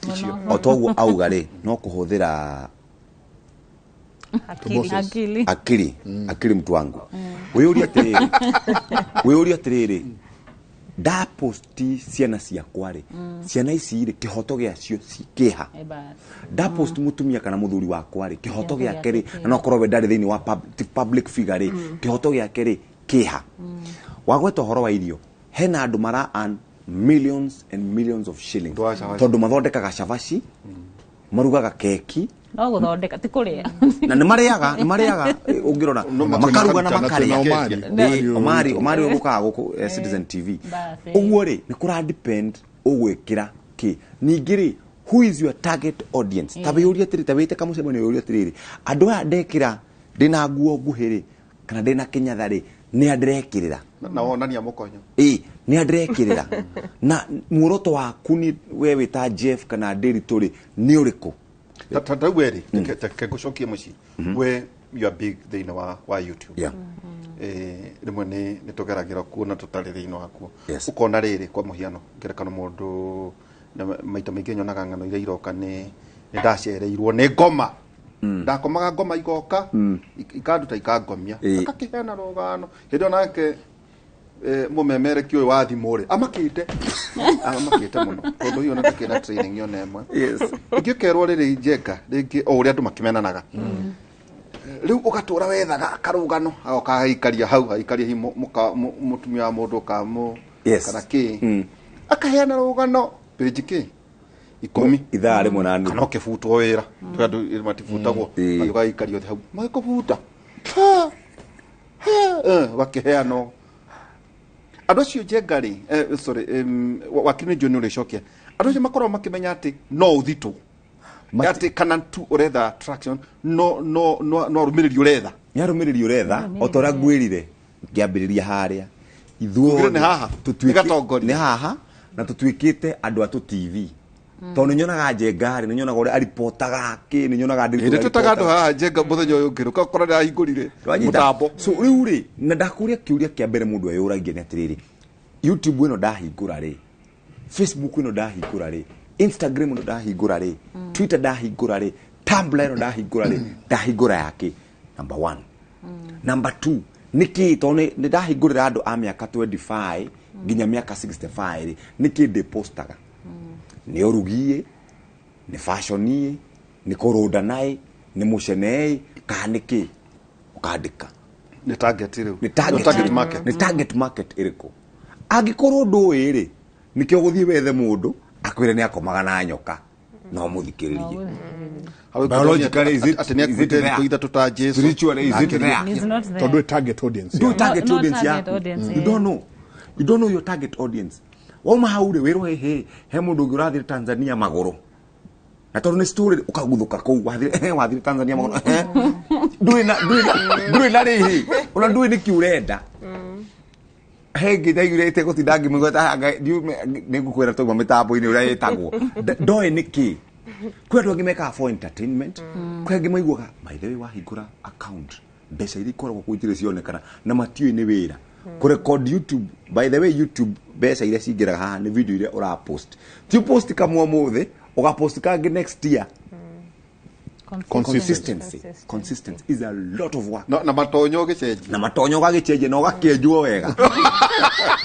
otoguo auga rĩ no kuhuthira akili mtu wangu. Wĩũria atĩrĩrĩ ndaposti ciana ciakwa rĩ ciana ici rĩ kĩhoto gĩacio cikĩha, ndapost mutumia kana muthuri wakwa rĩ kĩhoto gĩake rĩ na no korwo we ndarĩ thĩinĩ wa public figure rĩ kĩhoto gĩake rĩ kĩha. Wagweta ũhoro wa irio, hena andũ mara earn millions and millions of shillings tondu mathondekaga cabaci, marugaga keki, no guthondeka ti kuria na nĩ mariaga ungirona makaruga na makaria Omari ugukaga guku Citizen TV. Uguo ri ni kura depend ugwikira ki ningi ri who is your target audience. Tabiuria tiri tabite kamucemani uria tiri andu aya ndekira ndina nguo nguhiri kana ndina kinyatha ri ni andirekirira na wonania mukonyo ni andirekirira na muoroto waku ni we wita Jeff kana Ndiritu ri ni uriku tatagwe ri kegucokie muci we you are big thĩinĩ wa YouTube rimwe ni tugeragira kuona tutari thĩinĩ waku ukona riri kwa muhiano ngerekano mundu maita maingi nyonaga ng'ano iria iroka ni ndacereirwo ni ngoma ndakomaga ngoma igoka ikanduta ikangomia akakihena rugano hindi onake mumemereki uyu wa thimu ri amakite muno tondu hiyo natakina training yo nemwe igikerwo riri njeka ringi o uria andu makimenanaga riu ugatura wethaga karugano agoka ikaria hau ikaria hi mutumia wa mundu kamu kana ki akahena rugano page ki 10 ithaa rimwe na nuthu kana ukibutwo wira tondu matifutagwo agoka ikaria hau magikubuta wakiheano andu acio njengari wakini John ulicokia andu acio makorwo makimenya ati no uthitu ati kana tu uretha attraction no rumiriri uretha nyarumiriri uretha otora ngwirire ngiambiriria haria ithuo ni haha tutwikite ni haha na tutwikite andu atu TV tondu nyonaga njengari ni nyonaga uri aripotaga ki ni nyonaga Ndiritu tutaga andu haha njenga muthenya uyu ngiruka kora nda hingurire mutambo so riu ri na ndakuria kiuria kia mbere mundu ayuragia ni atiriri YouTube ino ndahingura ri, Facebook ino ndahingura ri, Instagram ino ndahingura ri, Twitter ndahingura ri, Tumblr ino ndahingura ri, ndahingura yake number 1. Number 2 niki tone ndahingurira andu a miaka 25 nginya miaka 65 ri niki ndepostaga ni orugie ni fashionie ni koroda nai ni mucenei kaniki ukandika ni target riu ni target market iriko agikorwo nduiri nikio guthie wethe mundu akwire ni akomaga na nyoka no muthikiririe biologically is it kuita tuta Jesu spiritually is it there tondu target audience you don't know your target audience woma haure wero he mundu ungi urathire Tanzania maguru na tondu ni story ukaguthuka kou wathire Tanzania magono ndui na rihi ona ndui ni kiurenda henge daigirete gutindangi mugota hanga nigukwira tugwa mitambo-ini uria yetagwo ndoe niki kwetu angimeka for entertainment kwengi maiguaga by the way wahingura account mbeca iria ikoragwo kuitire cionekana na matioi ni wira kurecord YouTube. By the way, YouTube besa ile cingiraga haha ni video ile ura post ti post kamwe muthe ugapost kangi next year. Consistency is a lot of work. Na matonyo gicenje na matonyo gagicenje no gakienjwo wega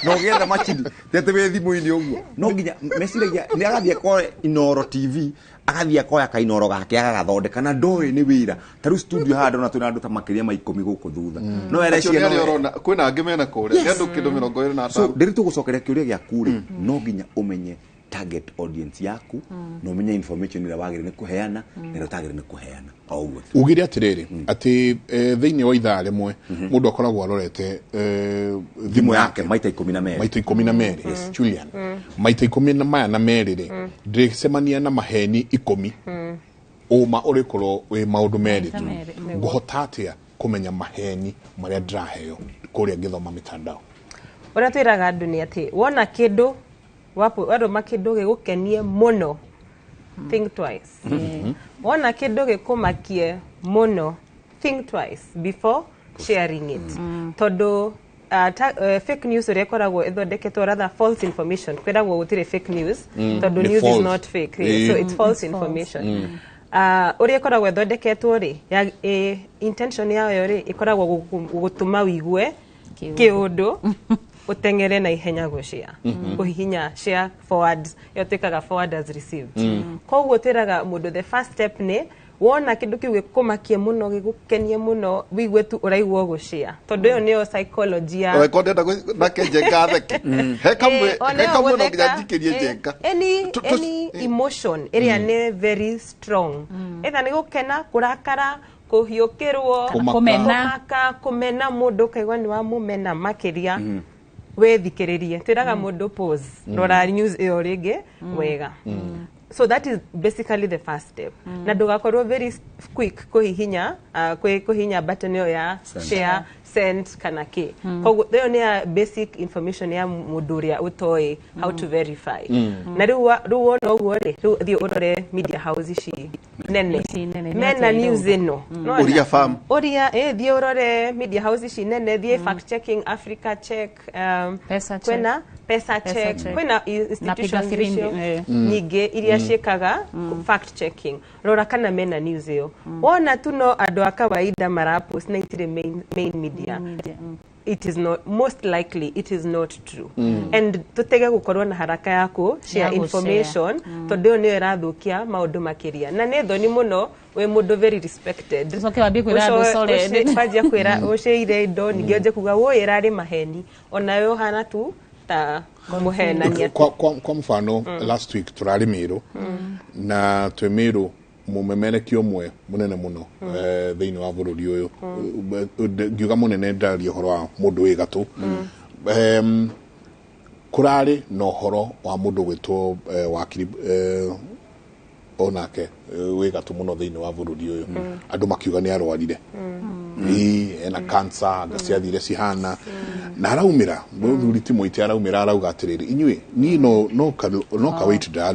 no getha machidi tete we thimu-ini uguo no nginya mesiragia ni agathie ko Inoro TV agathie ko ya kainoro gake agathondeka na ndoe ni wira taru studio hada na tuna andu ta makiria ma 10 guku thutha no ereciria no urona kwina angi mena kure ndu kindu 25 so ndiritu gucokeria kiuria gia kure no nginya umenye target audience yaku no menye information ira wagire ni kuheana na target ni kuheana auwe ugire atiriri ati thiini wa ithaa rimwe mundu akoragwo arorete thimu yake maita 12 yes Julian maita 10 maya na merire ndicemania na maheni 10 uma urikorwo wi maundu meritu nguhota atia kumenya maheni maria ndiraheo kuria ngithoma mitandao ora twiraga andu ni ati wona kindu waro makindu gigukenie muno think twice wona kindu gikumakie muno think twice before sharing it todo fake news rekoragwo ithondeketwo rather false information kwiragwo gutire fake news todo news is not fake so it's false information uri ikoragwo ithondeketwo ri intention yayo ri ikoragwo gutuma wigue kiundu utengere na ihenya gucia kuhihinya share forwards yotekaga forward as received koguo tiraga mundu the first step ni wona kindu kiu gikumakie muno gigukenie muno wigwe tu uraigwo gucia tondu yo niyo psychology ya rekondenda na kenjenga theke he kamwe no nginya njikirie njenga any emotion area ne very strong either ni gukena kurakara kuhiukirwo kumena mundu kaigwa ni wa mumena makiria wethikiririe tiraga mundu pause rora news iyo ringi wega so that is basically the first step na ndugakorwo very quick kuhihinya kuhihinya button yo ya share send kana ki koguo hiyo ni basic information ya mundu uria utoi how to verify na riu wona uguo ri thio urore media house ici nene mena news ino uria farm uria thio urore media house ici nene thie fact checking Africa check kwena pesa check kwena institutions nyingi iria ciekaga fact checking rora kana mena news iyo wona tuno andu a kawaida marapost na itire main media it is not most likely it is not true and tutege gukorwo na haraka yako share information tondu ni irathukia maundu makiria na ne thoni muno we mundu very respected soke wabi kwira andu solid fajia kwira uceire indo ningioje kuga wo irari maheni onayo hana tu ta muhenania kwa mfano last week turari Meru na twe Meru mumemerekio mwe munene muno thiini wa bururi uyu ngiuga munene ndari horo wa mundu wi gatu kurari no horo wa mundu gwitwo wakiri onake wi gatu muno thiini wa bururi uyu andu makiuga ni arwarire ena cancer ngaciathire cihana na araumira muthuri ti muite araumira arauga atiriri inyui ni no ka wait da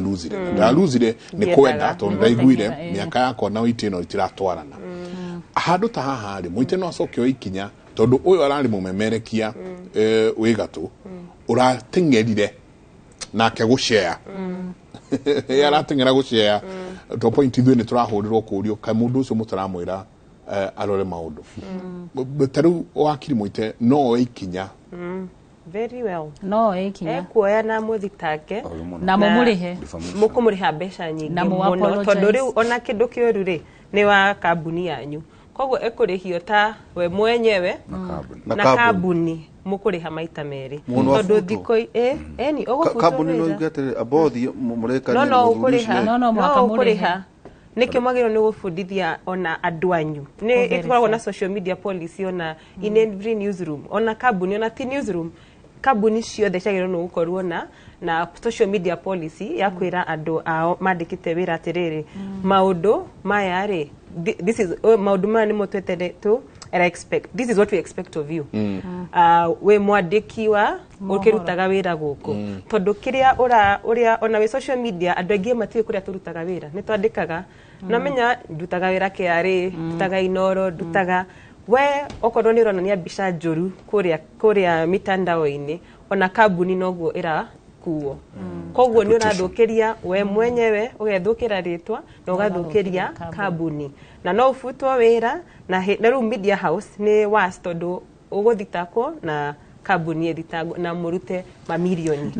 losire ni kwenda to ndaiguire miaka yako na wite no itiratwarana handu ta haha ri muite no acokio ikinya tondu uyu arari mumemerekia wi gatu uratengerire nake gushare yaratengera gushare to point ithu ni turahurirwo kurio ka mundu ucio mutaramwira arore maundu taru wakiri muite no ikinya very well no ikinya kuoya na muthitake na mumurihe mukumuriha mbeca nyingi muno tondu riu ona kindu kioru ri ni wa kambuni yanyu koguo ekurihio ta we mwenyewe na kambuni mukuriha maita meri tondu thiko eni ogo kambuni no igate abothi murekani no mwaka niki magiro ni gufundithia ona andu anyu ni ikoragwo na social media policy ona in every newsroom ona kambuni ona ti newsroom kambuni ciothe ciagĩrĩirwo nĩ gũkorwo na social media policy ya kwĩra andũ ao mandĩkĩte wĩra atĩrĩrĩ maũndũ maya rĩ this is maũndũ maya nĩmo tweteretwo this is what we expect of you we mwandĩki wa ũkĩrutaga wĩra gũkũ tondũ kĩrĩa ũrĩa ona we social media andũ aingĩ matiĩ kũrĩa tũrutaga wĩra nĩ twandĩkaga namenya ndutaga wĩra kĩarĩ ndutaga Inoro ndutaga we okorwo nĩ ũronania mbica njũru kũrĩa mitandao-inĩ ona kambuni noguo ĩrakuo koguo nĩ ũrathũkĩria we mwenyewe ũgethũkĩra rĩtwa na ũgathũkĩria kambuni na no ũbutwo wĩra na rĩu media house nĩ worse tondũ ũgũthitako na kambuni ĩthitangwo na mũrute mamirioni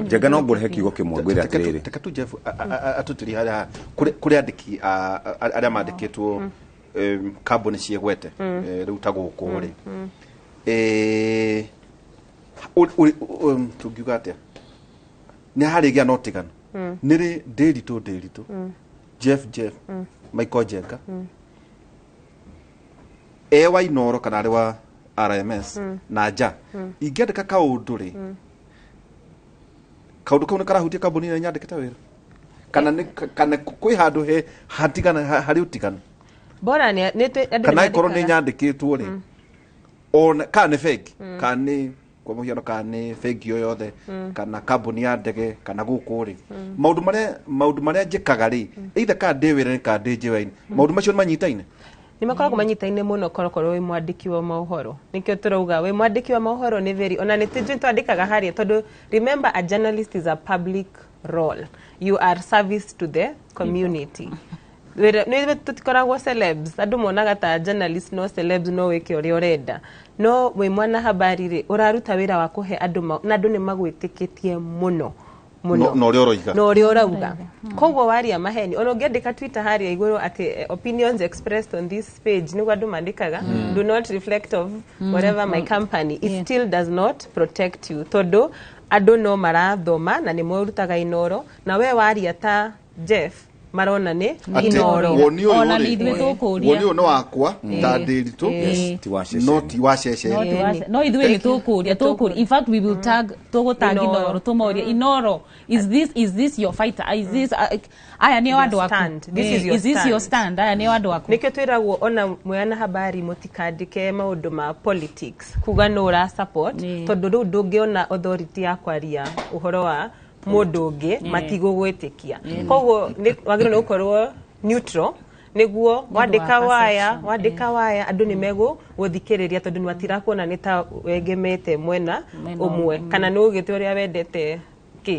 Njenga no ngũrehe kiugo kĩmwe ngwĩre atĩrĩrĩ teka tu Jeff atutiri harĩa kũrĩ andĩki arĩa mandĩkĩtwo kambuni ciegwete rĩu ta gũkũ rĩ tungiuga atĩa nĩ harĩgĩa no tiganu nĩrĩ ndĩritũ Jeff Michael Njenga ewa Inoro kana arĩ wa RMS na nja ingĩandĩka kaũndũ rĩ kaũndũ kau nĩ karahutia kambuni ĩrĩa nyandĩkĩte wĩra kana kwĩ handũ he hatigana harĩ ũtiganu bora nĩ kana ikorwo nĩ nyandĩkĩtwo rĩ ona kana nĩ fake kana nĩ kwa mũhiano kana nĩ fake yothe kana kambuni ya ndege kana gũkũ rĩ maũndũ marĩa njĩkaga rĩ either kana ndĩ wĩra kana ndĩ njĩra-inĩ maũndũ macio nĩ manyitaine nĩ makoragwo manyitaine mũno korokoro wĩ mwandĩki wa mohoro nĩkĩo tũrauga wĩ mwandĩki wa mohoro nĩ very ona nĩ twandĩkaga harĩa tondũ remember a journalist is a public role you are service to the community nĩ tutikoragwo celebs andũ monaga ta journalist no celebs no wĩke ũrĩa ũrenda no wĩ mwana habari rĩ ũraruta wĩra wa kũhe andũ na andũ nĩ magwĩtĩkĩtie mũno no ũrĩa ũrauga koguo waria maheni ona ũngĩandĩka Twitter harĩa igũrũ atĩ opinions expressed on this page nĩguo andũ mandĩkaga do not reflect of whatever my company it still does not protect you tondũ andũ no marathoma na nĩ mũrutaga Inoro na we waria ta Jeff marona nĩ Inoro ona nĩ ithuĩ tũkũria woni ũyũ wakwa ta ndĩritũ no ti wa cece no ithuĩ nĩ tũkũria in fact we will tag tũgũtag Inoro tũmoria Inoro is this your fighter is this aya nĩ andũ aku is this your stand aya nĩ andũ aku nĩkĩo twĩragwo ona mweana habari mũtikandĩke maũndũ ma politics kuga no ũra support tondũ rĩu ndũngĩona authority ya kwaria ũhoro wa mũndũ ũngĩ matigũgwĩtĩkia koguo wagĩrĩirwo nĩ gũkorwo neutral nĩguo wandĩka waya andũ nĩ megũgũthikĩrĩria tondũ matirakuona nĩ ta wegemete mwena ũmwe kana nĩ ũgĩte ũrĩa wendete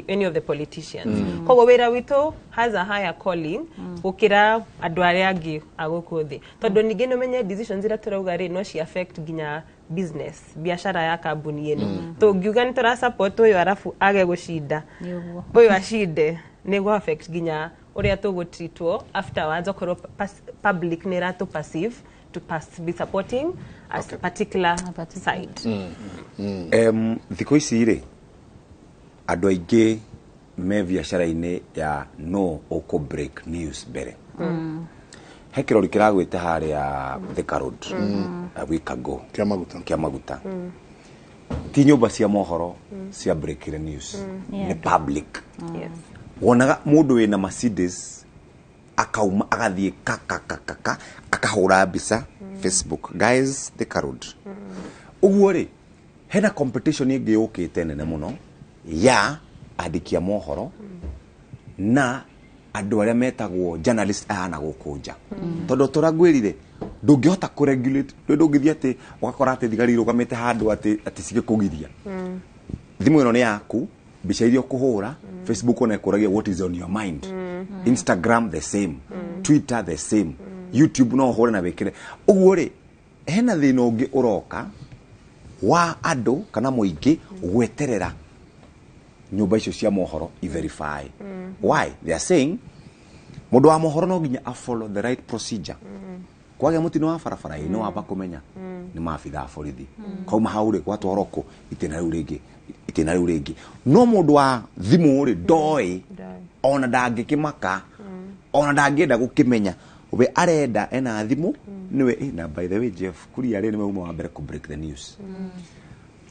any of the politicians koguo wĩra witũ has a higher calling gũkĩra andũ arĩa angĩ agũkũ thĩ tondũ ningĩ nĩ ũmenye decisions iria tũrauga rĩ no ci affect nginya business biashara ya kambuni ĩno tũngiuga nĩ tũra support ũyũ arabu age gũcinda ũyũ acinde nĩguo affect nginya ũrĩa tũgũtreatwo afterwards okorwo public nĩ ratũ passive to be supporting a particular side thikũ ici rĩ andũ aingĩ me biacara-inĩ ya no ũkũ break news mbere he kĩrori kĩragwĩte harĩa Thika Road wikago kĩa maguta ti nyũmba cia mohoro cia break news nĩ public wonaga mũndũ wĩna Mercedes akauma agathiĩ akahũra mbica Facebook guys Thika Road ũguo rĩ hena competition ĩngĩ yũkĩte nene mũno ya andĩki a mohoro na andũ arĩa metagwo journalist aya na gũkũ nja tondũ tũragwĩrire ndũngĩhota kũregulate ndũngĩthiĩ atĩ ũgakora atĩ thigari irũgamĩte handũ atĩ cigĩkũgiria thimũ ĩno nĩ yaku mbica iria ũkũhũra Facebook ona ĩkũragia what is on your mind Instagram the same Twitter the same YouTube no ũhũre na wĩkĩre ũguo rĩ hena thĩna ũngĩ ũroka wa andũ kana mũingĩ gweterera nyũmba icio cia mohoro verify why they are saying mũndũ wa mohoro no nginya a follow the right procedure kwagĩa mũtino wa barabara ĩ no wamba kũmenya nĩ maabitha borithi kauma hau rĩ gwatwarwo kũ itĩna rĩu rĩngĩ no mũndũ wa thimũ rĩ ndoĩ ona ndangĩkĩmaka ona ndangĩenda gũkĩmenya we arenda ena thimũ niwe na by the way Jeff kuria rĩ nĩ mauma wa mbere ku break the news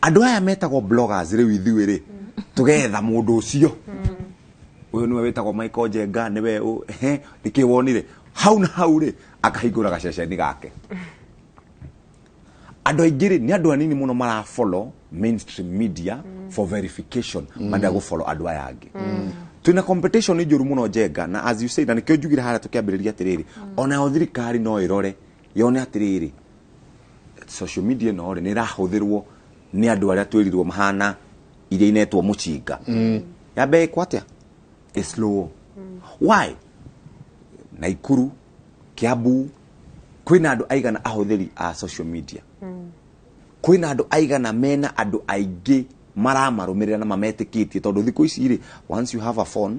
Andũ aya metagwo bloggers rĩu ithuĩ rĩ tugetha mũndũ ũcio ũyũ niwe wĩtagwo Michael Njenga niwe nĩkĩ wonire hau na hau rĩ akahingũra gaceceni gake. Andũ aingĩ rĩ nĩ andũ anini mũno mara follow mainstream media for verification manda go follow andũ aya angĩ. Tuna competition ni njũru mũno Njenga, na as you say na nĩkĩo njugire harĩa tũkĩambĩrĩria atĩrĩrĩ ona thirikari no ĩrore yone atĩrĩrĩ social media no rĩ nĩ ĩrahũthĩrwo nĩ andũ arĩa twĩrirwo mahana iria inetwo mũcinga. Yambe kwatia is slow. Why? Naikuru, Kiambu, kwĩna andũ aigana ahũthĩri a social media. Kwĩna andũ aigana mena andũ aingĩ maramarũmĩrĩra na mametĩkĩtie tondũ thikũ ici rĩ once you have a phone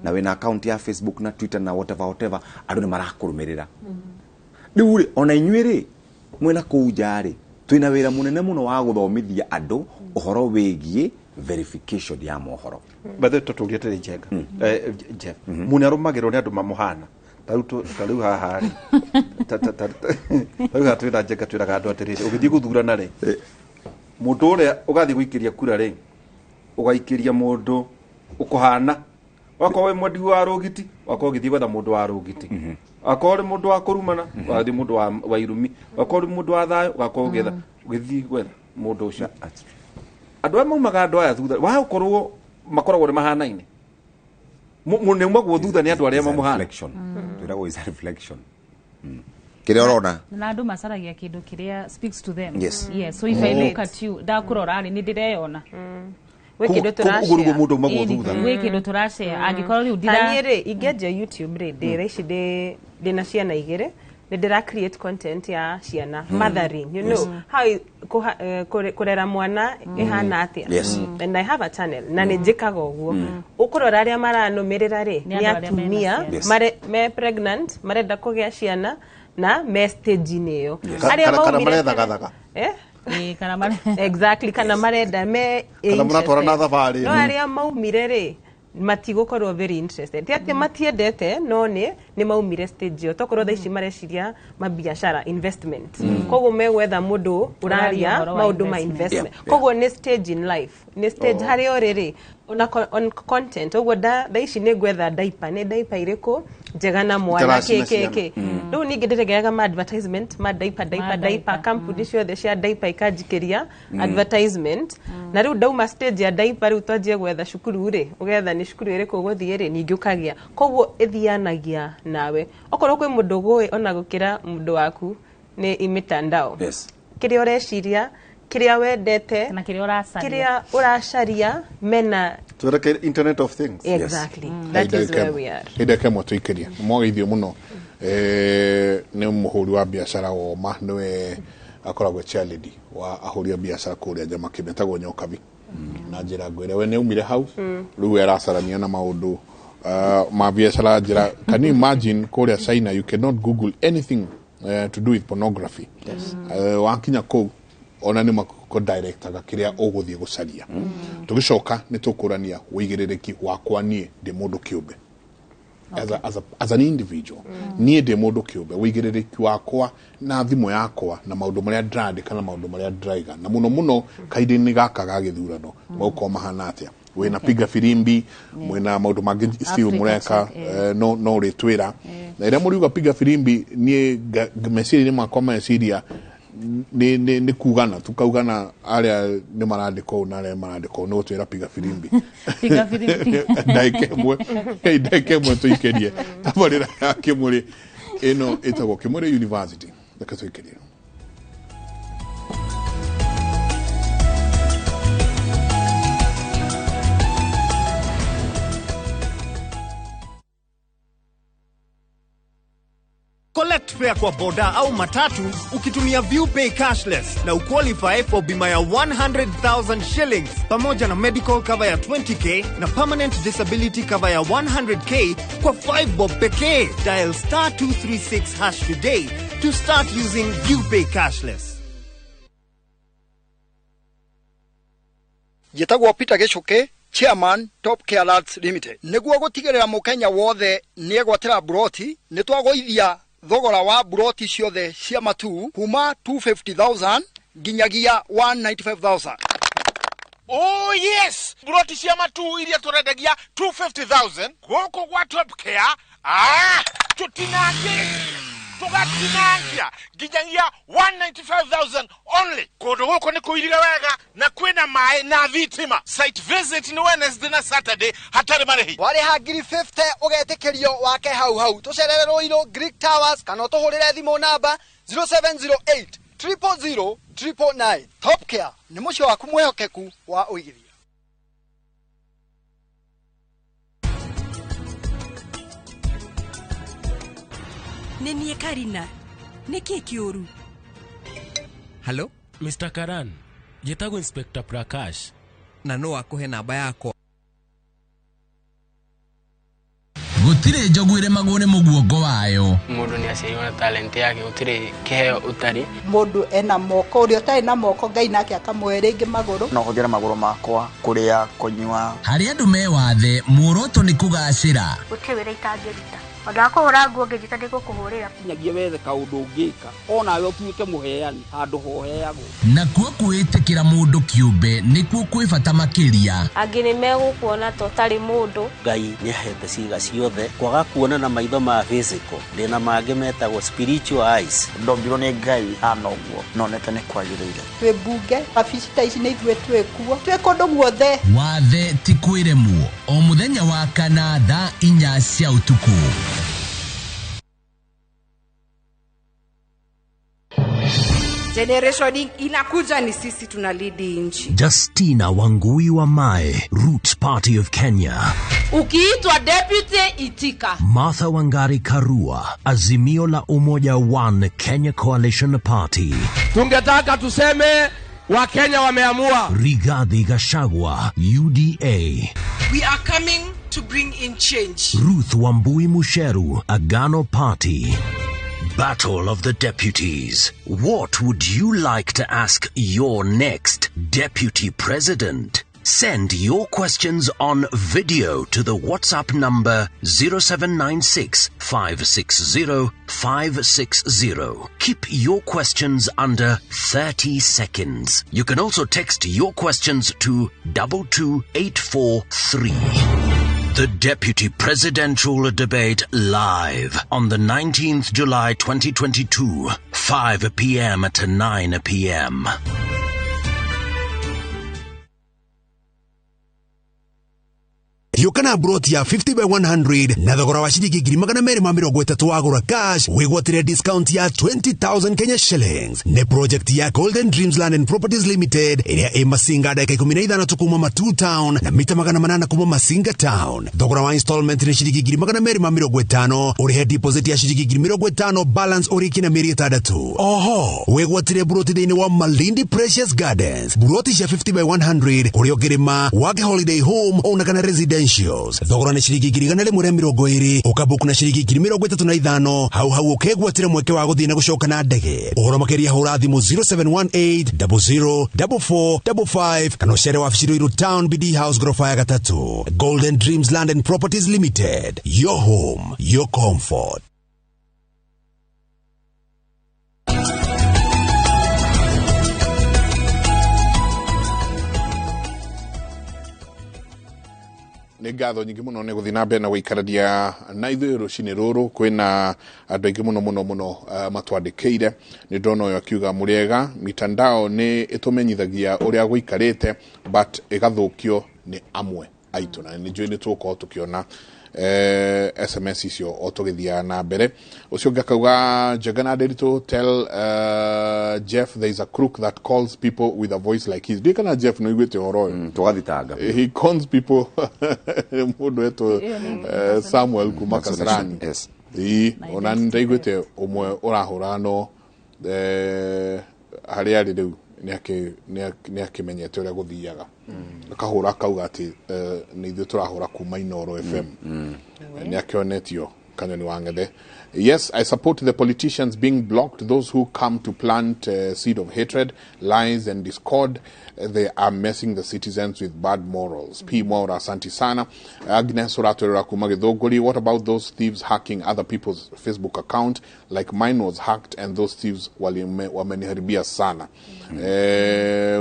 na wena account ya Facebook na Twitter na whatever andũ nĩ marakũrũmĩrĩra. Rĩu rĩ ona inyuĩ rĩ mwena kũu nja rĩ twĩna wĩra mũnene mũno wa gũthomithia andũ ũhoro wĩgiĩ verification ya mohoro. Bathe tũtũrie tĩrĩ Njenga. Jeff munarũmagĩrwo nĩ andũ mamuhana tarĩu haha rĩ tarĩu twĩna Njenga twĩraga andũ atĩrĩrĩ ũgĩthiĩ gũthurana rĩ mũndũ ũrĩa ũgathiĩ gũikĩria kura rĩ ũgaikĩria mũndũ ũkũhana wakorwo wĩ mwendi wa rũgiti wakorwo ũgĩthiĩ gwetha mũndũ wa rũgiti wakorwo ũrĩ mũndũ wa kũrumana wagathiĩ mũndũ wa irumi wakorwo ũrĩ mũndũ wa thayũ wakorwo ũgĩthiĩ gwetha mũndũ ũcio. Andũ aya maumaga andũ aya thutha wa gũkorwo makoragwo nĩ mahanaine nĩ magwo thutha nĩ andũ arĩa mamuhana. Twĩragwo is a reflection. Kĩrĩa ũrona na andũ macaragia kĩndũ kĩrĩa speaks to them. Yes. So if I look at you ndakũrora rĩ nĩ ndĩreyona we kĩndũ turashare ũguo mũndũ magwo thutha we kĩndũ turashare angĩkorwo rĩu ndira rĩ ingĩenja YouTube rĩ ndĩra ici ndĩna ciana igĩrĩ ndĩra create content ya ciana mothering, you know how kurera mwana ihana atia. And I have a channel na nĩ njĩkaga ũguo ũkũrora arĩa maranũmĩrĩra rĩ nĩ atumia me pregnant marenda kũgĩa ciana na message ineo arĩa marethagathaga exactly kana marenda me kana mũratwara na thabarĩ no arĩa maumire rĩ matigũkorwo very interested ti atĩ matiendete no nĩ maumire stage yo tokorwo thaici mareciria mabiacara investment koguo megwetha mũndũ ũraria maũndũ ma investment koguo nĩ stage in life nĩ stage harĩa ũrĩ on content ũguo thaici nĩ gwetha diaper nĩ diaper irĩkũ njega na mwana kĩkĩkĩ rĩu ningĩ ndĩregeaga ma advertisement ma diaper company ciothe cia diaper ikanjikĩria advertisement na rĩu ndauma stage ya diaper rĩu twanjie gwetha cukuru rĩ ũgetha nĩ cukuru ĩrĩkũ ũgũthiĩ rĩ ningĩ ũkagĩa koguo ĩthianagia nawe okorwo kwĩ mũndũ ũgũĩ ona gũkĩra mũndũ waku nĩ imitandao kĩrĩa ũreciria kĩrĩa wendete na kĩrĩa ũracaria mena twĩreke internet of things. Exactly. That is where we are. Ndeke mũtũikĩria mwageithio mũno nĩ mũhũri wa biacara Oma nĩwe akoragwo chairlady wa ahũri a biacara kũrĩa Njama kĩmetagwo Nyokabi na njĩra ngwĩre we nĩ umire hau rĩu aracarania na maũndũ ma biacara njĩra. Can you imagine kũrĩa China you cannot Google anything to do with pornography. Wakinya kũu ona nĩ makoko directaga kĩrĩa ũgũthiĩ gũcaria. Tũgĩcoka nĩ tũkũrania wĩigĩrĩrĩki wakwa niĩ ndĩ mũndũ kĩũmbe as an individual niĩ ndĩ mũndũ kĩũmbe wĩigĩrĩrĩki wakwa na thimũ yakwa na maũndũ marĩa ndĩrandĩka na maũndũ marĩa ndĩraiga na mũno kahinda-inĩ gaka ga gĩthurano maũkorwo mahana atĩa wĩna piga firimbi mwĩna maũndũ mangĩ still mũreka no rĩtwĩra na ĩrĩa mũriuga piga firimbi niĩ meciria-inĩ makwa meciria ni kugana tukaugana arĩa nĩ marandĩkwo na arĩa marandĩkwo no twĩra piga firimbi ndaike mwe tuikerie tabarĩra ya Kĩmũrĩ ĩno ĩtagwo Kĩmũrĩ University reke tuikerie. Collect fare kwa boda au matatu ukitumia ViewPay cashless na uqualify for bima ya 100,000 shillings pamoja na medical cover ya 20k na permanent disability cover ya 100k kwa 5 bob pekee. Dial *236# today to start using ViewPay cashless. Jetagwo Peter Gichuke, Chairman Top Care Lads Limited. Nĩguo gũtigĩrĩra mũkenya wothe nĩegwatĩra buroti nĩtwagoithia thogora wa buroti ciothe cia matu kuma 250,000 nginyagia 195,000. Oh yes, broti cia matu iria turendagia 250,000 goko gwa Top Care. Tutinange tugatinangia nginyagia 195,000 only. Kodo goko ni kuiriga wega na kwina mae na thitima. Site visit ni Wednesday na Saturday hatari marehi. Wale ha ngiri 50 ugetekerio wake hau tucerere Ruiru Greek Towers kana tuhurire thimu namba 0708 000 999. Top Care ni mucio waku mwehokeku wa uigithia. Nenie Karina, niki kiuru. Hello, Mr. Karan. Jetago Inspector Prakash. Na no akuhe namba yako. Gutire jogwire magone muguongo wayo. Mundu ni aciariwa na talent yake, gutire kiheo utari. Mundu ena moko uria utari na moko Ngai nake akamwere ingi maguru. No huthira maguru makwa kuria kunywa. Hari andu me wathe muoroto ni kugacira. Gutire itangirita. Odako urangu ngejita ndiko kuhurira. Nyagie wethe kaundu ungika. Ona we utuike muheani handu hoheago. Na kuo kwitikira mundu kiumbe nikuo kwifata makiria. Angine megukuona totari mundu. Ngai nyahete ciga ciothe kwaga kuona na maitho ma physical. Ndina mange metagwo spiritual eyes. Ndombirwo ni Ngai anoguo nonete ni kwagiriire. Twe bunge afisita ici ni ithwe twekuo. Twe kundu guothe. Wathe ti kwiremwo. O muthenya wa kana thaa 4 cia utuku. Generation inakuja ni sisi tunalidi nchi. Justina Wangui wa Mae, Roots Party of Kenya. Ukiitwa deputy itika. Martha Wangari Karua, Azimio la Umoja One Kenya Coalition Party. Tungetaka tuseme wa Kenya wameamua. Rigathi Gachagua, UDA. We are coming to bring in change. Ruth Wambui Musheru, Agano Party. Battle of the Deputies. What would you like to ask your next deputy president? Send your questions on video to the WhatsApp number 0796 560 560. Keep your questions under 30 seconds. You can also text your questions to 22843. The Deputy Presidential Debate live on the 19th July 2022, 5 p.m. to 9 p.m. Yukana broti ya 50 by 100 na thogora wa shilingi 230 wagura cash wigwatire discount ya 20,000 Kenya shillings. Ne project ya Golden Dreams Land and Properties Limited iria imasinga dakika 15 tukuma Matu Town na mita 800 kuma Masinga Town. Thogora wa installment ni shilingi 250 urihe deposit ya shilingi 50 balance urikina mieri 3. Oho wigwatire broti thini wa Malindi Precious Gardens broti ya 50 by 100 kurio girima wage holiday home ona kana residentials. Thogora ni shilingi 120 ukabuku na shilingi 35 hau ukegwatira mweke wa guthina gucoka na ndege. Uhoro makeria hura thimu 0718 004455 kana shere wa Ruiru Town BD House gorofa ya 3. Golden Dreams Land and Properties Limited, your home, your comfort. Nĩ ngatho nyingĩ mũno nĩ gũthiĩ na mbere na gũikarania na ithuĩ rũcinĩ rũrũ. Kwĩna andũ aingĩ mũno matwandĩkĩire. Nĩ ndona ũyũ akiuga mũrĩega mitandao nĩ ĩtũmenyithagia ũrĩa gũikarĩte but ĩgathũkio nĩ amwe aitũ, na nĩ njũĩ nĩ tũgũkorwo tũkĩona SMS icio o tũgĩthiaga na mbere. Ũcio ũngĩ akauga Njagana Nderitu, tell Jeff there is a crook that calls people with a voice like his. Ndikana Jeff no igwete horo ũyũ tũgathitanga. He calls people mũndũ etwo Samuel kuma Kasarani. Yes. Ona ndaigwete ũmwe ũrahũra no harĩa arĩ rĩu nĩ akĩmenyete ũrĩa gũthiaga akahũra akauga atĩ nĩ ithuĩ tũrahũra kuma Inoro FM nĩ akĩonetio Kanyoni Wangethe. Yes, I support the politicians being blocked, those who come to plant seed of hatred, lies and discord. They are messing the citizens with bad morals. P. Mwaura, asante sana. Agnes Oratorera Kumagethogoli, what about those thieves hacking other people's Facebook account? Like mine was hacked and those thieves wameniharibia sana.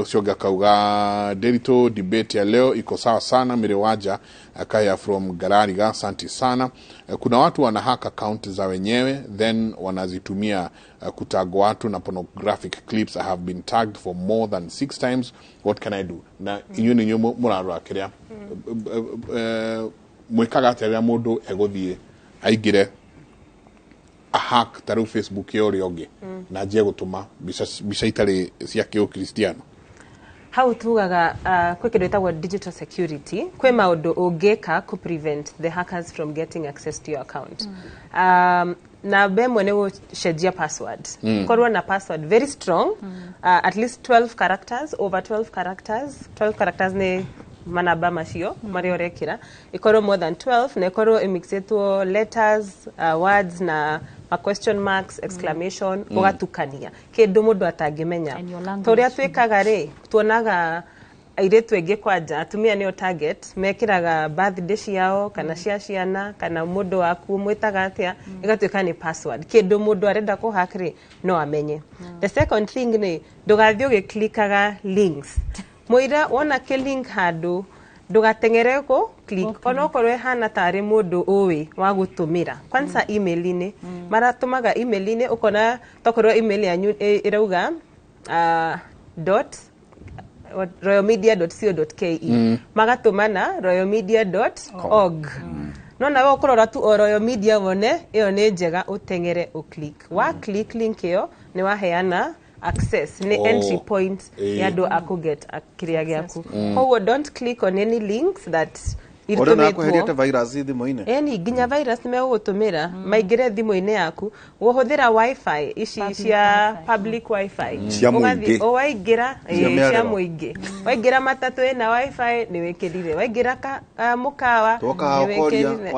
Usioga kauga Derito, debate ya leo iko sawa sana. Mirewaja Akaya from Garariga, asante sana. Kuna watu wana hack account za wenyewe then wanazitumia kutag watu na pornographic clips. I have been tagged for more than 6 times. What can I do? Na inyo ni nyomo muraro akiria mwekaga ateria mundu eguthie aigire a hack taru Facebook yori oge na je gutuma bica itari cia Kristiano. How tugaga kwe kindu itagwo digital security kwe maundu ungika ku prevent the hackers from getting access to your account. Na bemwe ne gucenjia password. Korwo na password very strong, at least 12 characters, over 12 characters. 12 characters ne manaba macio mari orekira. Ikorwo more than 12 na ikorwo imixetwo letters, words na question marks, exclamation, ugatukania. Kindu mundu atangimenya. Toria twikaga ri tuonaga airetu enge kwanja atumia nio target mekiraga birthday ciao kana cia ciana kana mundu waku mwitaga atia igatuika ni password kindu mundu arenda ku hack ri no amenye. The second thing ni ndugathio giclickaga links muira wona ke link handu ndugatengere ko click onokorwe hana tari mundu uwi wa gutumira kwanza email-ini maratumaga email-ini ukona tokorwo email yanyu irauga royalmedia.co.ke magatumana royalmedia.org no na we ukurora tu Royal Media wone iyo ni njega utengere click wa click link iyo ni waheana access ni entry point ya do akuget akiria gyaku koguo don't click on any links that Ora na kuherete virus thimu-ini. Eni ginya virus me gutumira maingire thimu-ini yaku guhuthira wifi ici cia public wifi ugathi waingira cia muingi waingira matatu ina wifi ni wikirire waingira mukawa ni wikirire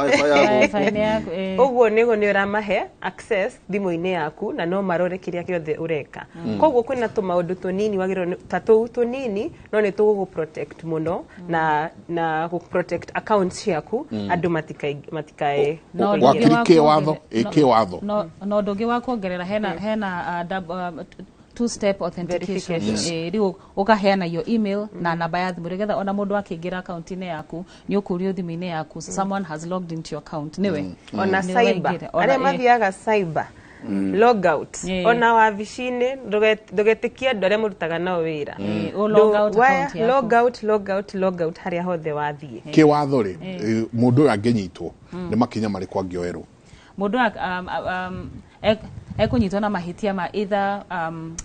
wifi yaku uguo nigo ni uramahe access thimu-ini yaku na no marore kiria kiothe ureka koguo kwina tumaundu tunini wagiro tatu tunini no ni tugu protect muno na ku protect accounts yaku andu matikae wakirike watho watho no ndoge wa kuongerera hena two-step authentication riu ukaheana your email na namba ya thimu rigetha ona mundu akingira account-ini yaku ni ukurio thimu-ini yaku someone has logged into your account niwe ona cyber aria mathiaga cyber log out ona wavicini ndugetikia andu aria murutaga nao wira log out haria hothe wathie ke watho ri mundu angenyitwo ni makinya mari kwa ngioerwo mundu ekunyitwo na mahitia ma either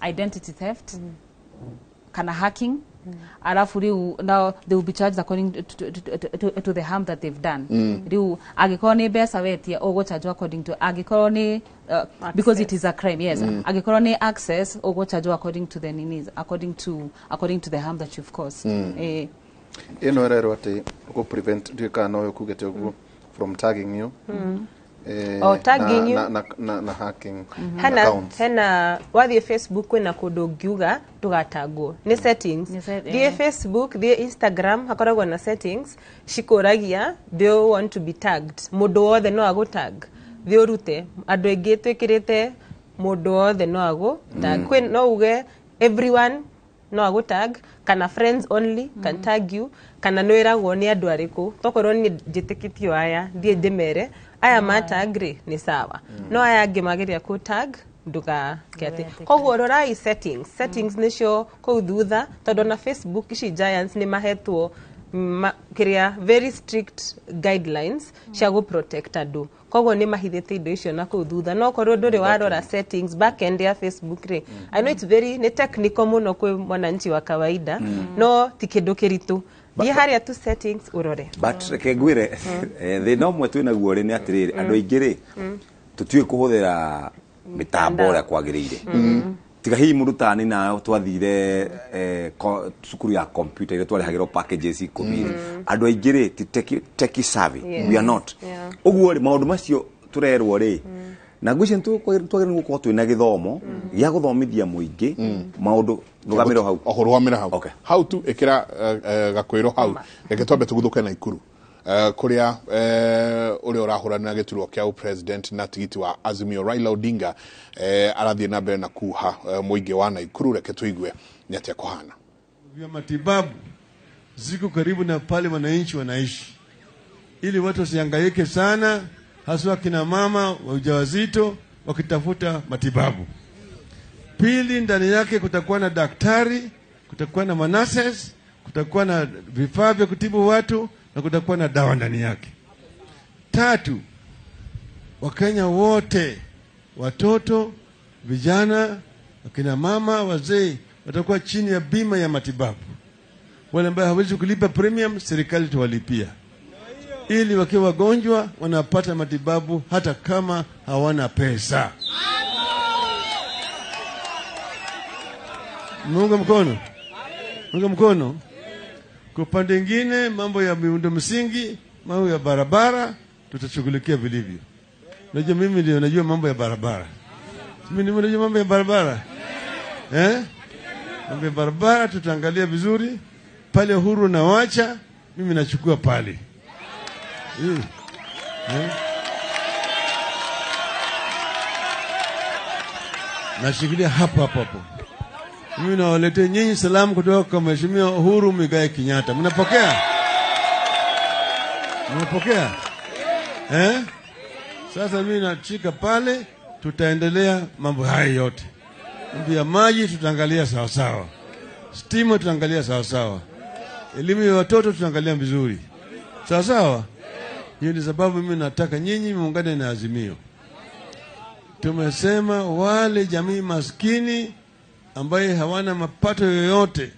identity theft kana hacking alafu riu now they will be charged according to the harm that they've done riu agikorwo ni mbeca wetia ugucharge according to agikorwo ni because it is a crime yes agikorwo ni access ugucharge according to the needs according to the harm that you've caused ino rero ati ku prevent ndika no kugete ugu from tagging you tagging you na hacking accounts hena wathie Facebook kwina kundu ngiuga tugatagwo ni settings thie Facebook thie Instagram hakoragwo na settings shikuragia they want to be tagged mundu wothe no agutag thie urute andu engi twikirite mundu wothe no agutag kwin no uge everyone no agutag kana friends only can tag you kana no iragwo ni andu ariku tokorwo ni jitikitio aya thie ndimere aya matagri ni sawa no aya ngimageria ku tag nduga kiate koguo rora settings nicio ku thutha tondu na Facebook ici giants ni mahetwo kiria very strict guidelines cia go protect andu koguo ni mahithite indo icio na ku thutha no korwo nduri warora settings back end ya Facebook ri I know it's very ne technical muno kwe mwananchi wa kawaida no tikindu kiritu Ye haria tu settings urore. But kegwire the no mwe twina guo ri ni atiriri andu aingire tutue kuhuthira mitambo ya kwagirire. Tiga hi murutani na twathire sukuru ya computer ile twari hagiro packages ikomire. Andu aingire ti tech savvy. We are not. Uguo ri maundu macio turerwo ri na ngwici twagire gukorwo twina githomo gya guthomithia muingi maundu rugamiro hau rugamiro hau hau tu ikira gakwiro hau reke twambe tuguthuke na Ikuru kuria uri urahurana giturwo kia president na tigiti wa Azimio Raila Odinga arathie na mbere na kuha muingi wa Naikuru reke tuigue nyatia kuhana vya matibabu ziko karibu na pale wananchi wanaishi ili watu wasihangaike sana haswa kina mama wajawazito wakitafuta matibabu. Pili, ndani yake kutakuwa na daktari, kutakuwa na manases, kutakuwa na vifaa vya kutibu watu na kutakuwa na dawa ndani yake. Tatu, Wakenya wote, watoto, vijana, wakina mama, wazee watakuwa chini ya bima ya matibabu. Wale ambao hawezi kulipa premium, serikali tuwalipia. Ili wakiwa wagonjwa wanapata matibabu hata kama hawana pesa. Munga mkono. Munga mkono. Kwa upande mwingine mambo ya miundo msingi, mambo ya barabara tutashughulikia vilivyo. Unajua mimi ndio najua mambo ya barabara. Mimi ndio najua mambo ya barabara. Mambo ya barabara tutaangalia vizuri. Pale Uhuru na wacha mimi nachukua pale. Nashikilia hapo. Mimi nawaletea nyinyi salamu kutoka kwa Mheshimiwa Uhuru Muigai Kenyatta. Mnapokea? Mnapokea? Sasa mimi nachika pale, tutaendelea mambo haya yote. Mambo ya maji tutaangalia sawa sawa. Stima tutaangalia sawa sawa. Elimu ya watoto tutaangalia vizuri. Sawa sawa? Hiyo ni sababu mimi nataka nyinyi muungane na Azimio. Tumesema wale jamii maskini ambaye hawana mapato yoyote,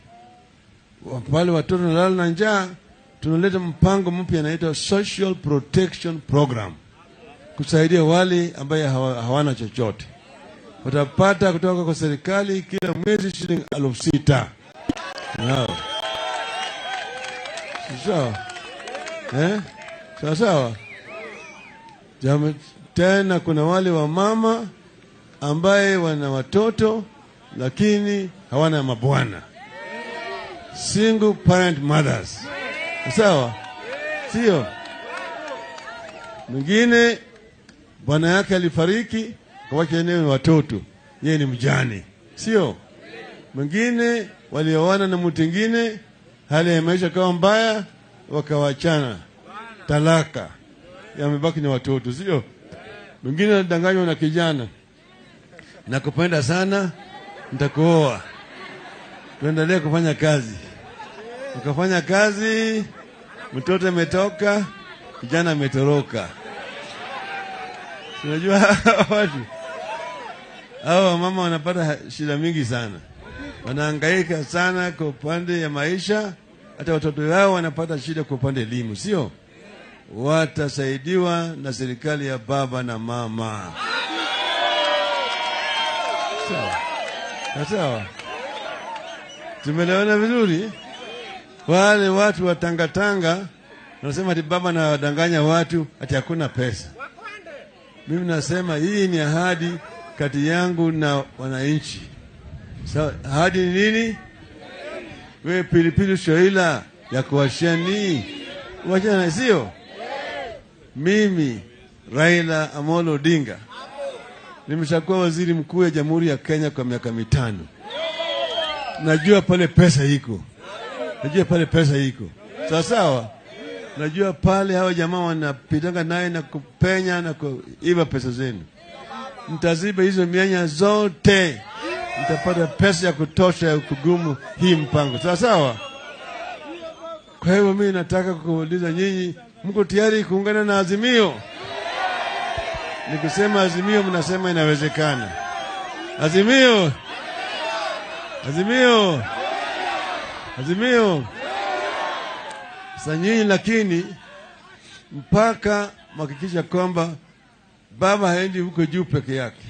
wale watoto wanalala na njaa, tunaleta mpango mpya unaitwa Social Protection Program. Kusaidia wale ambaye hawana chochote. Watapata kutoka kwa serikali kila mwezi shilingi 6,000. Wow. Sawa. Sawa. Tena kuna wale wa mama ambaye wana watoto lakini hawana mabwana. Single parent mothers. Sawa? Sio? Mwingine bwana yake alifariki kawacha eneo watoto. Yeye ni mjane. Sio? Mwingine walioana na mtu mwingine hali ya maisha kawa mbaya wakawachana. Talaka. Yamebaki ni watoto, sio? Mwingine anadanganywa na kijana. Nakupenda sana, nitakuoa. Tuendelee kufanya kazi. Ukafanya kazi, mtoto ametoka, kijana ametoroka. Unajua watu hao mama wanapata shida mingi sana. Wanahangaika sana kwa upande ya maisha, hata watoto wao wanapata shida kwa upande elimu, sio? Watasaidiwa na serikali ya baba na mama. Sawa. Tumeelewana vizuri? Wale watu wa Tanga wanasema ati baba na wadanganya watu ati hakuna pesa. Mimi nasema hii ni ahadi kati yangu na wananchi. Sawa, ahadi ni nini? Wewe pilipili shoila ya kuwashani. Wachana sio? Mimi Raila Amolo Odinga nimeshakuwa waziri mkuu ya Jamhuri ya Kenya kwa miaka 5. Najua pale pesa iko. Sawa? Najua pale hawa jamaa wanapitanga naye na kupenya na kuiba pesa zenu. Mtaziba hizo mianya zote. Mtapata pesa ya kutosha ya kugumu hii mpango. Sawa? Kwa hiyo mimi nataka kuuliza nyinyi, mko tayari kuungana na Azimio? Nikisema Azimio mnasema inawezekana. Azimio. Sasa nyinyi lakini mpaka mhakikisha kwamba baba haendi huko juu peke yake.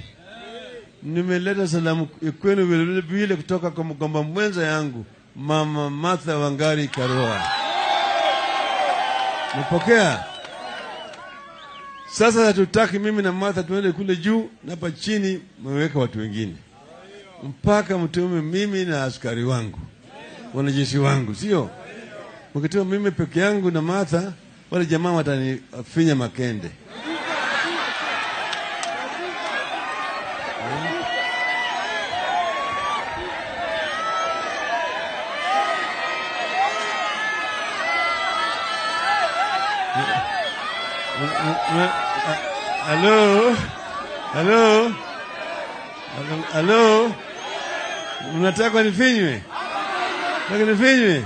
Nimeleta salamu kwenu vile kutoka kwa mgomba mwenza yangu Mama Martha Wangari Karua. Mpokea? Sasa hatutaki mimi na Martha tuende kule juu na hapa chini mweka watu wengine. Mpaka mtume mimi na askari wangu. Wanajeshi wangu, sio? Mkitoa mimi peke yangu na Martha, wale jamaa watanifinya makende. Hello. Unataka nifinywe? Nataka nifinywe?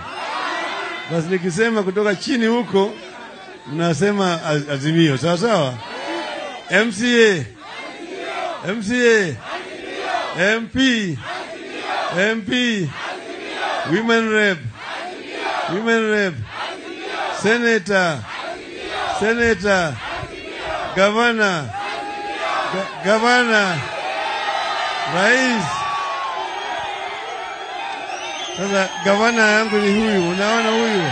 Basi nikisema kutoka chini huko mnasema Azimio, sawa sawa? MCA, MP, Women Rep, Senator, Governor, Rais. Sasa gavana yangu ni huyu, unaona huyu?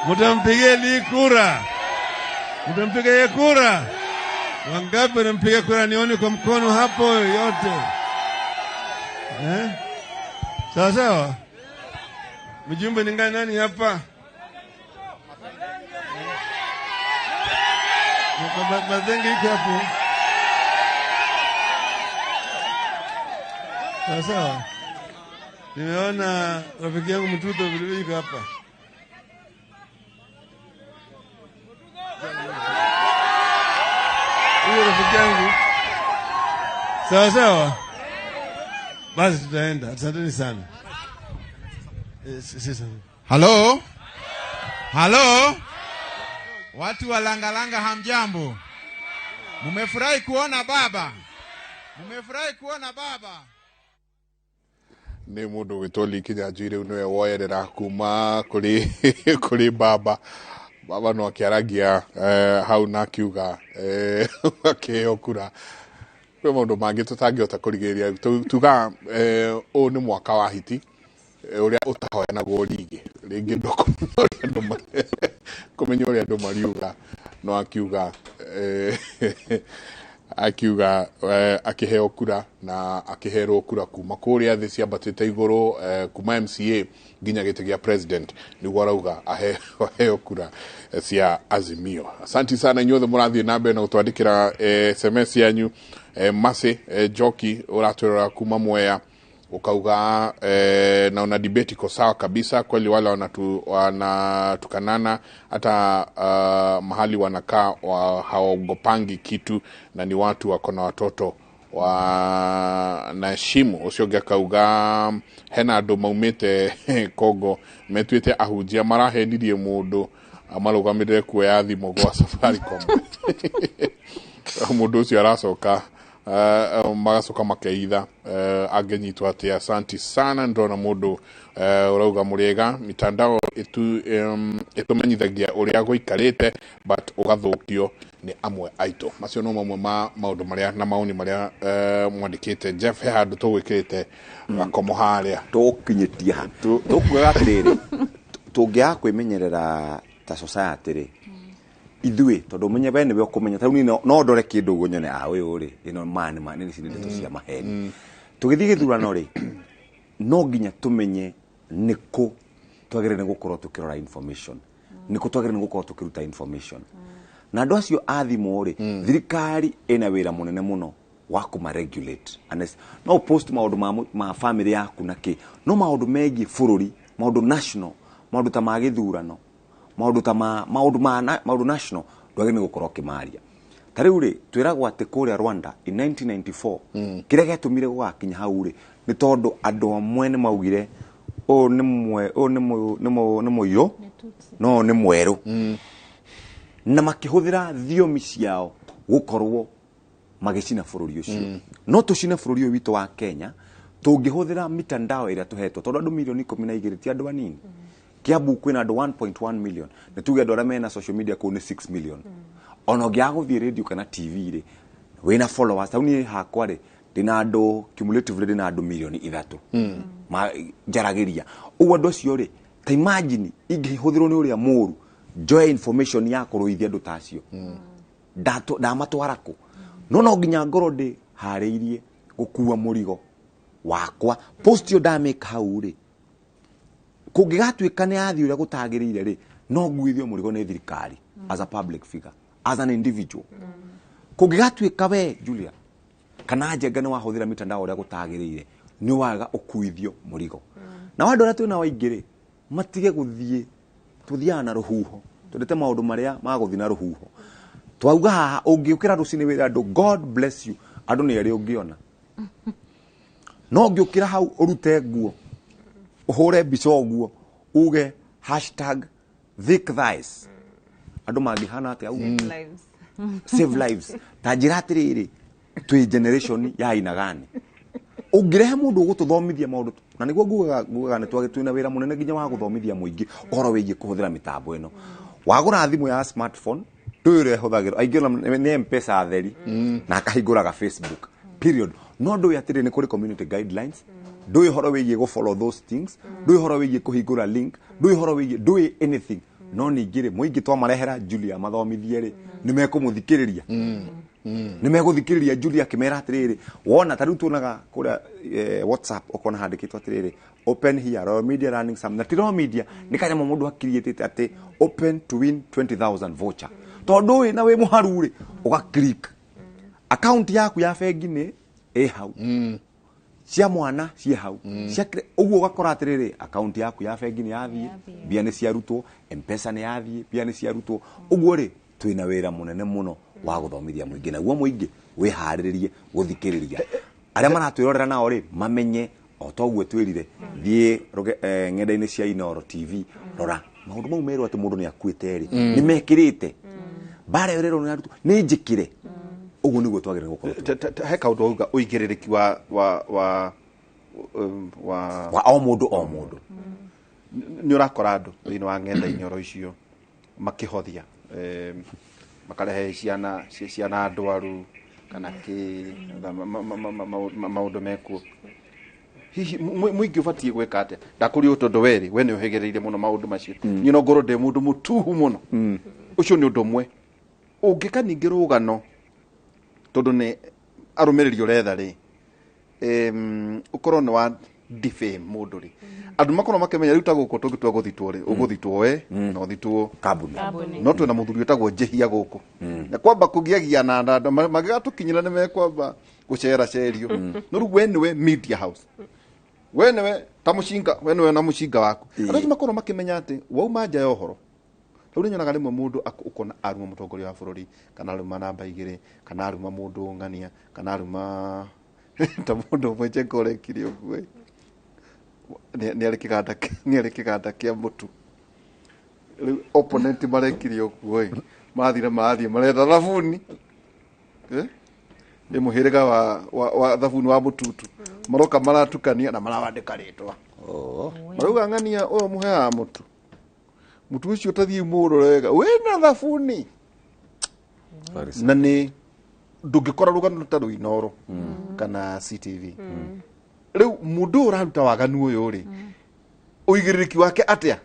Mtampigia kura. Mtampigia kura. Wangapi wanampigia kura nione kwa mkono hapo yote. Sawa sawa? Mjumbe ni nani hapa? Mazengi iko hapo. Sawa. Nimeona rafiki yangu Mtuto vile yuko hapa. Huyo rafiki yangu. Sawa. Basi tutaenda. Asanteni sana. Halo. Watu wa Langalanga hamjambo. Mumefurahi kuona baba. Ni mundu witoli kinyanjire unwe woyerera kuma kuri baba no akiaragia hau na kiuga akiokura kwe mundu mangi tutangiota kurigiria tuga o ni mwaka wa hiti uria utahoyanagwo ringi kumenya uria andu mariuga no akiuga akiheo kura na akiherwo kura kuma kuria thi ciambatite iguru kuma MCA nginya gite gia president niguo arauga aheo kura cia Azimio. Asante sana inyuothe murathie nambe na gutwandikira SMS yanyu. Mase Joki uratwira kuma Mwea ukauga na una debate iko sawa kabisa kweli, wale wanatukanana hata mahali wanakaa hawaogopangi kitu na ni watu wako na watoto wanaheshimu. Ucio kauga hena andu maumite Kongo metwite ahunjia marahenirie mundu amarugamire kuoya thimo gwa Safaricom. Mundu ucio aracoka magacoka makeitha agenyitwa atia. Asante sana, ndona mundu urauga muriega mitandao itumenyithagia uria guikarite but ugathukio ni amwe aito. Macio no mamwe ma maundu maria na mauni maria mwandikite Jeff handu tugwikirite gakomo haria tukinyitia tukuga atiriri tungia kwimenyerera ta society ri ithue tondu menye bene be kumenya tau ni no ndore kindu gonyone uyu ri ino man ni cindeto cia maheni tugithi githurano ri no nginya tumenye niko twagirene gukorwo tukirora information niko twagirene gukorwo tukiruta information na andu acio athimo ri thirikari ina wira munene muno wa kuma regulate no post maundu ma family yaku naki no maundu megi fururi maundu national maundu ta magithurano maundu national ndwagene gukorwo kimaria tariu ri twiragwa ati kuria Rwanda in 1994 kiria getumire gwakinya hau ri ni tondu andu amwe ni maugire ni moyo no ni mweru na makihuthira thiomi ciao gukorwo magicina bururi ucio no tucina bururi witu wa Kenya tungihuthira mitandao iria tuhetwo tondu andu milioni 12 ti andu anini. Kiambu kwina andu 1.1 million na tuge andu aria mena social media ko ni 6 million. Ono giago vi radio kana TV ri wina followers tauni hakwa ri dina andu cumulatively dina andu milioni 3 ma jaragiria ugo ndo cio ri ta imagine ingĩhũthĩrwo nĩ ũrĩa mũru joy information ya kũrũithia andũ tacio ndamatwara kũ no nginya ngoro ndĩ harĩirie gũkua mũrigo wakwa post yo ndamĩka hau rĩ kũngĩgatuĩka nĩ yathi ũrĩa gũtagĩrĩire rĩ no nguithio mũrigo nĩ thirikari as a public figure as an individual kũngĩgatuĩka we Julia kana njenga nĩ wahũthĩra mitandao ũrĩa gũtagĩrĩire nĩ waga ũkuithio mũrigo na wandũ ũrĩa twĩna waingĩ rĩ matige gũthiĩ tuthiana na rũhuho twendete maũndũ marĩa magũthiĩ na rũhuho twauga haha ũngĩũkĩra rũcinĩ wĩra andũ God bless you andũ nĩ arĩ ũngĩona no ũngĩũkĩra hau ũrute nguo ũhũre mbica ũguo uge #thick thighs andũ mangĩhana atĩa save lives ta njĩra atĩrĩrĩ twĩ generation ya aina gani ũngĩrehe mũndũ ũgũtũthomithia maũndũ na nĩguo ngugaga nĩ twagĩtwĩna wĩra mũnene nginya wa gũthomithia mũingĩ ũhoro wĩgiĩ kũhũthĩra mĩtambo ĩno wagũra thimũ ya smartphone ndũĩ hũthagĩrwo aingĩ nĩ M-Pesa theri na akahingũraga Facebook period no ndũĩ atĩrĩ nĩ kũrĩ community guidelines ndũĩ horo wĩgiĩ go follow those things ndũĩ horo wĩgiĩ kũhingũra link ndũĩ horo wĩgiĩ ndũĩ anything no ningĩ rĩ mũingĩ twamarehera Julia mathomithie rĩ nĩ mekũmũthikĩrĩria nĩ megũthikĩrĩria Julia kĩmera atĩrĩrĩ wona ta rĩu tuonaga kũrĩa WhatsApp ukona handĩkĩtwo atĩrĩrĩ open here Royal Media running some na Royal Media nĩ kanyamũ mũndũ akiriĩtĩte atĩ open to win 20,000 voucher tondũ wĩ na wĩ mũharu rĩ uga click account yaku ya bengi nĩ hau cia mwana cia hau cia ũguo ugakora atĩrĩrĩ account yaku ya bengi nĩ yathiĩ mbia nĩ ciarutwo M-Pesa nĩ yathiĩ mbia nĩ ciarutwo ũguo rĩ twĩna wĩra mũnene mũno wa gũthomithia mũingĩ naguo mũingĩ wĩharĩrĩrie gũthikĩrĩria arĩa maratwĩrorera nao rĩ mamenye o toguo twĩrire thiĩ ng'enda-inĩ cia Inooro TV rora maũndũ mau merwo atĩ mũndũ nĩ akuĩte rĩ nĩ mekĩrĩte bara yo rero nĩ njĩkire ũguo nĩguo twagĩrĩirwo gũkorwo he kaũndũ auga ũigĩrĩrĩki wa o mũndũ nĩ ũrakora andũ thĩinĩ wa ng'enda-inĩ oro icio makĩhothia makarehe ciana ndwaru kana maũndũ mekuo hihi mũingĩ ũbatiĩ gwĩka atĩa ndakũrio tondũ werĩ we nĩ ũhĩgĩrĩire mũno maũndũ macio niĩ no ngorwo ndĩ mũndũ mũtuhu mũno ũcio nĩ ũndũ ũmwe ũngĩka ningĩ rũgano tondũ nĩ arũmĩrĩri ũretha rĩ ũkorwo nĩ wa defame mũndũ rĩ andũ makorwo makĩmenya rĩu ta gũkũ tũngĩtua gũthitwo rĩ ũgũthitwo we na ũthitwo kambuni no twĩna mũthuri wĩtagwo njehia gũkũ na kwamba kũgiagia na andũ magĩgatũkinyĩra nĩ mekwamba gũcera cerio no rĩu we nĩwe media house we nĩwe ta mũcinga we nĩwe na mũcinga waku andũ makorwo makĩmenya atĩ wauma nja ya ũhoro rĩu nĩnyonaga rĩmwe mũndũ ũkona aruma mũtongoria wa bũrũri kana aruma namba igĩrĩ kana aruma mũndũ ng'ania kana aruma ta mũndũ ũmwe njekorekire ũguo nĩ arĩ kĩganda kĩa mũtu rĩu opponent marekire ũguo mathire maretha thabuni nĩ mũhĩrĩga wa thabuni wa mũtutu maroka maratukania na marawandĩka rĩtwa marauga ng'ania ũyũ mũheaga mũtu ũcio ũtathiĩ mũrore wega wĩna thabuni na nĩ ndũngĩkora rũgano rũtarũ Inooro kana CTV rĩu mũndũ ũraruta waganu ũyũ rĩ ũigĩrĩrĩki wake atĩa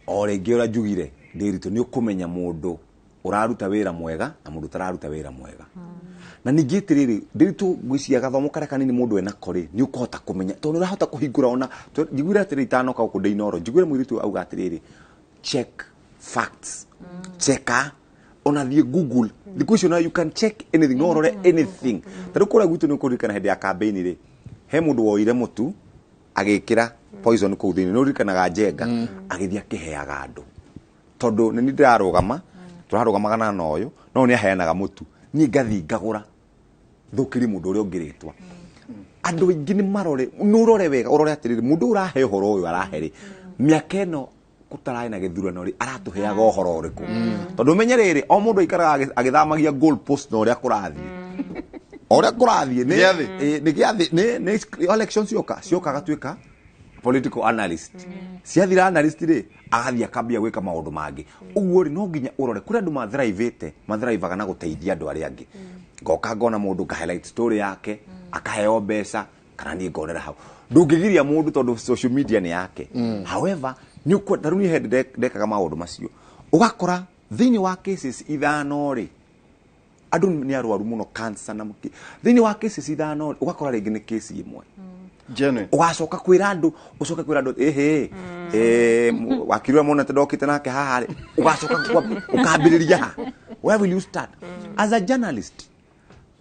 o rĩngĩ ũrĩa njugire ndĩritũ nĩ ũkũmenya mũndũ ũraruta wĩra mwega na mũndũ ũtararuta wĩra mwega na ningĩ atĩrĩrĩ ndĩritũ gwĩcia gathomo karĩa kanini mũndũ ena korĩ nĩ ũkũhota kũmenya tondũ ũrahota kũhingũra ona njiguire atĩrĩrĩ itanoka gũkũ Inooro njiguire mũirĩtu auga atĩrĩrĩ check facts checka ona thiĩ Google thikũ icio na you can check anything no ũrore anything tarĩu kũrĩa gwitũ nĩ ũkũririkana hĩndĩ ya campaign rĩ he mũndũ woire mũtu agĩkĩra poison kũu thĩinĩ nĩ ũririkanaga njenga agĩthiĩ akĩheaga andũ tondũ nĩ ndĩrarũgama tũrarũgamagana na ũyũ no nĩ aheanaga mũtu niĩ ngathi ngagũra thũkĩri mũndũ ũrĩa ũngĩrĩtwa andũ aingĩ nĩ marore nĩ ũrore wega ũrore atĩrĩrĩ mũndũ ũrahe ũhoro ũyũ arahe rĩ mĩaka ĩno gũtarĩ na gĩthurano rĩ aratũheaga ũhoro ũrĩkũ tondũ menye rĩrĩ o mũndũ aikaraga agĩthamagia goal post na ũrĩa kũrathiĩ nĩ gĩathĩ nĩ elections cioka agatuĩka political analyst ciathira analyst rĩ agathiĩ akambia gwĩka maũndũ mangĩ ũguo rĩ no nginya ũrore kũrĩa andũ mathrivaga na gũteithia andũ arĩa angĩ ngoka ngona mũndũ nga highlight story yake akaheo mbeca kana niĩ ngonera hau ndungigiria mundu tondu social media ni yake however ni uko daruni head deka maundu macio ugakora thini wa cases ithano ri andu ni arwaru muno cancer na muki thini wa cases ithano ugakora ringi ni case imwe genuine ugacoka kwira andu ucoka kwira andu wakirwa mona tedokite nake haha ri ugacoka ukambiriria where will you start as a journalist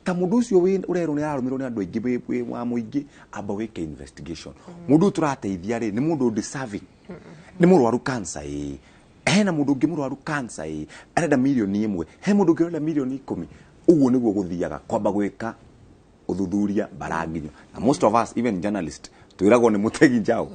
ta mundu ucio urero ni ararumirwo ni andu aingi wa muingi amba wike investigation mundu turateithia ri ni mundu deserving ni murwaru cancer hena mundu ungi murwaru cancer arenda milioni 1 he mundu ungi arenda milioni 10 uguo niguo guthiaga kwamba gwika uthuthuria baranginyo na most of us even journalists twiragwo ni mutegi njao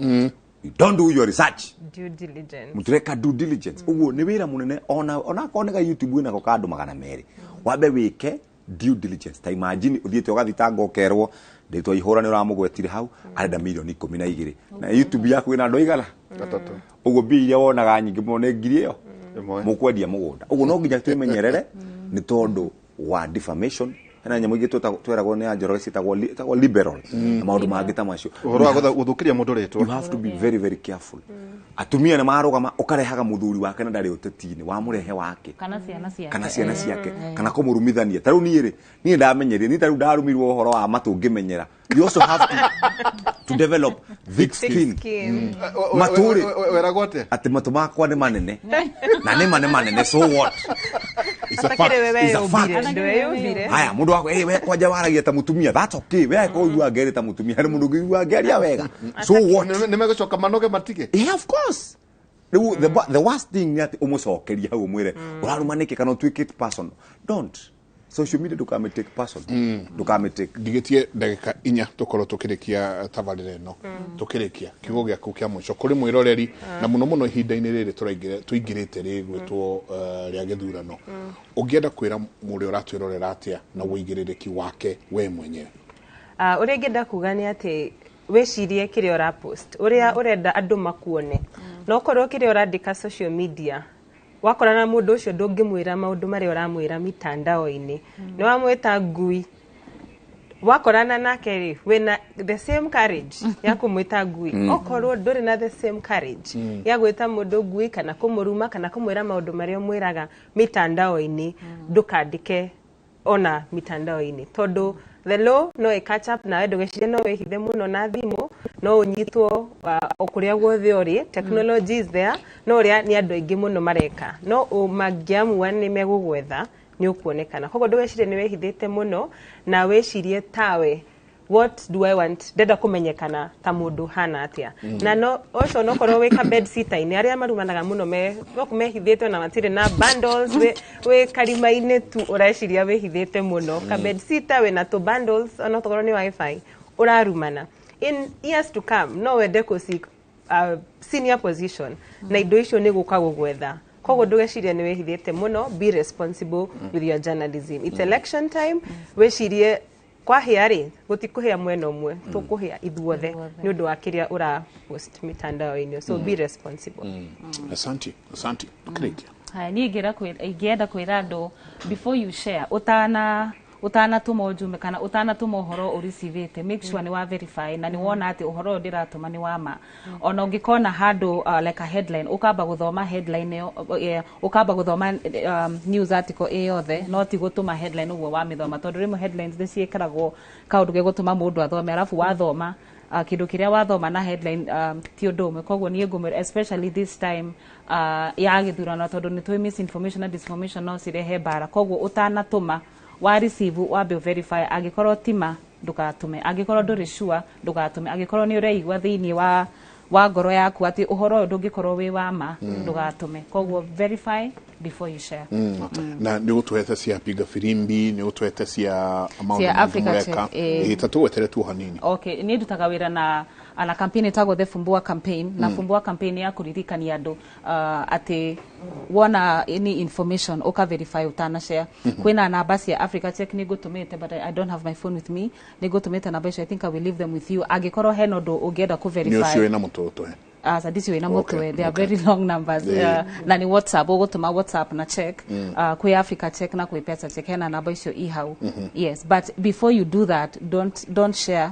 you don't do your research due diligence mutureka due diligence uguo ni wira munene ona konega YouTube ina ko kandu 200 wabe wike due diligence ta imagine uthiete ugathitanga ukerwo nditwa ihura ni uramugwetire hau arenda milioni 12 na YouTube yaku ina ndo igana gatatu uguo biya wonaga nyingi muno ngiri iyo mukwendia mugunda uguo no nginya twimenyerere ni tondu wa defamation hena nyamu ingi tweragwo ni anjoro citagwo liberal na maundu mangita macio uhoro wa guthukiria mundu ritwa you have to be very very careful atumia na marugama ukarehaga muthuri wake na ndari utetini wa murehe wake kana ciana ciake kana kumurumithania taru ni ndamenyerie ni taru ndarumirwo uhoro wa matungimenyera you also have to develop thick skin maturi weragote ati matumakwa ni manene na ni manene so what it's a fact haya mundu wako we kwaja waragia ta mutumia that's okay we ko yu agere ta mutumia hari mundu yu ageria wega so what ni megocoka manoge matike yeah of course the worst thing ni ati umucokeria hau mwire urarumanike kana tweak it personal don't social media dukame take person dukame take digetie ndagika 4 tukoro tukirikia tabarire no tukirikia kigo gya kukia muco kuri mwiroreri na muno ihinda-ini riri tuingirite ri gwitwo ria githurano ungienda kwira muri uratwirorera atia na uigiririki wake we mwenyewe uri ngenda kuga ni ati wecirie kire ora post uria urenda andu makuone no korwo kire urandika social media wakora na mundu ucio ndungimwira maundu mari uramwira mitandao-ini ni wamwita ngui wakorana nake ri wena the same courage ya kumwita ngui okorwo nduri na the same courage ya gwita mundu ngui kana kumuruma kana kumwira maundu mari umwiraga mitandao-ini ndukandike ona mitandao-ini tondu the law no catch up na endo gecire no wehithe muno na thimu no unyitwo okuria guothe ori technology is there no ria ni andu aingi muno mareka no magiamu wani megugwetha ni ukuonekana kogo ndwecire ni wehithite muno na wecirie tawe what do I want ndenda kumenyekana ta mundu hana atia na no also no korwo wika bed sitter ini aria marumanaga muno no kumehithite na matire na bundles we karima-ini tu ureciria wehithite muno ka bed sitter we na to bundles ona tokorwo ni wifi urarumana in years to come no wende ku seek senior position na indo icio ni guka gugwetha kogo ndugeciria ni wehithite muno be responsible with your journalism it's election time wecirie kwa hiari gutikuhia mwena umwe tukuhia ithuothe ni undu wa kiria ura post mitandao-ini so be responsible asante tukirikia hai ni ingienda kwira andu before you share utana tuma ujume kana utana tuma uhoro ureceive make sure ni wa verify na ni wona ati uhoro ndiratuma ni wama ona ungikona handu like a headline ukamba guthoma headline ukamba guthoma news article yothe no ti gutuma headline uguo wa mithoma tondu rimo headlines ni ciekeragwo kaundu ge gutuma mundu athome arafu wathoma kindu kiria wathoma na headline ti undu umwe koguo ni ngumira especially this time ya githurano tondu ni twi misinformation na disinformation no cirehe bara koguo utanatuma wa receive wa be verify agikorwo tima ndugatume agikorwo nduri sure ndugatume agikorwo ni ureigwa thiini wa ngoro yaku ati uhoro ndungikorwo wi wa ma ndugatume koguo verify before you share na ni utuhete cia piga firimbi ni utuhete cia amount Africa itatu wetere tu hanini okay ni ndutaga wira na campaign tagwo the Fumbua campaign na Fumbua campaign ya kuririkania andu ati wona any information uka verify utana share kwina namba cia Africa Check ni gutumite but I don't have my phone with me ni gutumite namba I think I will leave them with you agikorwo heno ndu ungienda ku verify ni ucio na mutoto this way na motwe they are very long numbers na ni WhatsApp ugutuma WhatsApp na check kwi Africa Check na kwi Pesa Check na namba icio ihau yes but before you do that don't share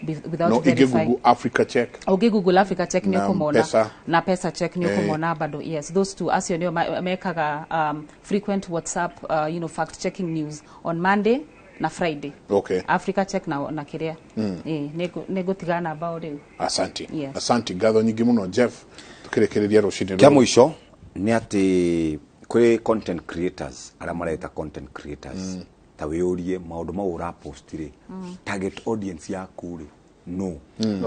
without verifying. Google Africa Check. Okay, Google Africa Check ni kumona. Pesa. Na pesa check ni kumona bado. Yes, those two as you know mekaga frequent WhatsApp fact checking news on Monday na Friday. Okay. Africa Check na kiria. Nego tigana about it. Asante. Yes. Asante ngatho nyingi muno Jeff. Tukirekereria rucini. Kya mwisho ni ati kuri content creators ara mareta content creators ta wiurie maundu mau urapostire target audience yaku ri no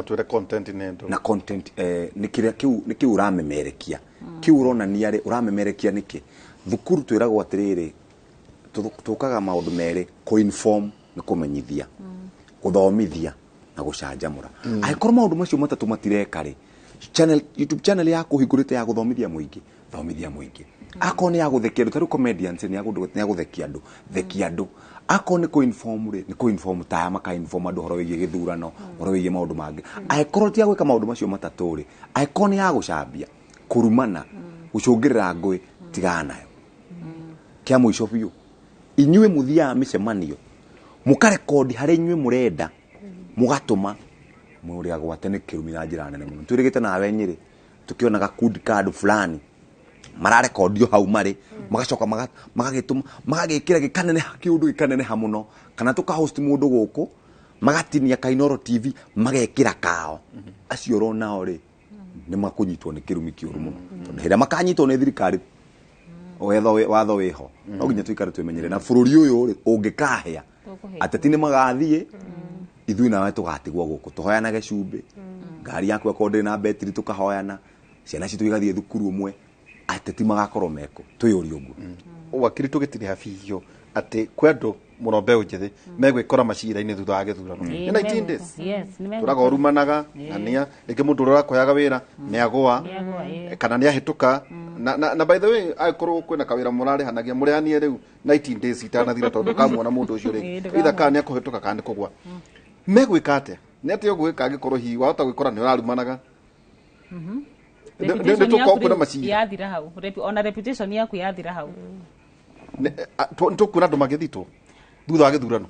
twire content nendo na content ni kiu uramemerekia kiu urona ni ari uramemerekia niki thukuru twiragwo atiriri tukaga maundu mere ko inform ni kumenyithia kuthomithia na gucanjamura aikorwo maundu macio matatu matireka ri YouTube channel yaku hingurite ya guthomithia muingi thomithia muingi akone ya guthekia andu taru comedians ni ya guthekia andu thekia andu akone ko inform ri ni ko inform ta maka inform andu horo wigie githurano horo wigie maundu mangi aikorwo ti ya gwika maundu macio matatu ri aikone ya gucambia kurumana gucungirira ngui tigana nayo kia mwisho biu inyue muthia micemanio mukarekodi hari inyue murenda mugatuma muri agwate ni kirumira njira nene muno turigite nawe Nyeri tukiona ga code card fulani mararekodio hau mari magacoka magagituma magagikira gikanene hakiundu gikanene hamuno kana tuka host mundu guku magatinia Kainoro TV magekira kao acio rona ori ni makunyitwo ni kirumi kiuru muno hira makanyitwo ni thirikari watho wiho no ginya tuikare twemenyere na bururi uyu ri ungikahia ateti ni magathie ithui nawe tugatigwo guku tuhoyanage cumbi ngari yaku akonde na betri tukahoyana ciana citu igathie thukuru umwe ateti magakorwo meko tuyuri uguo wakiri tugitiri hafiyo ati kwedo murombe ujithi megwikora macira-ini thutha wa githurano ni 19 days turagorumanaga ania iki mundu urakoyaga wira ni agwa kana ni ahituka na by the way aikorwo kwina kawira murari hanagia murianie riu 19 days itanathira tondu kamwona mundu ucio ri itha kana akuhituka kana kugwa megwikate ni ati ogwika agikorwo hi wahota gwikora ni urarumanaga ndio tukokuna macira yathira hau ona reputation yaku yathira hau tukuna andu magithitwo thutha wa githurano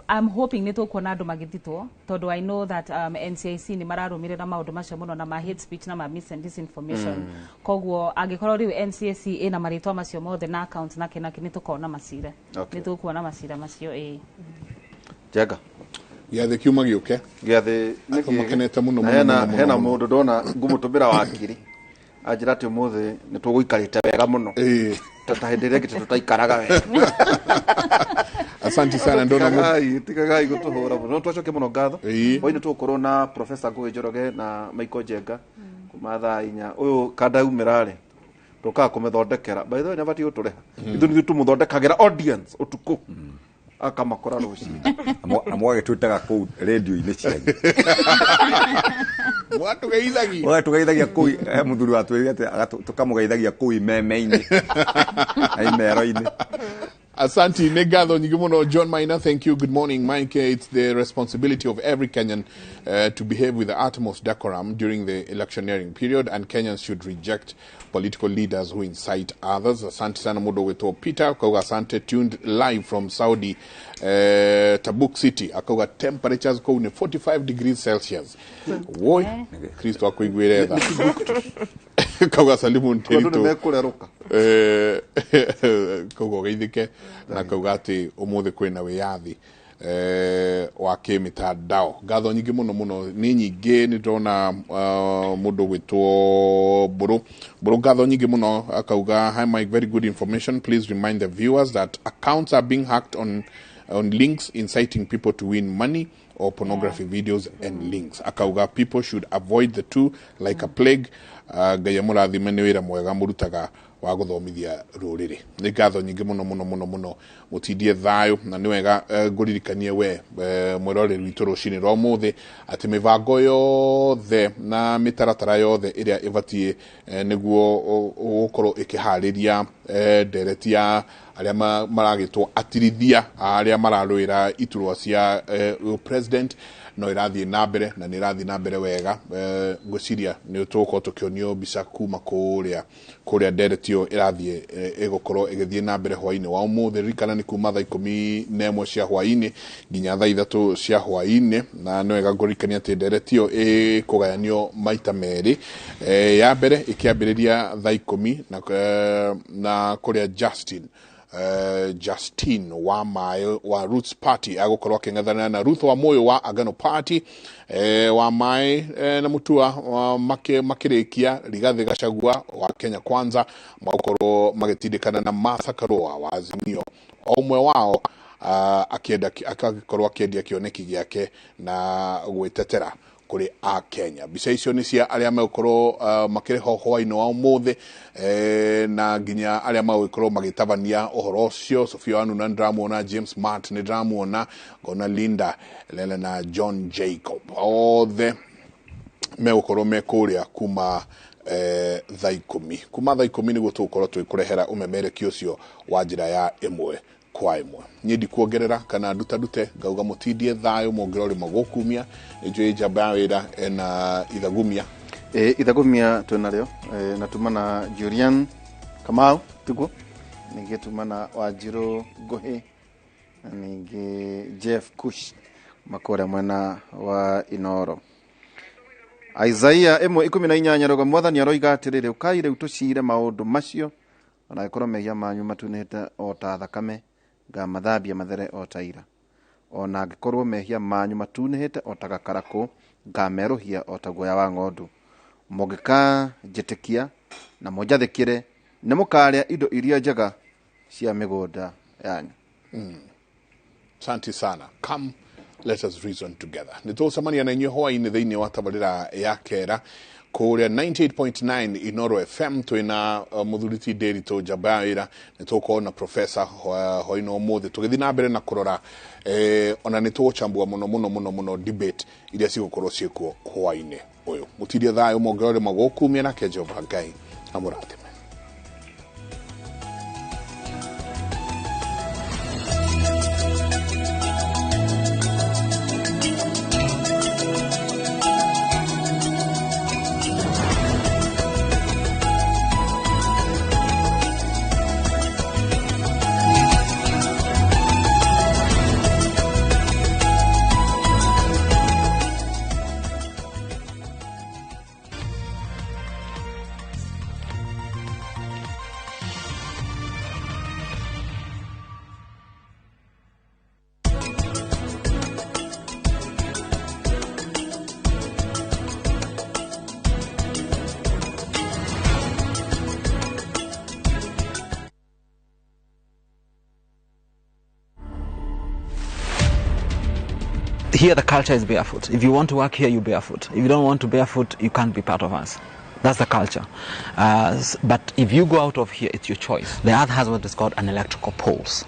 I'm hoping nito kuona andu magithitwo tondu I know that NCIC ni mararumirira maundu macio muno na ma hate speech na ma mis and disinformation koguo angikorwo riu NCIC ina maritwa macio mothe na account na kina kinito kuona macira nito kuona macira macio Jega Giathe kiuma giuke giathe makenete muno hena mundu ndona ngumutumira wakiri ajira ati muthe ni tuguikarite wega muno tatahenderia gite tutaikaraga wega Asante sana ndona mu tikagai gutuhura no twacoke muno ngatho oine tukorwo na Professor Ngugi Njoroge na Michael Jenga kumatha inya uyu kada umirare tuka kumethondekera by the way nabati utureha ithu ni tumuthondekagira audience utuku akamakora ruci amwage twitaga ku radio ine cianyu watu geithagia ku muthuri watu ate tukamugeithagia ku meme-ini aimero-ini Asante Negatho Nyigumuno. John Maina, thank you. Good morning, Mike. It's the responsibility of every Kenyan to behave with the utmost decorum during the electioneering period, and Kenyans should reject political leaders who incite others. Asante sana mudo weto Peter. Akauga asante, tuned live from Saudi Tabuk City. Akauga temperatures ko ne 45 degrees Celsius. Woi, Kristo akuigwireza. Akauga salimu nterito. Kogo geithike na kauga ati umuthe kwina wiyathi wa kimitandao ngatho nyingi muno ni nyingi ni ndona mundu gwitwo buru ngatho nyingi muno akauga hi Mike, very good information. Please remind the viewers that accounts are being hacked on links inciting people to win money or pornography videos and links. Akauga people should avoid the two like a plague. Gayamura thimene wira mwega murutaga wa guthomithia ruriri ni ngatho nyingi muno mutindie thayo na ni wega nguririkanie we mwiroreri witu rucini rwa muthi ati mivango yothe na mitaratara yothe iria ivatie niguo ukorwo ikihariria nderetia aria maragitwo atirithia aria mararwira iturwa cia president no irathie na mbere na ni irathie na mbere wega ngwiciria ni tuko tukionio bica kuma kuria nderetio irathie egokorwo igithie na mbere hwaini wa umuthi rikana ni kuma thaa 11 cia hwaini nginya thaa 3 cia hwaini na no wega ngurikania ati nderetio kugayanio maita meri ya mbere ikiambiriria thaa 10 na kuria Justin wa Mayo wa Roots Party agokorwo aking'ethana na Ruth wa Moyo wa Agano Party wa Mai na Mutua makirikia Rigathi Gachagua wa Kenya Kwanza magokorwo magitindikana na Martha Karua wa Azimio omwe wao akagikorwo akiendia kioneki giake na gwitetera kuri a Kenya. Bica icio ni cia aria megukorwo makire hwaini wa umuthi na nginya aria megukorwo magitabania uhoro ucio. Sophia Wanu na Ndramona, James Mart ni Ndramona, Gona Linda Lele na John Jacob othe megukorwo mekuria kuma thaa 10 kuma thaa 10 niguo tugukorwo twikurehera umemerekio ucio wa njira ya imwe kwa imwe. Nyedi kuongerera kana dute ngauga mutindie thayo mongerori magokumia njwe jamba wira na Ithagumia Ithagumia tunareo natumana Julian Kamau tuko ningetumana Wajiro Gohe ninge Jeff Kush makora mwana wa Inoro Isaiah 1:18 roga mwathani aroiga atirire ukaire utucire maundu macio ona ikorwo mehia manyu matunete o ta thakame ga mathambia mathere o taira ona angikorwo mehia manyu matunehete o ta gakarako ga meruhia o ta guoya wa ng'ondu mogika jetikia na mojathikire ne mukaria indo iria njega cia migunda yanyu. Santi sana. Come, let us reason together. Nitucemania na inyuĩ hwainĩ thĩinĩ wa tabarĩra ya kera kuria 98.9 Inoro FM twina muthuriti Nderitu Jabaira nitukuona professor hoino muthi tugithi na mbere na kurora ona nituchambua muno debate iria cigukorwo ciekuo hwainĩ uyu mutirie thayo mongerore magokumia na Jehova Ngai amurate. Here the culture is barefoot. If you want to work here, you barefoot. If you don't want to barefoot, you can't be part of us. That's the culture. But if you go out of here, it's your choice. The earth has what is called an electrical pulse.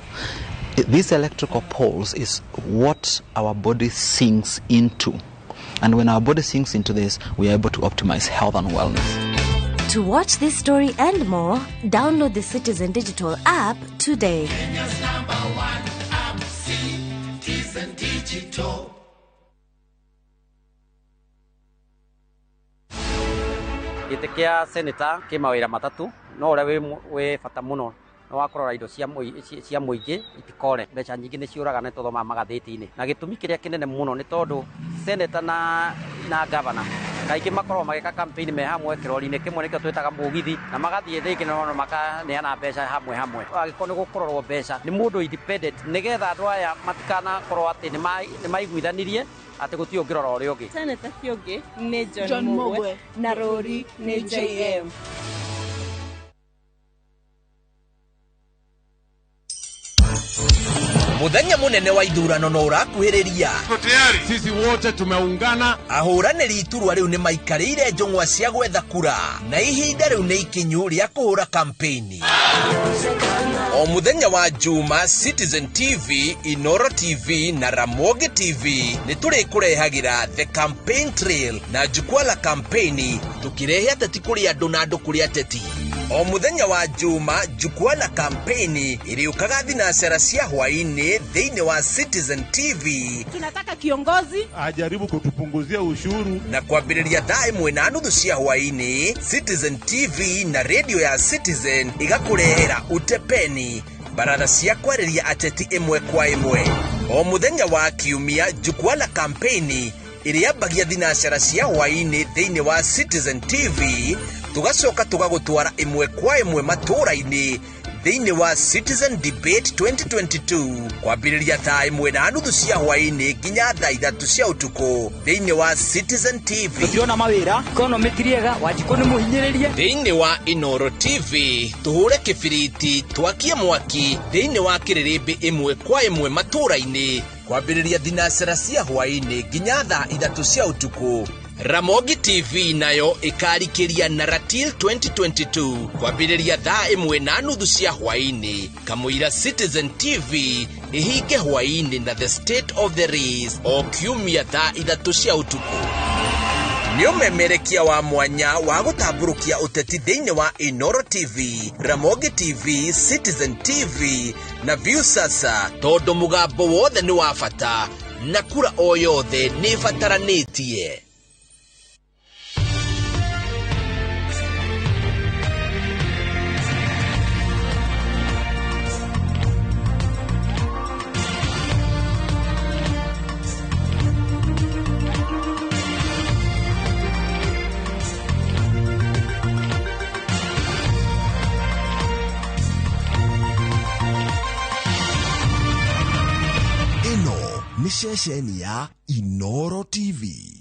This electrical pulse is what our body sinks into. And when our body sinks into this, we are able to optimize health and wellness. To watch this story and more, download the Citizen Digital app today. Kenya's #1 app, Citizen Digital. Gite kia senator kimawira matatu no ore we bata muno no wakorora indo cia muingi itikore mbeca nyingi ni ciuraga ne tothoma magatheti-ini na gitumi kiria kinene muno ni tondu senator na governor kaingĩ makorwo magĩka campaign me hamwe kĩrori-inĩ kĩmwe nĩkĩo twĩtaga mũgithi na magathiĩ thĩngĩ no makaneana mbeca hamwe agĩkorwo nĩ gũkororwo mbeca nĩ mũndũ independent nĩgetha andũ aya matikanakorwo atĩ nĩ maiguithanirie ati guti ungirora uri ungi Senator Kĩũngĩ ni John Mogwe na Rori ni JM. Muthenya munene wa ithurano no urakuhiriria. Tayari sisi wote tumeungana. Ahuranĩri iturwa riu ni maikarĩire njong'wa cia gwetha kura na ihinda riu ni ikinyu ria kuhura kampeni. O muthenya wa Juma, Citizen TV, Inoro TV na Ramogi TV ni turikurehagira The Campaign Trail na jukwaa la kampeni tukirehe ateti kuri andu na andu kuri ateti. O muthenya wa juma jukwaa la kampeni iliukaga thinashara cia hwaini thiini wa Citizen TV. Tunataka kiongozi ajaribu kutupunguzia ushuru na kwambiriria thaa 1:30 cia hwaini. Citizen TV na radio ya Citizen igakurehera utepeni, baratha cia kwariria ateti imwe kwa imwe. O muthenya wa kiumia jukwaa la kampeni iliambagia thinashara cia hwaini thiini wa Citizen TV, tugacoka tugagutwara imwe kwa imwe matura-ini thiini wa Citizen Debate 2022 kwambiriria thaa 1:30 cia hwaini nginya thaa 3 cia utuku thiini wa Citizen TV. Tukiona mawira kono mitiriega wajiko ni muhinyiririe thiini wa Inoro TV. Tuhure kibiriti twakie mwaki thiini wa kiririmbi imwe kwa imwe matura-ini kwambiriria thinashara cia hwaini nginya thaa 3 cia utuku. Ramogi TV nayo ikarikiria Naratil 2022 kwambiriria thaa 1:30 cia hwaini. Kamuira Citizen TV ihinge hwaini na The State of the Race o kiumia thaa 3 cia utuku. Ni umemerekia wa mwanya wa gutamburukia uteti thiini wa Inoro TV, Ramogi TV, Citizen TV na Viusasa, tondu mugambo wothe ni wa bata na kura o yothe ni bataranitie. ni shesheni ya Inoro TV.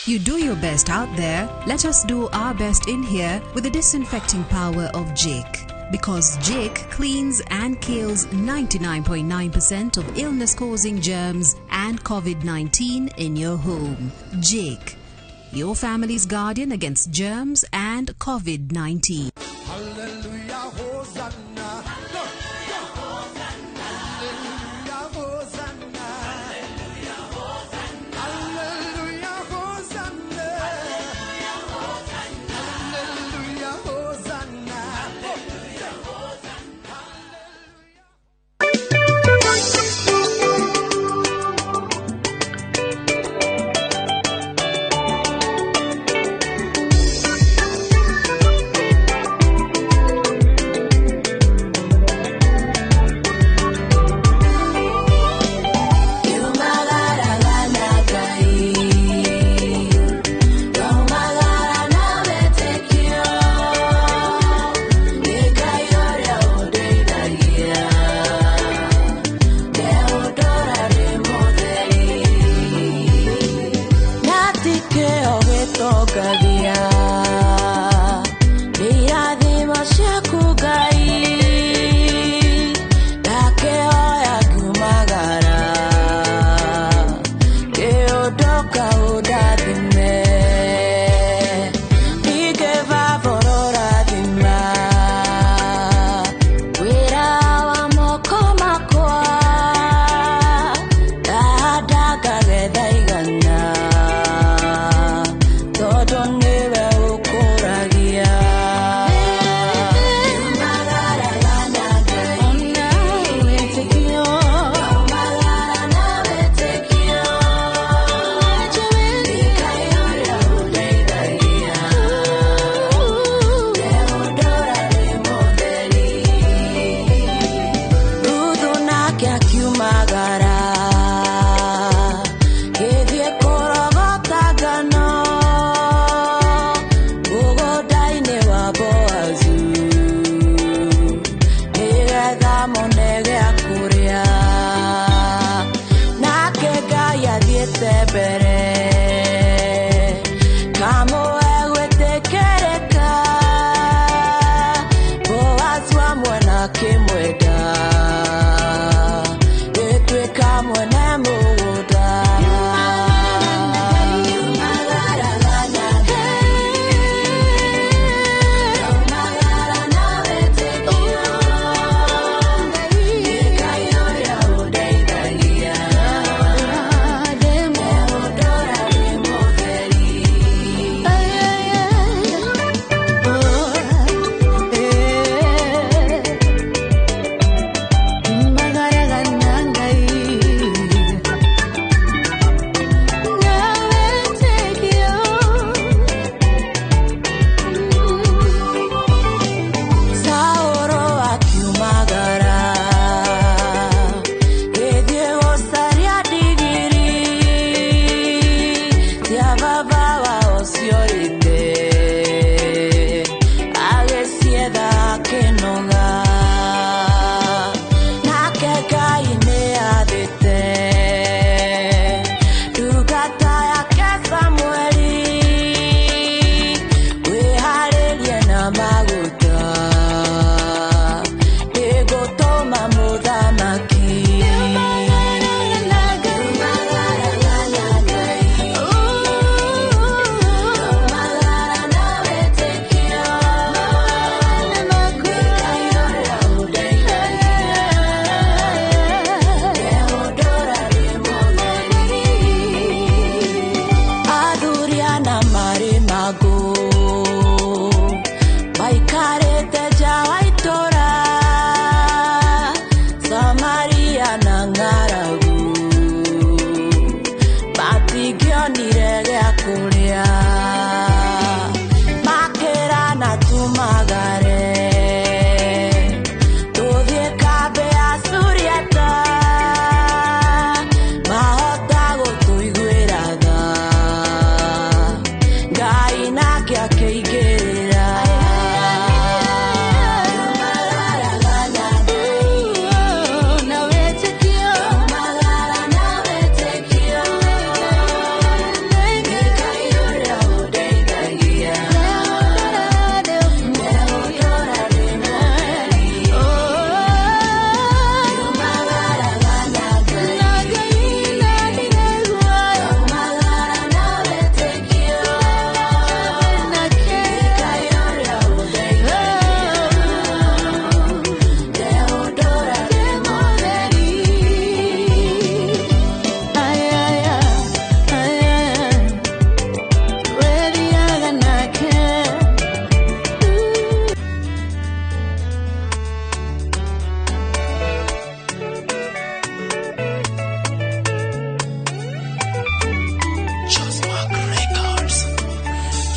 You do your best out there. Let us do our best in here with the disinfecting power of Jake. Because Jake cleans and kills 99.9% of illness-causing germs and COVID-19 in your home. Jake, your family's guardian against germs and COVID-19. Hallelujah, Hosanna. Hallelujah, Hosanna. Hallelujah, Hosanna. Hallelujah, Hosanna. Hallelujah, Hosanna. Hallelujah, Hosanna. Hallelujah, Hosanna.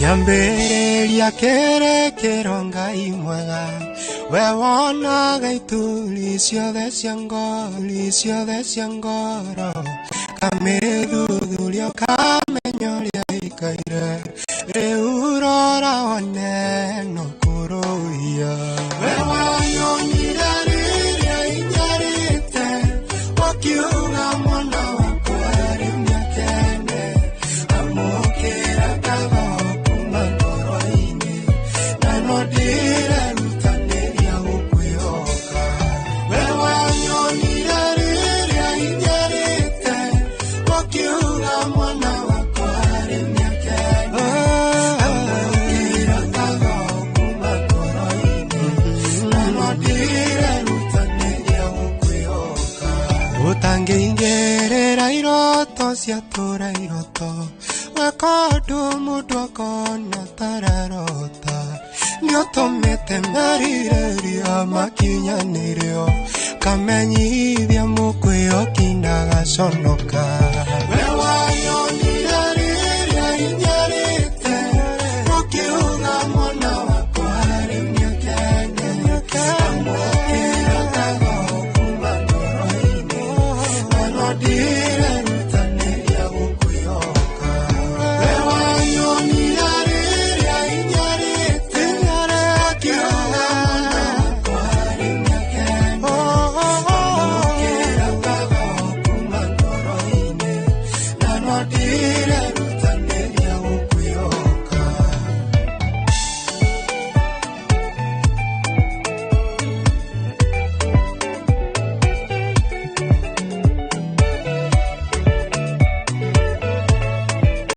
Kiambĩrĩria kĩrĩkĩro Ngai mwega, we wonaga ituri ciothe cia ngoro, kamĩthuthuria kamenya ũrĩa ikaire, rĩu rora one no kũrũia. We wanyonire rĩrĩa injarĩte, ũkiuga mwana wakwa arĩ mĩakene, amũkĩra kago kuma ngoro-inĩ, na no ndirerutanĩria gũkwĩhoka. We wanyonire rĩrĩa injarĩte, ũkiuga mwana wakwa arĩ mĩakene, amũkĩra kago kuma ngoro-inĩ, na no ndirerutanĩria gũkwĩhoka. Ũtangĩingĩrĩra iroto ciatũra iroto, weka ũndũ mũndũ akona tararota, nĩũtũmĩte merirĩria makinyanĩrio, kamenyithia mũkwĩhoki ndagaconoka.